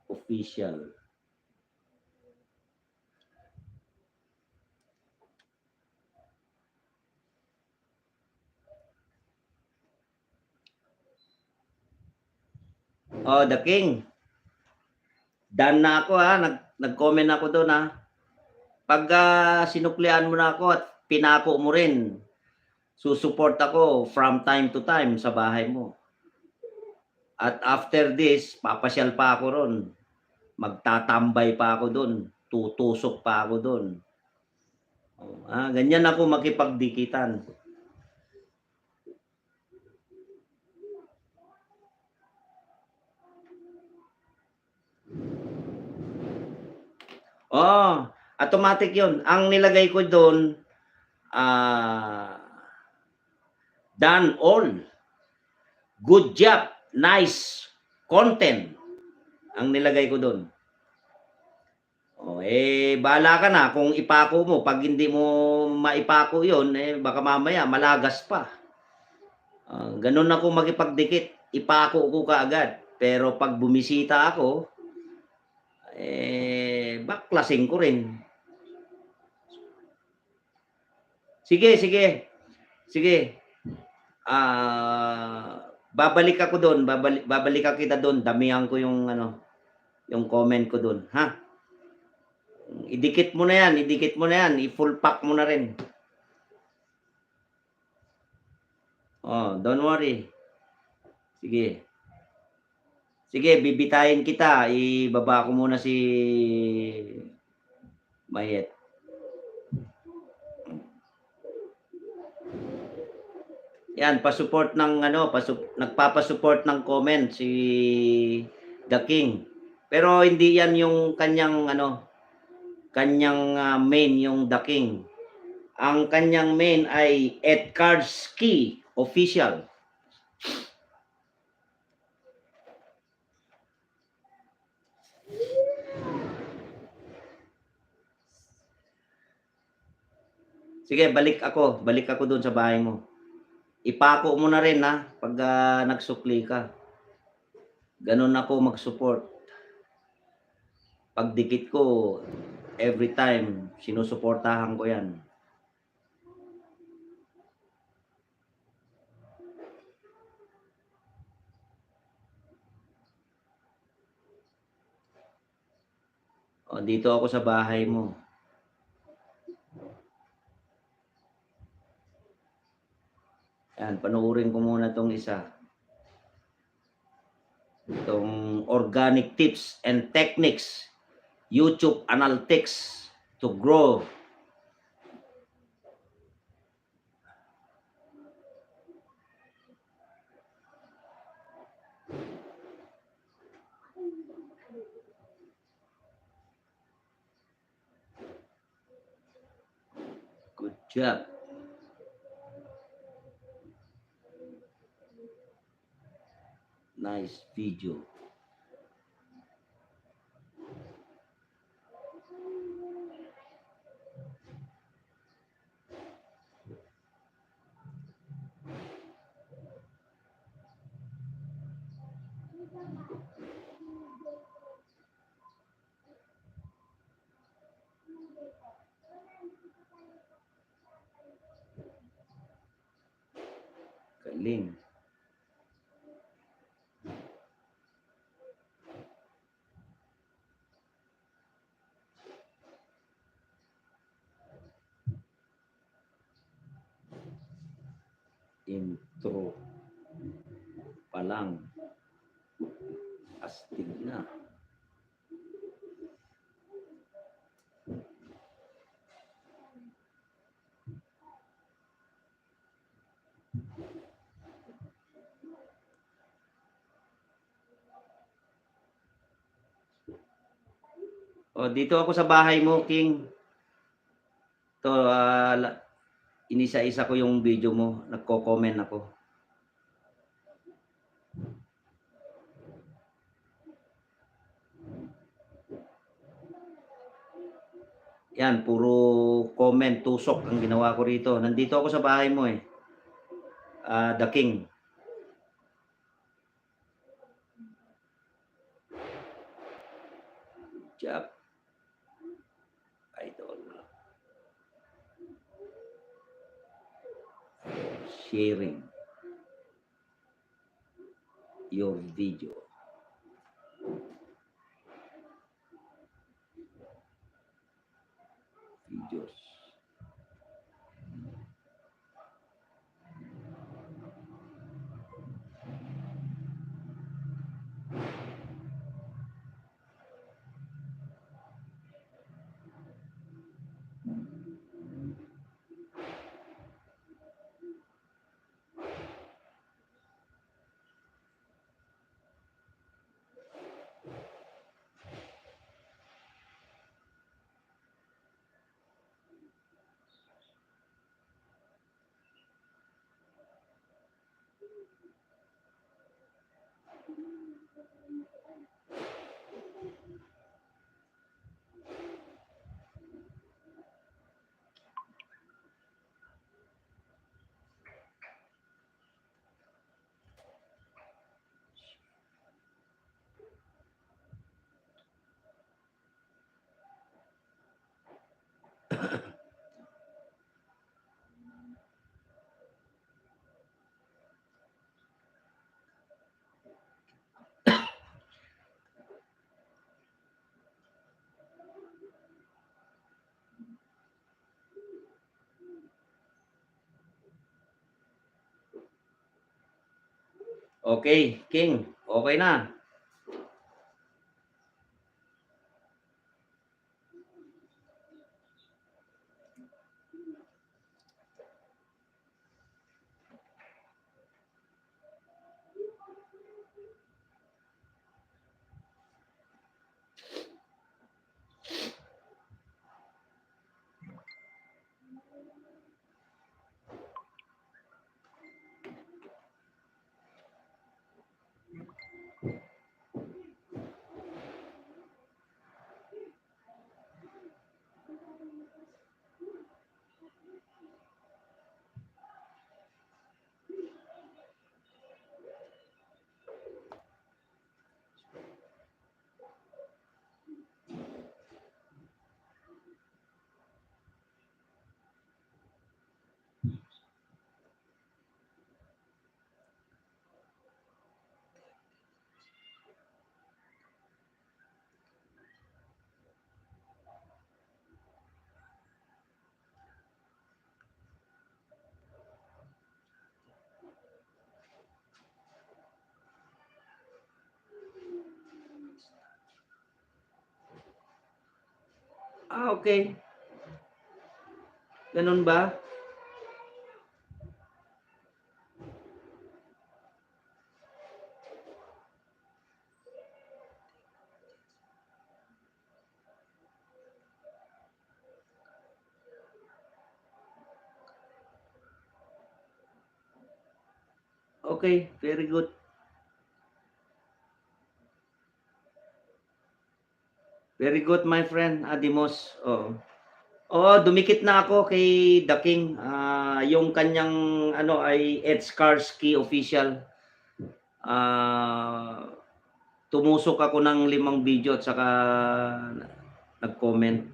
official. Oh, The King. Done na ako nag-comment ako doon Pag sinuklian mo na ako at pinako mo rin, susupport ako from time to time sa bahay mo. At after this, papasyal pa ako ron. Magtatambay pa ako doon. Tutusok pa ako doon. Ganyan ako makipagdikitan. Oh, automatic yun. Ang nilagay ko doon, done all. Good job. Nice content. Ang nilagay ko doon. Bahala ka na kung ipako mo. Pag hindi mo maipako yun, baka mamaya malagas pa. Ganun ako makipagdikit. Ipako ko kaagad. Pero pag bumisita ako, baklasin ko rin. Sige, sige. Sige. Babalik ako doon. Babalik ako kita doon. Damihan ko yung yung comment ko doon, ha? Idikit mo na yan, i-full pack mo na rin. Don't worry. Sige. Sige, bibitayin kita. Ibaba ko muna si Mayet. Yan, pa-support ng nagpapa-support ng comment si The King. Pero hindi yan yung kanyang main yung The King. Ang kanyang main ay Edkarski Official. Sige, balik ako doon sa bahay mo. Ipako mo na rin ha pag nagsukli ka. Ganun ako mag-support. Pag dikit ko, every time sinusuportahan ko yan. Dito ako sa bahay mo. Yan, panuorin ko muna tong isa. Itong Organic Tips and Techniques, YouTube Analytics to Grow. Good job. Nice video. Galing. Intro pa lang. Astig na. Dito ako sa bahay mo, King. To inisa-isa ko yung video mo, nagko-comment ako. Yan, puro comment, tusok ang ginawa ko rito. Nandito ako sa bahay mo The King. Good job. Idol. Sharing your video. Videos. Okay, King. Okay na. Okay. Ganun ba? Okay, very good. Very good, my friend, Adimos. Oo. Oo, dumikit na ako kay The King. Yung kanyang ano ay Ed Skarsky official. Tumusok ako ng 5 video at saka nag-comment.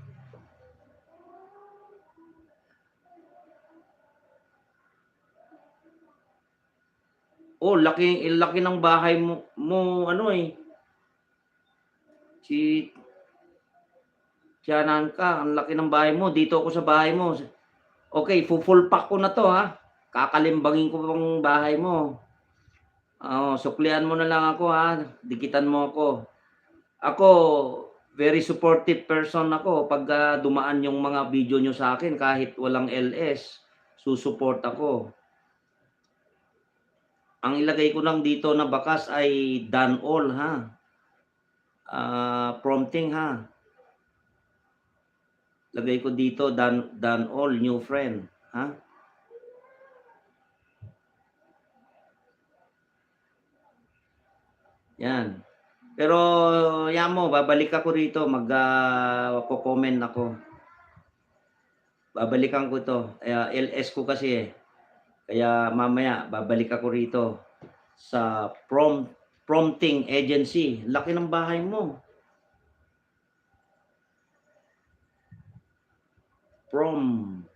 Oh, laki ng bahay mo ano eh. Si Tiyanan ka, ang laki ng bahay mo. Dito ako sa bahay mo. Okay, full pack ko na to ha. Kakalimbangin ko pang bahay mo. Suklian mo na lang ako ha. Dikitan mo ako. Ako, very supportive person ako. Pag dumaan yung mga video nyo sa akin, kahit walang LS, susuport ako. Ang ilagay ko lang dito na bakas ay done all ha. Prompting ha. Lagay ko dito done all new friend ha. Yan. Pero yan mo, babalik ako rito, magko-comment ako. Babalikan ko to. LS ko kasi eh. Kaya mamaya babalik ako rito sa prompting agency. Laki ng bahay mo. Prompting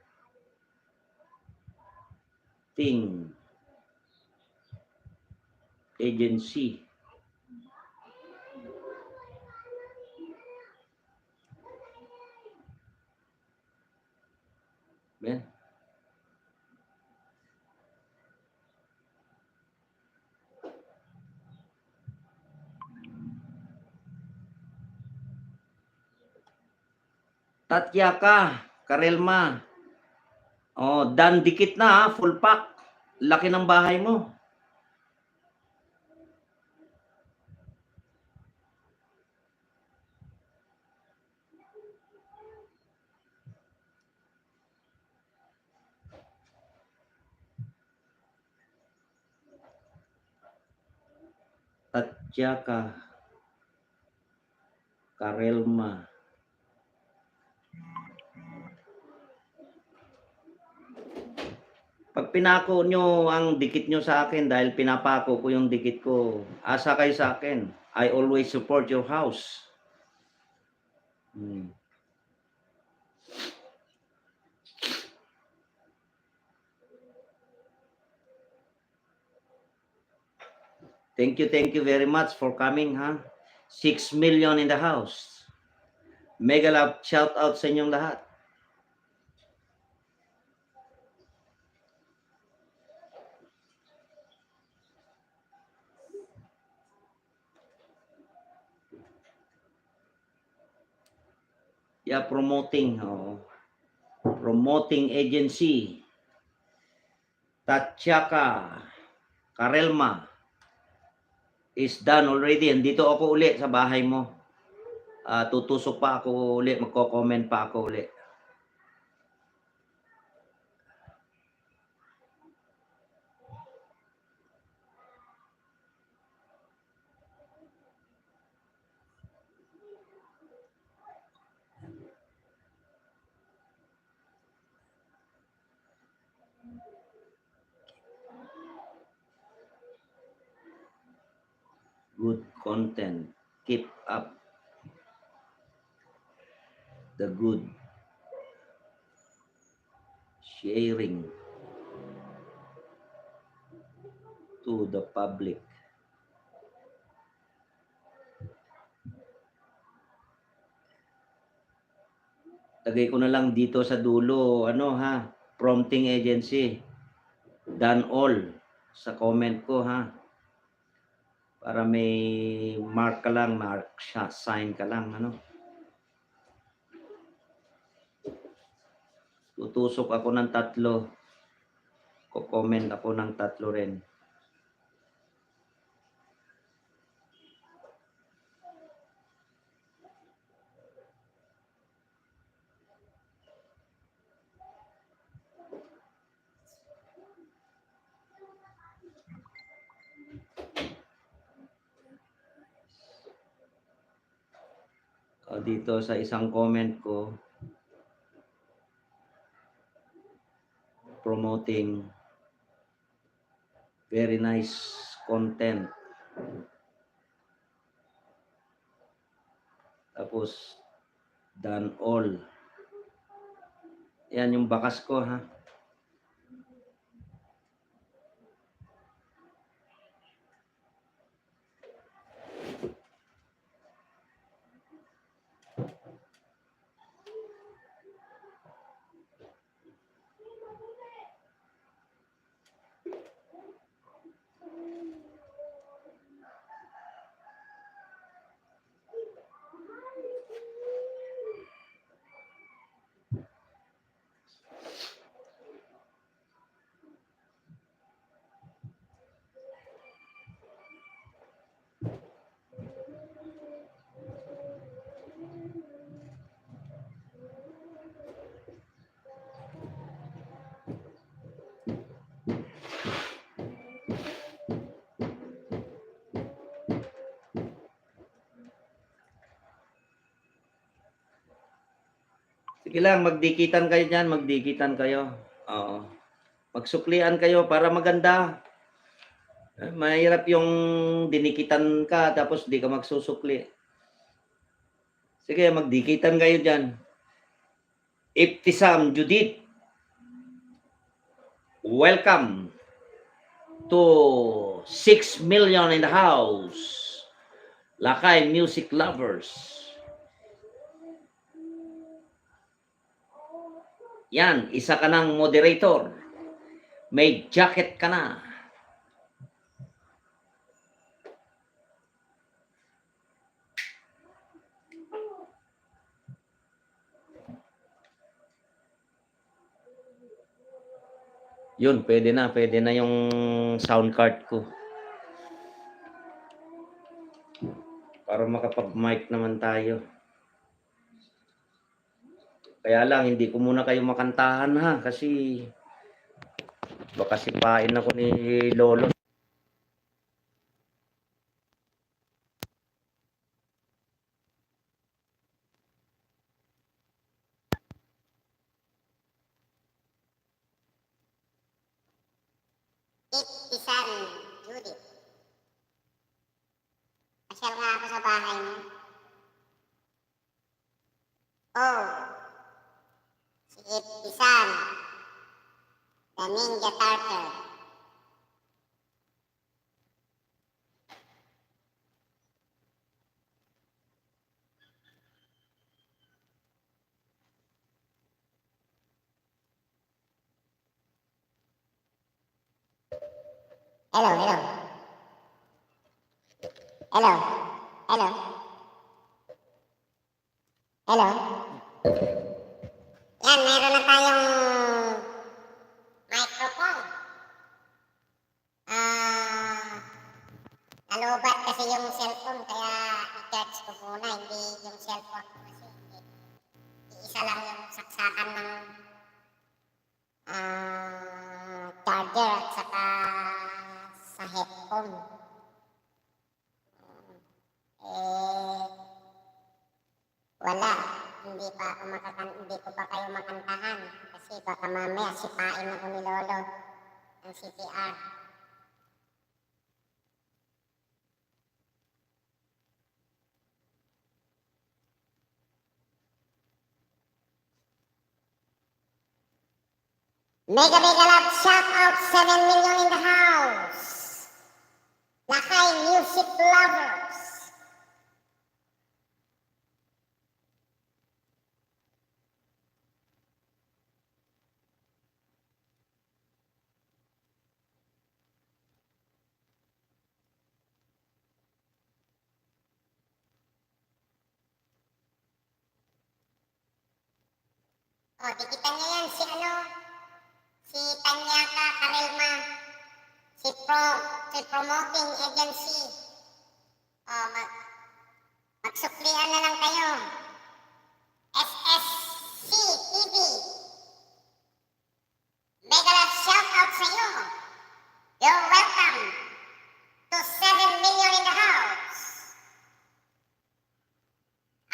agency. Ben. Tatyaka, Karelma. Dan dikit na ha, full pack. Laki ng bahay mo. Tatyaka, Karelma. Pag pinako nyo ang dikit nyo sa akin dahil pinapako ko yung dikit ko, asa kayo sa akin. I always support your house. Thank you very much for coming ha. 6 million in the house. Mega love shout out sa inyong lahat. Yeah, promoting. Oh. Promoting agency. Tatyaka Karelma is done already. Andito ako uli sa bahay mo. Tutusok pa ako uli. Magko-comment pa ako uli. Good content. Keep up the good sharing to the public. Lagay ko na lang dito sa dulo, prompting agency. Done all sa comment ko, Para may mark ka lang, sign ka lang, Tutusok ako ng 3. Ko-comment ako ng 3 rin. Dito sa isang comment ko, promoting very nice content. Tapos, done all. Yan yung bakas ko, Sige lang, magdikitan kayo dyan, magdikitan kayo. Oo. Magsuklian kayo para maganda. Mahirap yung dinikitan ka tapos di ka magsusukli. Sige, magdikitan kayo dyan. Ibtisam Judith, welcome to 6 million in the house. Lakay Music Lovers. Yan, isa ka ng moderator. May jacket ka na. Yun, pwede na yung sound card ko. Para makapag-mic naman tayo. Kaya lang, hindi ko muna kayo makantahan kasi baka sipain ako ni Lolo. Ibtisam Judith. Pasyal nga ako sa bahay mo. Oh, si Ibtisam, the Ninja Tartar. Hello. Hello. Yan, meron na tayong microphone. Nalobat kasi yung cellphone, kaya i-charge ko muna, hindi yung cellphone ko kasi. Iisa lang yung saksakan ng charger at saka sa headphone. Eh, wala. Hindi ko pa kayo makantahan kasi baka mamaya sipain ako ni Lolo ng CPR. Mega love, shout out 7 million in the house. Lakay music lovers. Oh, dikitan niya yan si Tanyaka Karelma, si promoting agency. Oh, magsuklian na lang kayo. SSC TV. Mega love shout out sa iyo. You're welcome to 7 million in the house.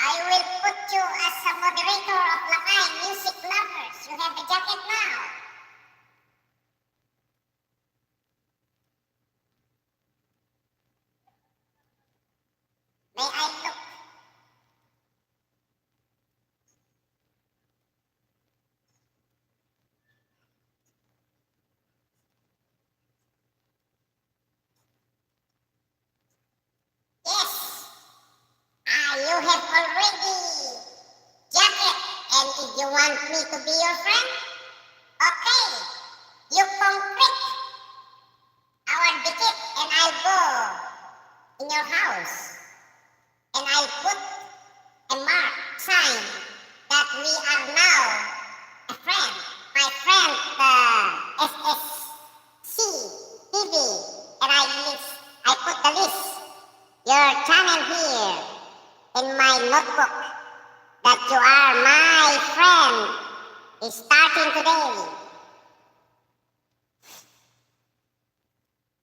I will put you as a moderator of Lakay Music Lovers. You have the jacket now. May I look? Yes. You have already jacket. And if you want me to be your friend, okay. You complete our ticket and I'll go in your house. And I'll put a mark sign that we are now a friend. My friend, SSC TV. And I put the list. Your channel here in my notebook that you are my friend is starting today.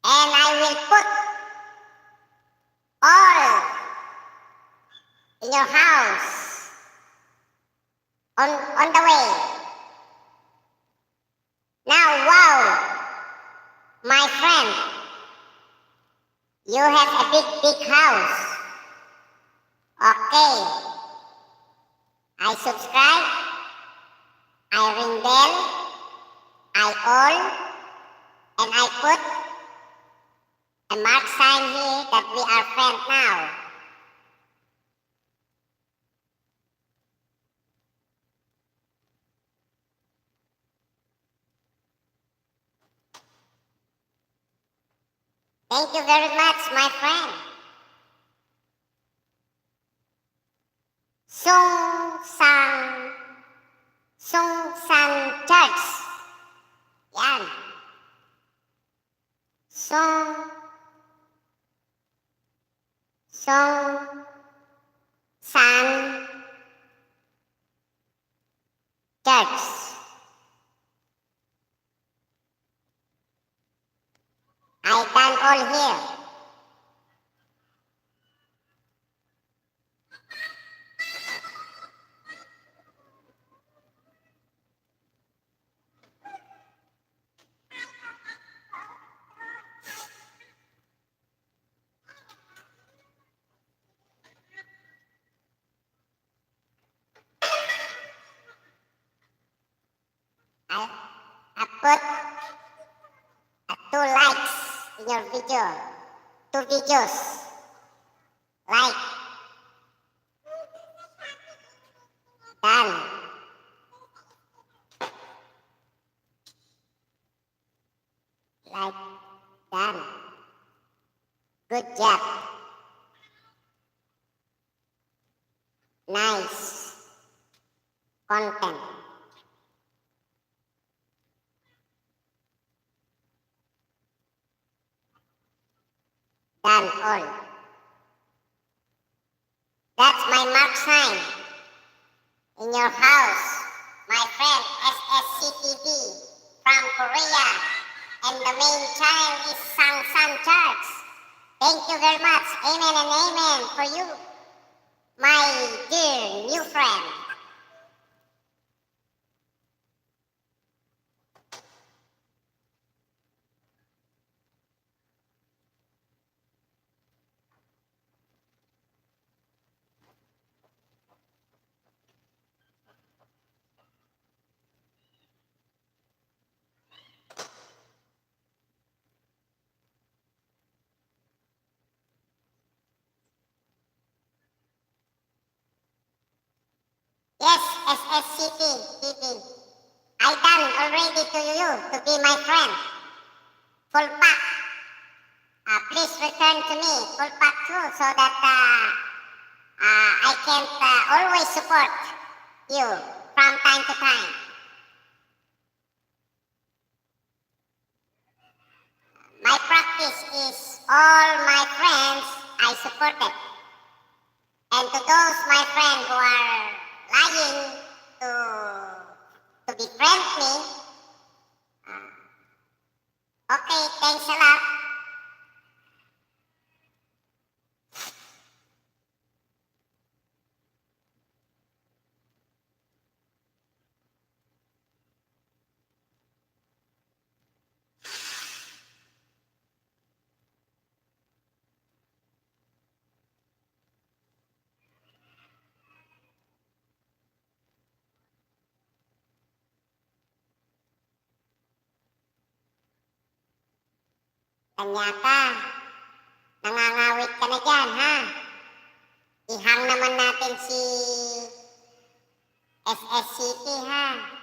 And I will put all in your house on the way. Now, wow, my friend, you have a big house. Okay. I subscribe. I ring bell. I all. And I put a mark sign here that we are friends now. Thank you very much, my friend. Sung San Church. Yan. Sung San Church. I done all here. I put 2 likes in your video. 2 videos. Like. Done. Like. Done. Good job. Nice. done all. That's my mark sign in your house, my friend SSCTV from Korea. And the main child is Sang San Church. Thank you very much. Amen and amen for you, my dear new friend. Yes, SSCP, TV. I done already to you to be my friend. Full pack. Please return to me full pack too so that I can always support you from time to time. My practice is all my friends I supported. And to those my friends who are lying to befriend me, okay, thanks a lot. Kanya ka, nangangawit ka na dyan, ha? Ihang naman natin si SSCP, ha?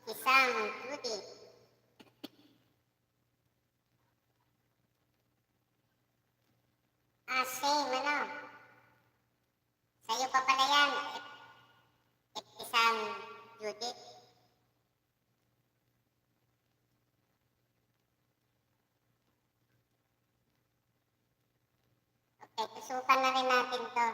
Si Sam, Judy. Same, ano? Sa'yo pa pala yan. Isang Judith. Okay, tusukan na rin natin to.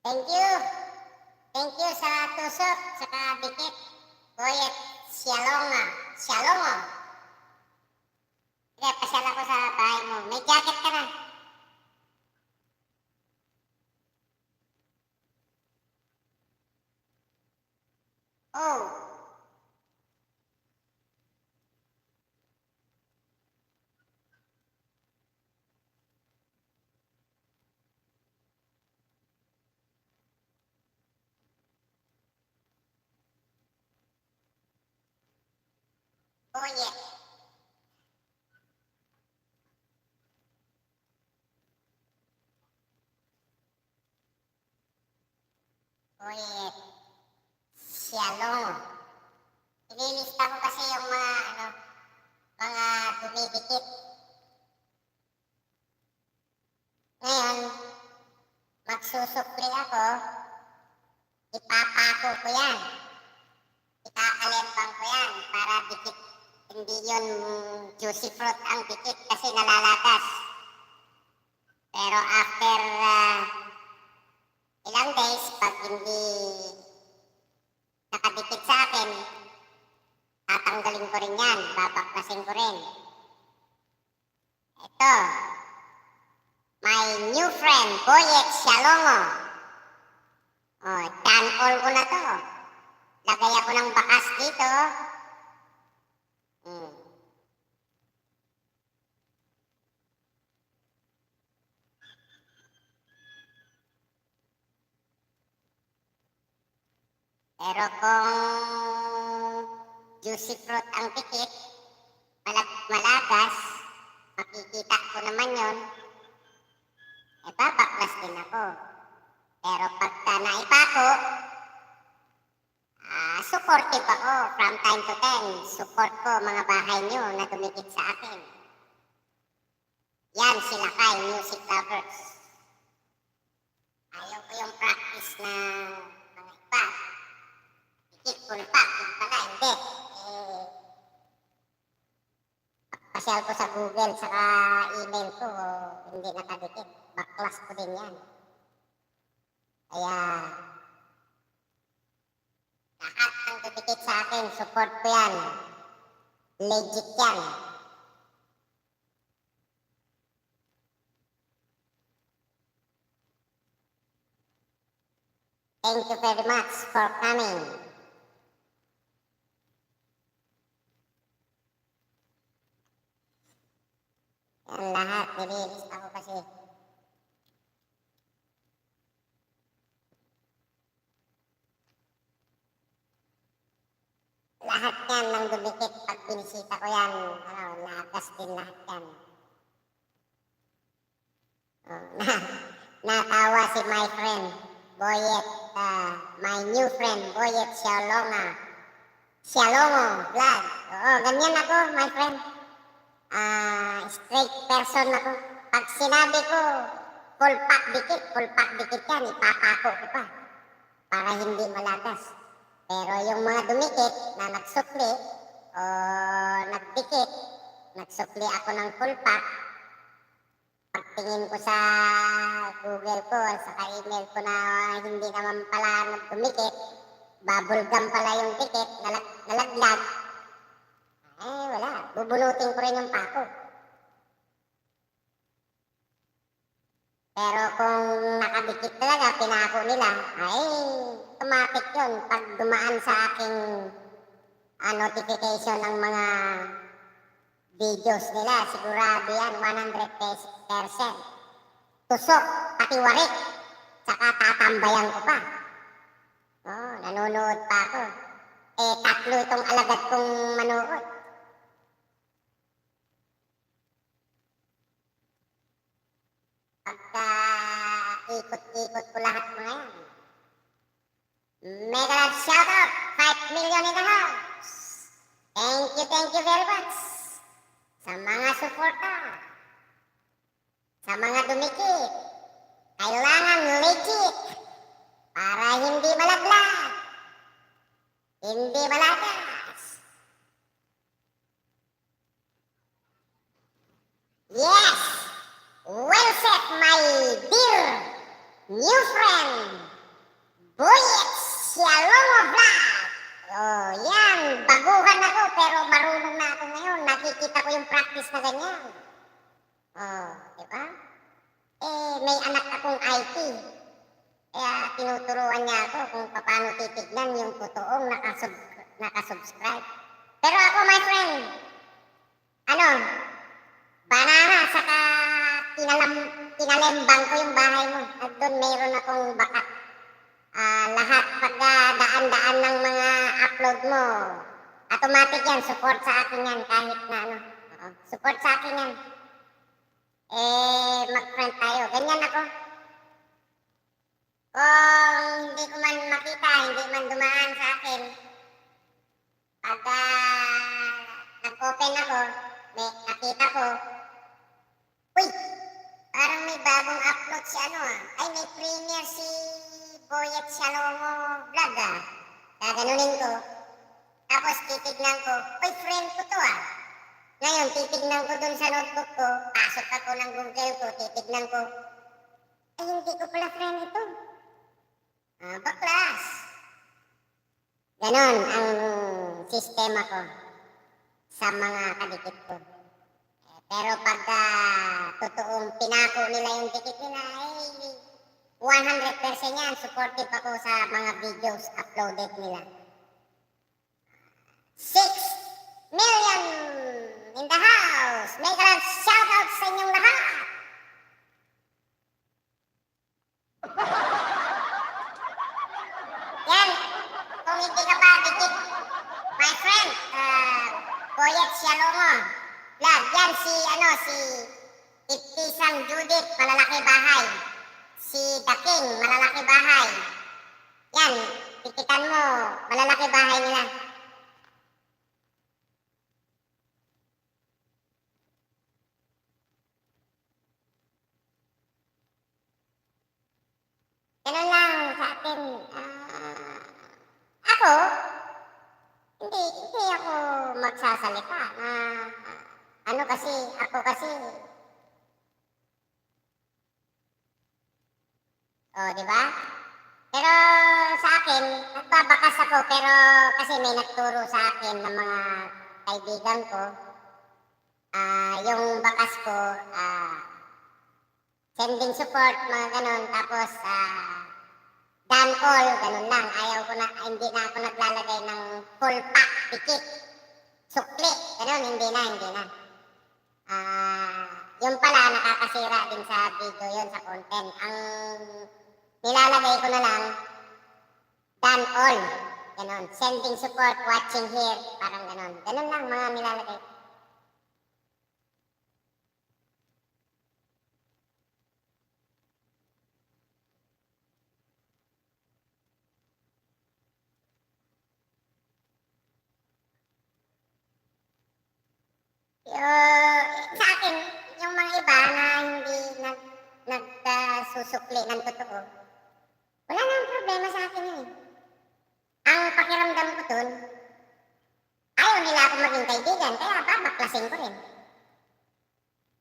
Thank you. Thank you sa tusok, saka dikit. Boyet, Shalonga. Shalonga. Hindi, pasyal ako sa bahay mo. May jacket ka na. Oh. Boyet. Boyet. Shalom. Ililista ko kasi yung mga dumidikit. Ngayon, magsusukli ako, ipapako ko yan. Ikakalembang ko yan para dikit. Hindi yun juicy fruit ang dikit kasi nalalagas. Pero after ilang days, pag hindi nakadikit sa akin, tatanggalin ko rin yan, babaklasin ko rin. Ito, my new friend, Boyet Shalongo. Oh, done all ko na to. Lagay ako ng bakas dito. Pero kung juicy fruit ang pikit, malagas, makikita ko naman yon, babaklas din ako. Pero pagka naipako, supportive ako from time to time. Support ko mga bahay nyo na dumikit sa akin. Yan sila kay music lovers. Ayaw ko yung practice na mga iba. Dikit full pack, yung pala hindi. Pasyal ko sa Google, saka email ko, hindi nakadikit. Baklas ko din yan. Kaya, lahat ng dumikit sa akin, support ko yan. Legit yan. Thank you very much for coming. Yan lahat, nililista ko kasi. Lahat yan ng dumikit pag binisita ko yan. Lakas din lahat yan. Natawa si my friend, Boyet, my new friend, Boyet Xialongo vlog. Oo, ganyan ako, my friend. Straight person ako. Pag sinabi ko, full pack dikit yan, ipapako ko pa. Para hindi malagas. Pero yung mga dumikit na nagsukli o nagdikit, nagsukli ako ng full pack, pagtingin ko sa Google ko, sa email ko na hindi naman pala dumikit, bubble gum pala yung dikit, nalaglag, wala, bubunutin ko rin yung pako. Pero kung nakadikit talaga, pinako nila, automatic yun. Pag dumaan sa aking notification ng mga videos nila, sigurado yan, 100%. Tusok, pati warik, tsaka tatambayan ko pa. Nanonood pa ako. Tatlo itong alagad kong manood. Pagka ikot-ikot ko lahat mga yan. Mega love shoutout, 5 million in the house. Thank you very much. Sa mga suporta, sa mga dumikit, kailangan legit para hindi malaglag, hindi malagas. Yes! Well said, my dear new friend, Boyet Xialongo vlog. Yan, baguhan ako pero marunong na ako ngayon. Nakikita ko yung practice na ganyan. Diba? May anak akong IT. Kaya tinuturuan niya ako kung paano titignan yung totoong nakasubscribe. Pero ako, my friend, banana, saka tinalembang ko yung bahay mo. At doon mayroon akong bakat. Lahat pagdaan-daan ng mga upload mo, automatic yan, support sa akin yan, kahit na support sa akin yan. Mag-friend tayo, ganyan ako. Kung hindi ko man makita, hindi man dumaan sa akin, pagka nag-open ako, nakita ko, uy, parang may bagong upload si may premiere si Boyet Xialongo vlog Gaganunin ko. Tapos titignan ko, uy, friend ko to Ngayon, titignan ko dun sa notebook ko, pasok ako ng Google ko, titignan ko, hindi ko pala friend ito. Baklas. Ganon ang sistema ko sa mga kadikit ko. Pero pagka totoong pinako nila yung dikit nila, 100% yan, supportive ako sa mga videos uploaded nila. 6 million in the house! Make a shoutout sa inyong lahat! Yan, kung hindi ka pa dikit, my friend, Boyet Xialongo vlog, yan si Ipisang Judith, malalaki bahay. Si The King, malalaki bahay. Yan, tikitan mo, malalaki bahay nila. Ganun lang sa atin. Ako, hindi ako magsasalita na ako kasi, di ba? Pero sa akin, nagbabakas ako pero kasi may nagturo sa akin ng mga kaibigan ko. Yung bakas ko, sending support, mga ganon. Tapos, done all, ganun lang. Ayaw ko na, hindi na ako naglalagay ng full pack, tikit, sukli, ganun, hindi na. Yung pala, nakakasira din sa video yun, sa content. Ang nilalagay ko na lang, done all, ganun. Sending support, watching here, parang ganun. Ganun lang mga nilalagay. Sa akin, yung mga iba na hindi nagsusukli ng totoo, wala namang problema sa akin yun. Ang pakiramdam ko dun, ayaw nila ako maging kaibigan, kaya babaklasin ko rin.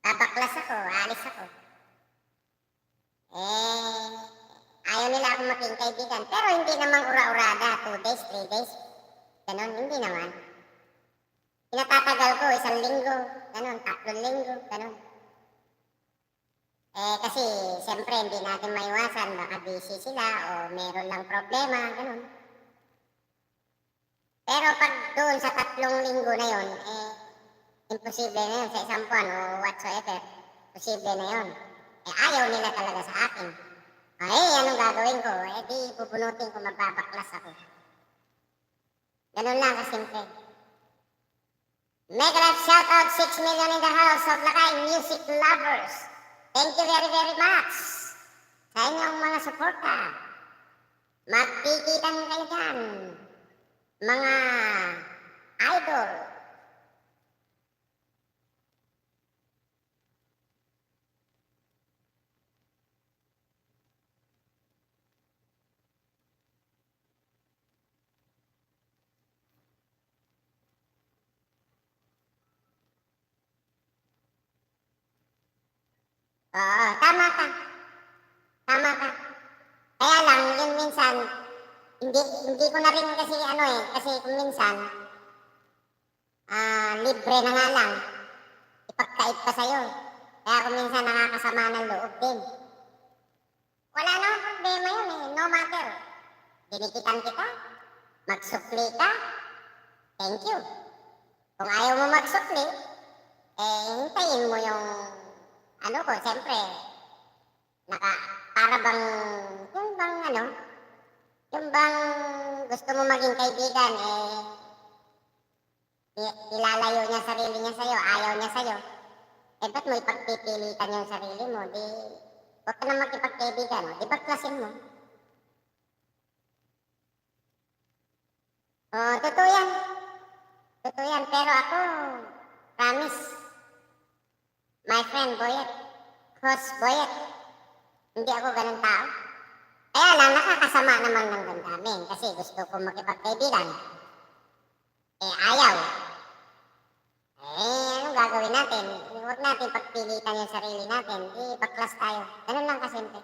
Babaklas ako, alis ako. Ayaw nila ako maging kaibigan, pero hindi naman ura-urada, 2 days, 3 days, ganun, hindi naman. Pinatatagal ko, 1 linggo, ganun, 3 linggo, ganun. Kasi, siyempre, hindi natin maiwasan, baka busy sila, o meron lang problema, ganun. Pero pag doon sa 3 linggo na yon, imposible na yun, sa 1 buwan, o whatsoever, posible na yun. Ayaw nila talaga sa akin. Anong gagawin ko? Di, bubunutin ko, magbabaklas ako. Ganun lang kasimple. Mega Life shoutout, 6 million in the house of Lakay music lovers. Thank you very, very much sa inyong mga suporta. Magpikitan kayo dyan, mga idol. Oo, tama ka. Tama ka. Kaya lang, yun minsan, hindi ko na rin kasi kasi kung minsan, libre na nga lang, ipagkait pa sa'yo. Kaya kung minsan nakakasama ng loob din. Wala namang problema yun no matter. Dinikitan kita, magsukli ka, thank you. Kung ayaw mo magsukli, hintayin mo yung siyempre, para bang, yung bang gusto mo maging kaibigan, ilalayo niya sarili niya sa'yo, ayaw niya sa'yo. Ba't mo ipagpipilitan yung sarili mo? Di, huwag ka na magkipagkaibigan, di baklasin mo. Totoo yan. Totoo yan, pero ako, promise, my friend Boyet, host Boyet, hindi ako ganun tao. Kaya lang, nakakasama naman ng damdamin kasi gusto ko makipagkaibigan. Ayaw. Anong gagawin natin? Huwag natin pagpilitan yung sarili natin. Baklas tayo. Ganun lang kasimple.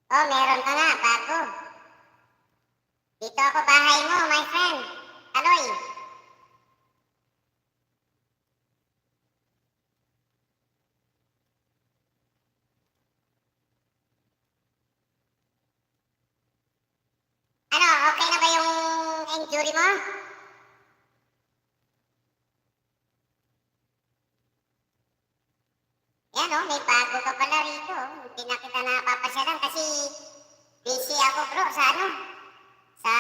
Oh, meron ka nga, bago. Dito ako bahay mo, my friend. Kaloy. Ano, okay na ba yung injury mo? Yan oh, may bago ka pala rito. Hindi na kita napapasyalan kasi busy ako bro sa ano? Sa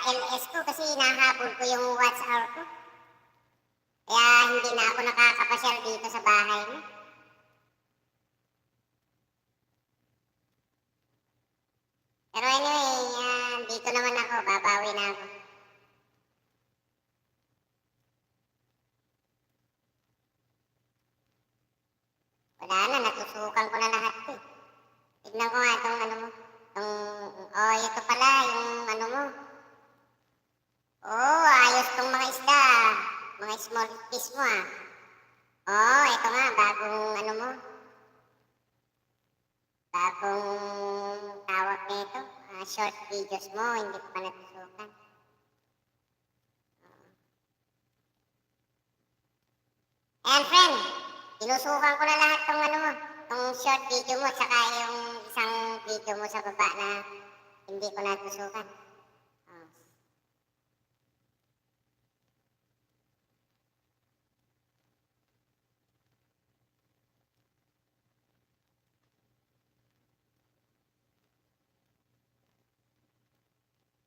LS ko kasi nahabol ko yung watch hour ko. Kaya hindi na ako nakakapasyal dito sa bahay mo. Pero anyway, dito naman ako, babawi na ako. Wala na, natusukan ko na lahat eh. Tignan ko nga itong ano mo. Oh, ito pala, yung ano mo. Oh, ayos tong mga isda. Mga small fish mo ah. Oh, ito nga, bagong ano mo. Bagong tawag nito. Short videos mo, hindi ko pa natusukan. Ayan friend, tinusukan ko na lahat tong ano mo. Tong short video mo, tsaka yung isang video mo sa baba na hindi ko natusukan. Oh.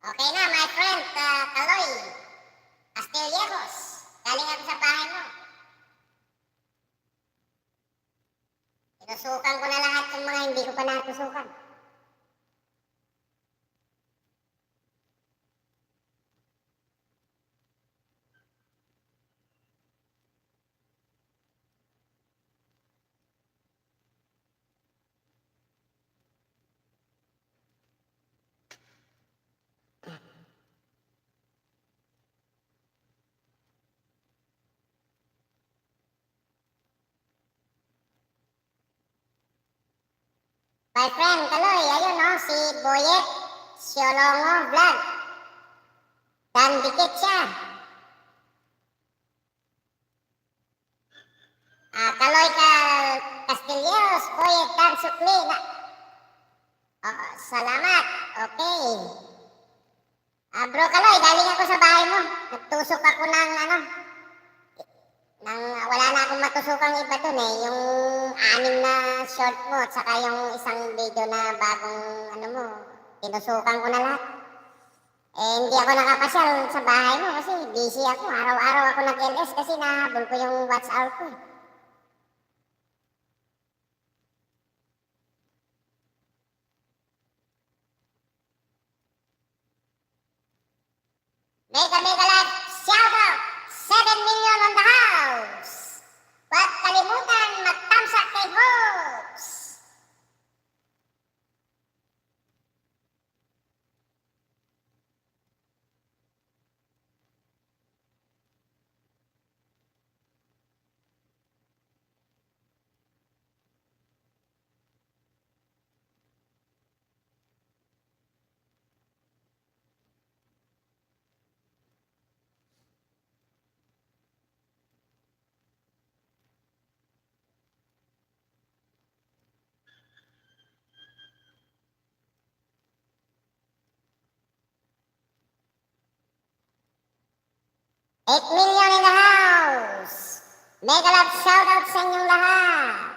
Okay na, my friend, Kaloy. Astillejos. Galing ako sa bahay mo. Tinusukan ko na lahat yung mga hindi ko pa natusukan. My friend, Kaloy, ayun oh, si Boyet Siolongo Vlog. Dan dikit siya. Kaloy Castilleros, Boyet Dan Sukli. Salamat. Okay. Bro Kaloy, galing ako sa bahay mo. Nagtusok ako ng ano. Wala na akong matusukang iba dun eh. Yung 6 na short mo at saka yung isang video na bagong ano mo. Tinusukan ko na lahat. Hindi ako nakapasyal sa bahay mo kasi busy ako. Araw-araw ako nag-LS kasi nahabol ko yung watch hour ko. Mega live shout out! 7 million on the house! Huwag kalimutan mag-thumbs up kay Hopes! $8 million in the house! Mega love shoutout sa inyong lahat!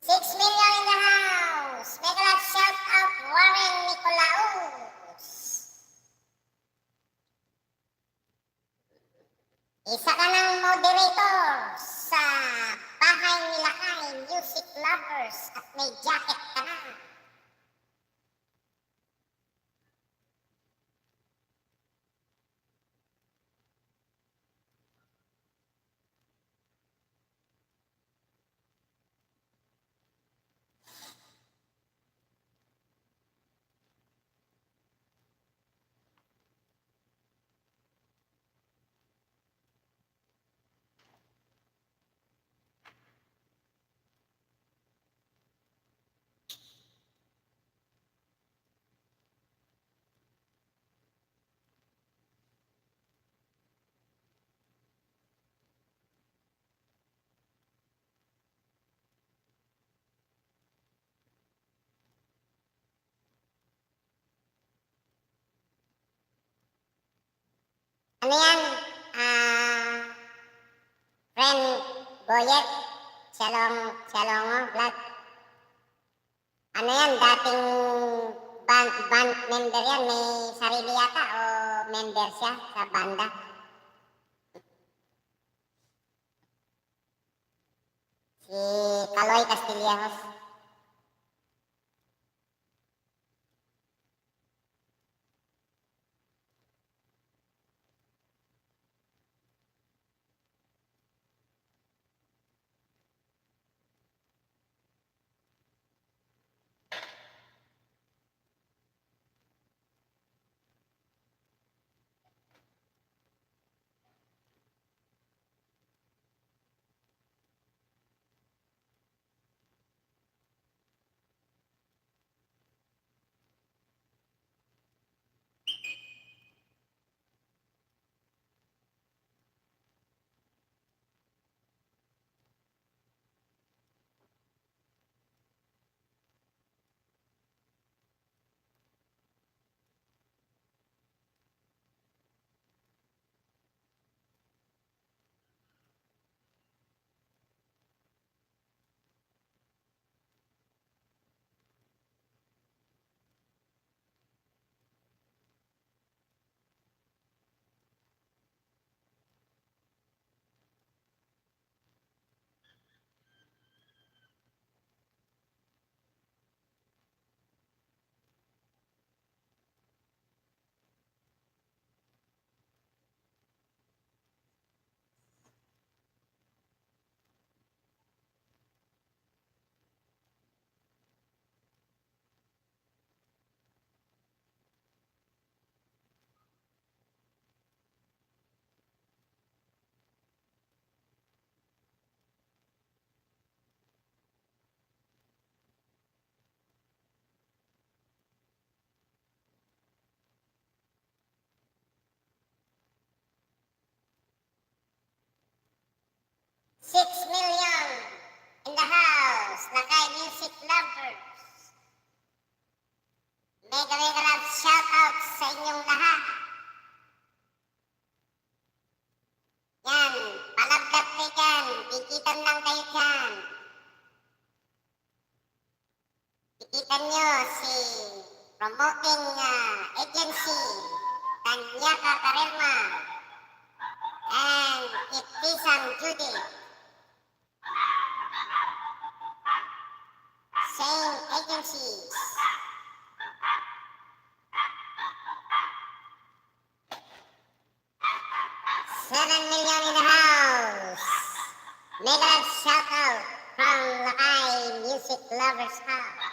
6 million in the house. Mega love shout out Warren Nicolaus. Isa ka ng moderator sa bahay nila kay music lovers at may jacket ka na. Ano yan? Friend Boyet, Shalongo, Vlad. Ano yan? Dating band member yan. May sarili yata o member siya sa banda. Si Kaloy Castillejos. $6 million in the house na kay music lovers. Mega love shout out sa inyong lahat. Yan, palabdap kayo dyan. Dikitan lang kayo dyan. Dikitan nyo si promoting agency Tanyaka Karelma and Itisam Judy. Same agencies. $7 million in the house. Mega shout out from Lakay Music Lovers House.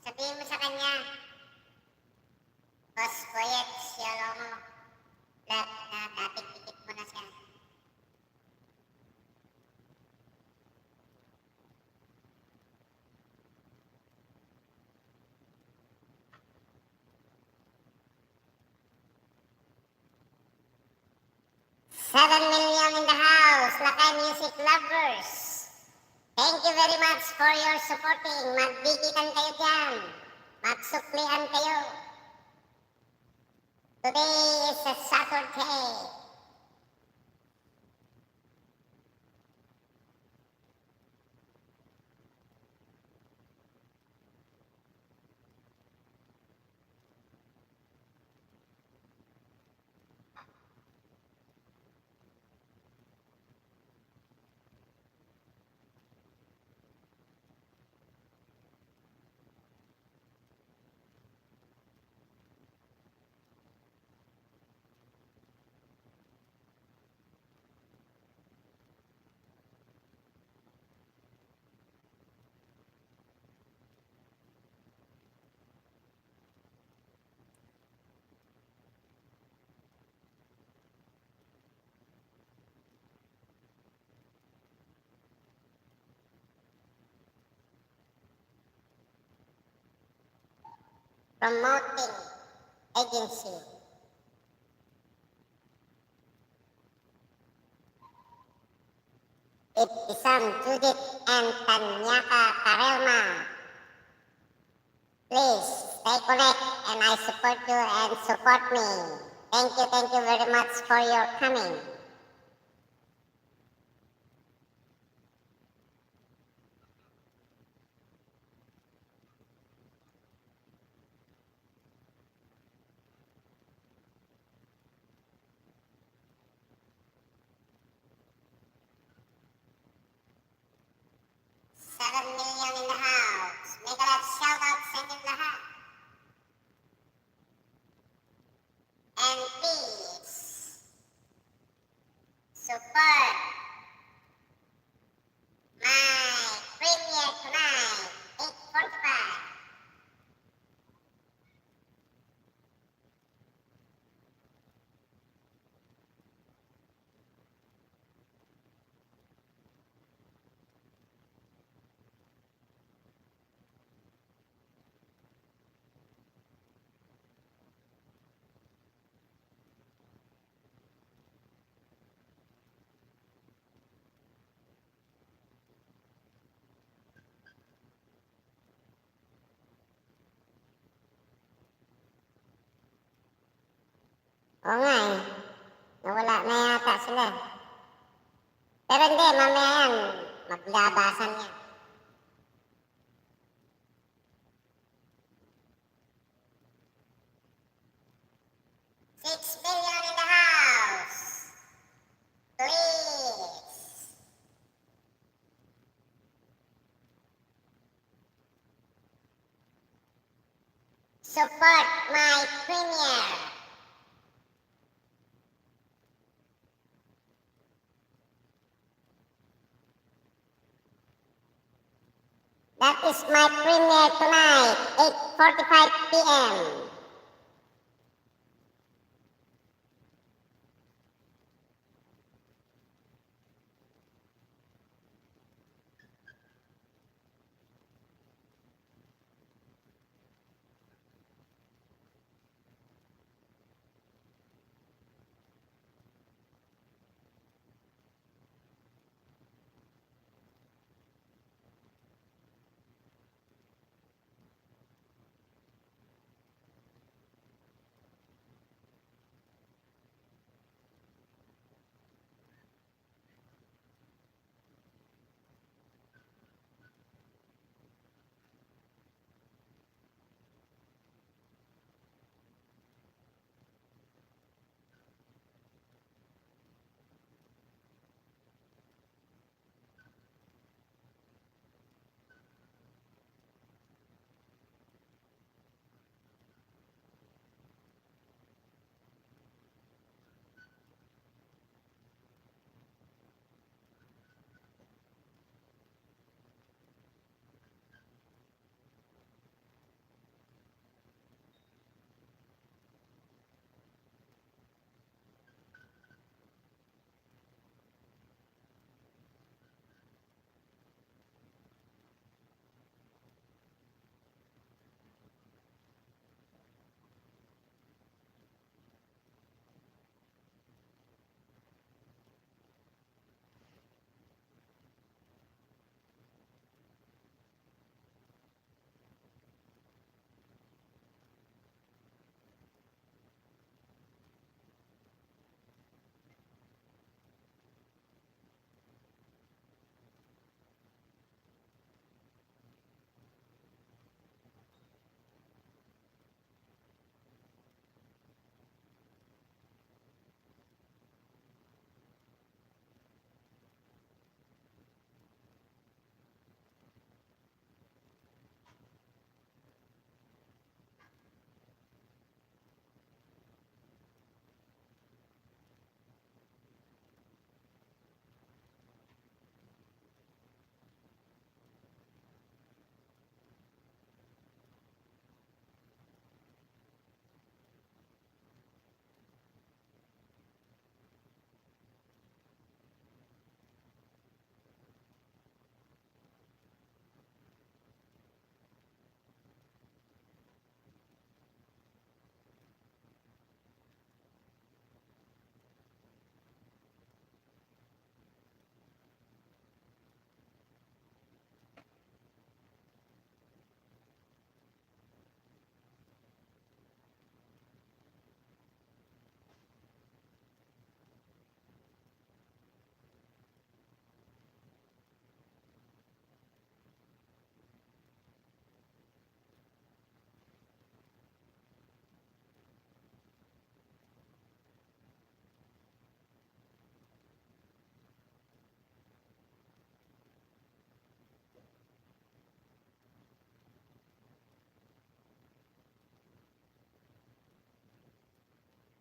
Sabihin mo sa kanya, Boss Boyet, siyolo mo. Lahat na dating tikit mo na siya. Seven million in the house, Lakay Music Lovers. Thank you very much for your supporting. Magbigitan kayo dyan. Magsuklian kayo. Today is a Saturday. Promoting agency. Ibtisam Judith and Tanyaka Karelma. Please stay connect and I support you and support me. Thank you very much for your coming. $7 million in the house. Make a lot shout out sa inyong lahat. And please, support my premiere tonight, 8:45. Oo nga eh. Nawala na yata sila. Pero hindi, mamaya yan. Maglabasan yan. $6 million in the house. Please. Support my premiere. That is my premiere tonight, 8:45 p.m.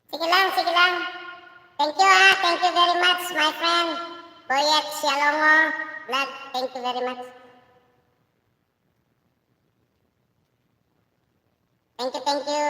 Sige lang, sige lang. Thank you thank you very much, my friend. Boyet Sialongo, Vlad, thank you very much. Thank you, thank you.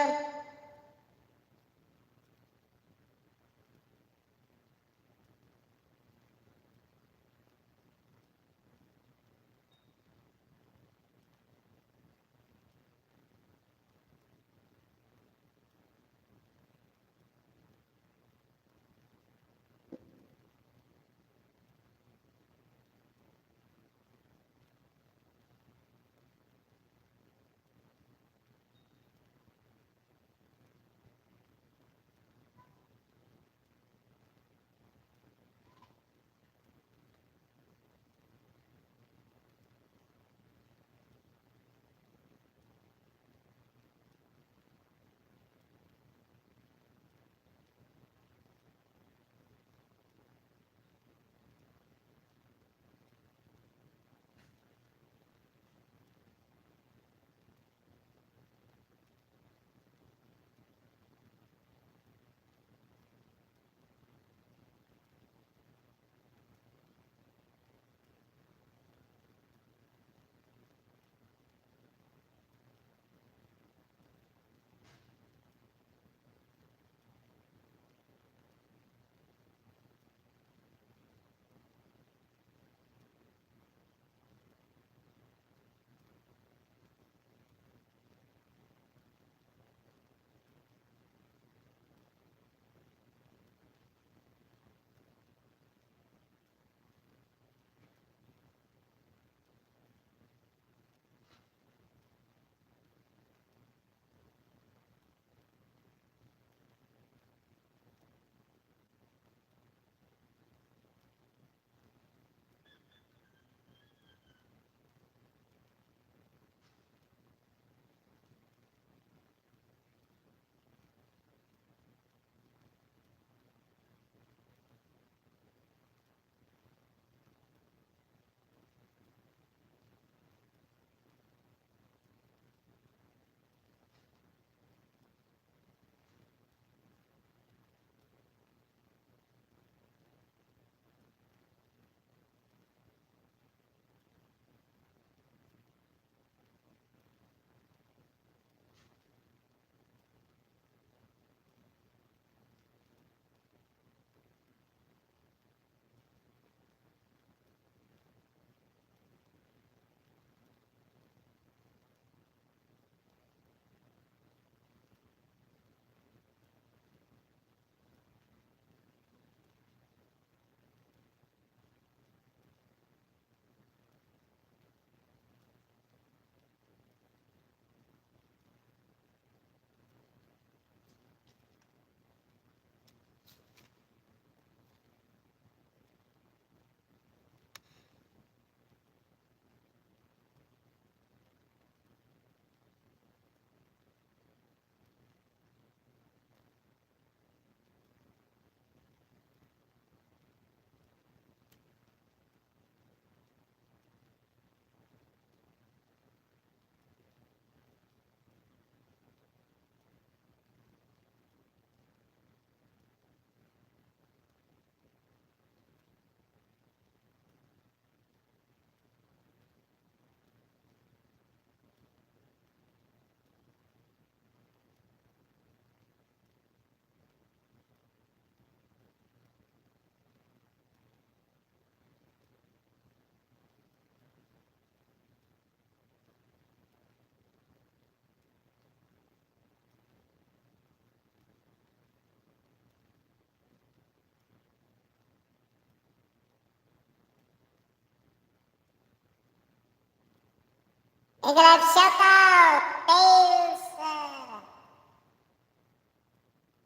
Mega Live shoutout, Tails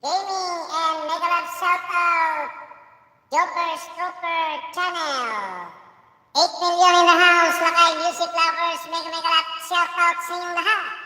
Gaming, and Mega Live shoutout, Joker's Trooper Channel. 8 million in the house, lakay music lovers, mega Live shoutout sa inyong lahat.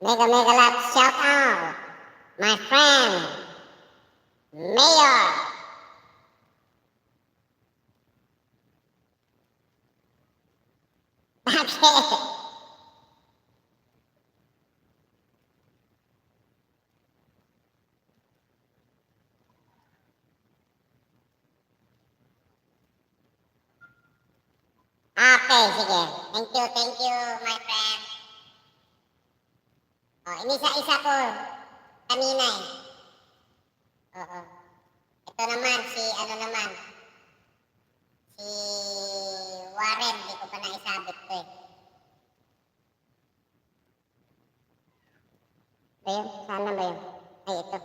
Mega mega love shout out. My friend, Mayor. Bakit? Okay, sige. Thank you, my friend. Oh, inisa-isa ko kanina eh. Oo. Ito naman, ano naman, si Warren, di ko pa naisabit ko eh. Ba yun? Saan na ba yun? Ay, ito.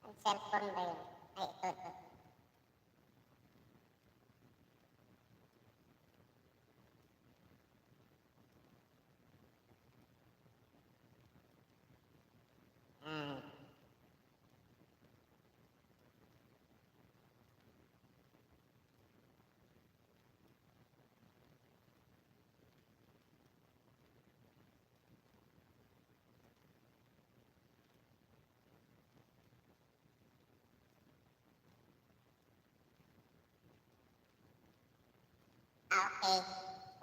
Ang cellphone ba yun? Ay, ito. Ah. Okay.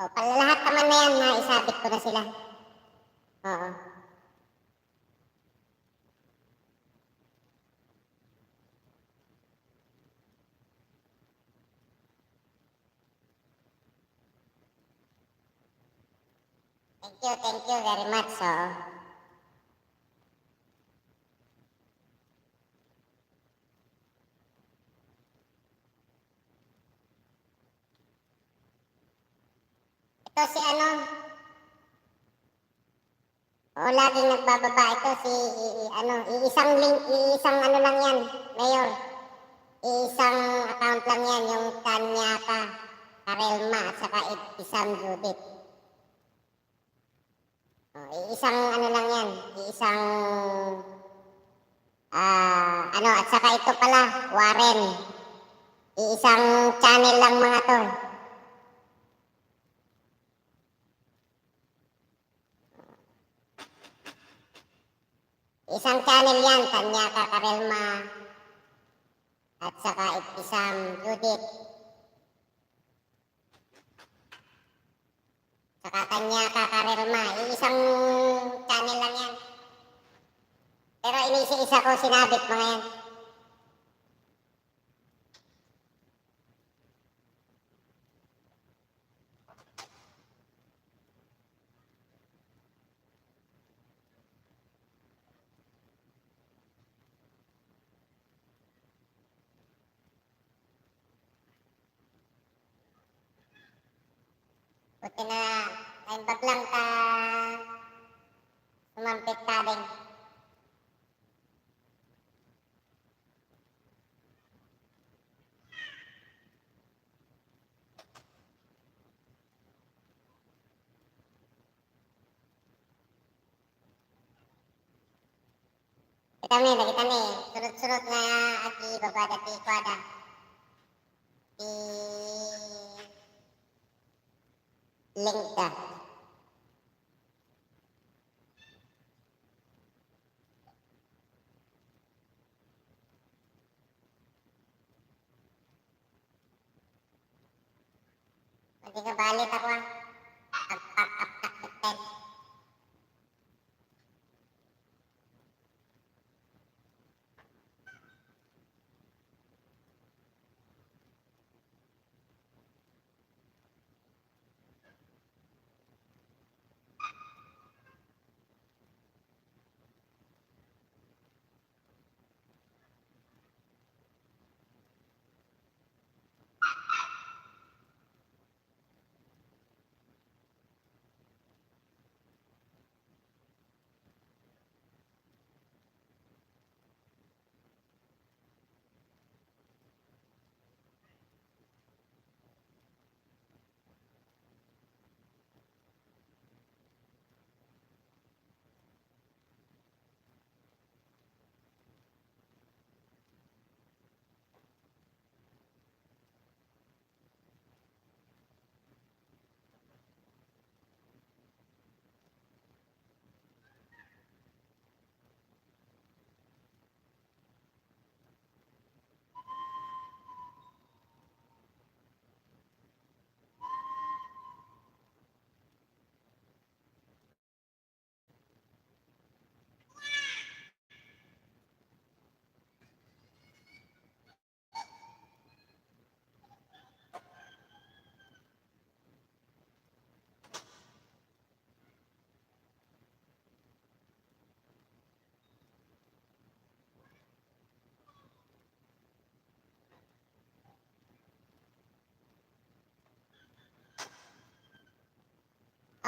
O, pala lahat naman na yan, naisabit ko na sila. Oo. Thank you very much. Oo. Ito si ano, o laging nagbababa ito si ano, iisang ano lang yan, Mayor. Iisang account lang yan, yung Kanyata, Karelma at saka Ibtisam Judith. O, iisang ano lang yan, iisang ano, at saka ito pala, Warren. Iisang channel lang mga to. Isang channel yan, Kanyata, Karelma at saka Ibtisam Judith. Saka Kanyata, Karelma. Iisang channel lang yan. Pero inisa-isa ko sinabit mga yan. Buti na naimbag lang ka sumampit ka din. Kita ni, sunod-sunod na agi babada ti kwada. Ti link ka. Hindi ka balit ako ah. Pag-up-up-up-up.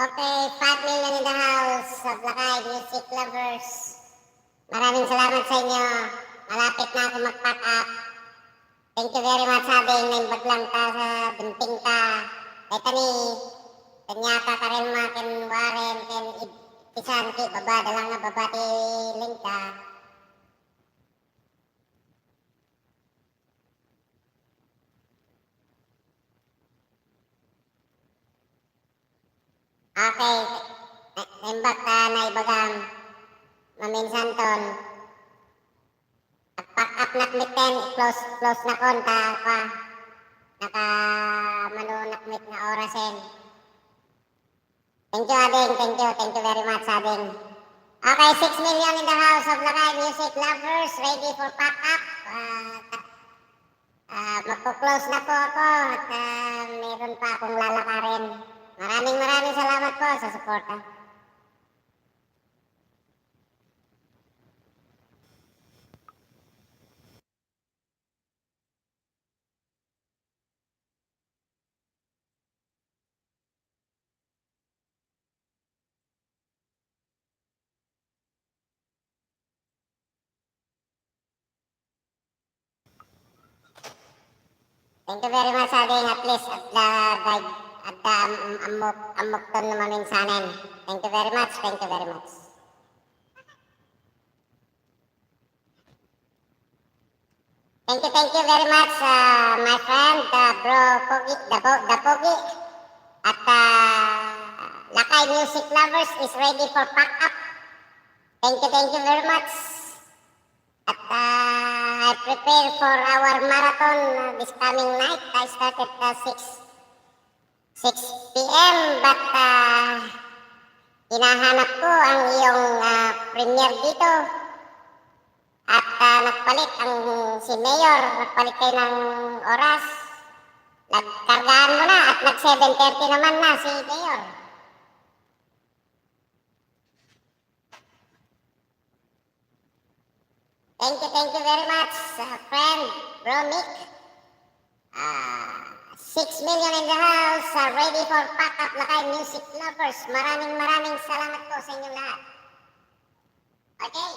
Okay, 5 million in the house of Lakay Music Lovers. Maraming salamat sa inyo. Malapit na ako mag-pack up. Thank you very much, Sabing. Naimbag lang ta sa binting ka. Tani, kanya ka rin mga ken Warren, ken Isan, ki baba, dalang na baba ti Lingka. Okay, naimbag ka na ibagam. Maminsanton. Pack up nakmiten, close na kon ta pa. Naka manunakmit na orasen. Thank you, Ading. Thank you very much, Ading. Okay, 6 million in the house of Lakay Music Lovers, ready for pack up. Magpo-close na po ako at meron pa akong lalakarin. Maraming salamat po sa suporta. Thank you very much, Ading. At least at the amokton naman yung sanin. Thank you very much. Thank you very much. Thank you very much, my friend, bro Pogi, the Pogi. At Lakay Music Lovers is ready for pack up. Thank you very much. At I prepare for our marathon this coming night. I started at 6 p.m. But hinahanap ko ang iyong premier dito. At nagpalit ang si Mayor, nagpalit kayo ng oras. Nagkargaan mo na at nag 7:30 naman na si Mayor. Thank you very much, friend, bro Mick. 6 million in the house, ready for pack up Lakay Music Lovers. Maraming salamat po sa inyong lahat. Okay.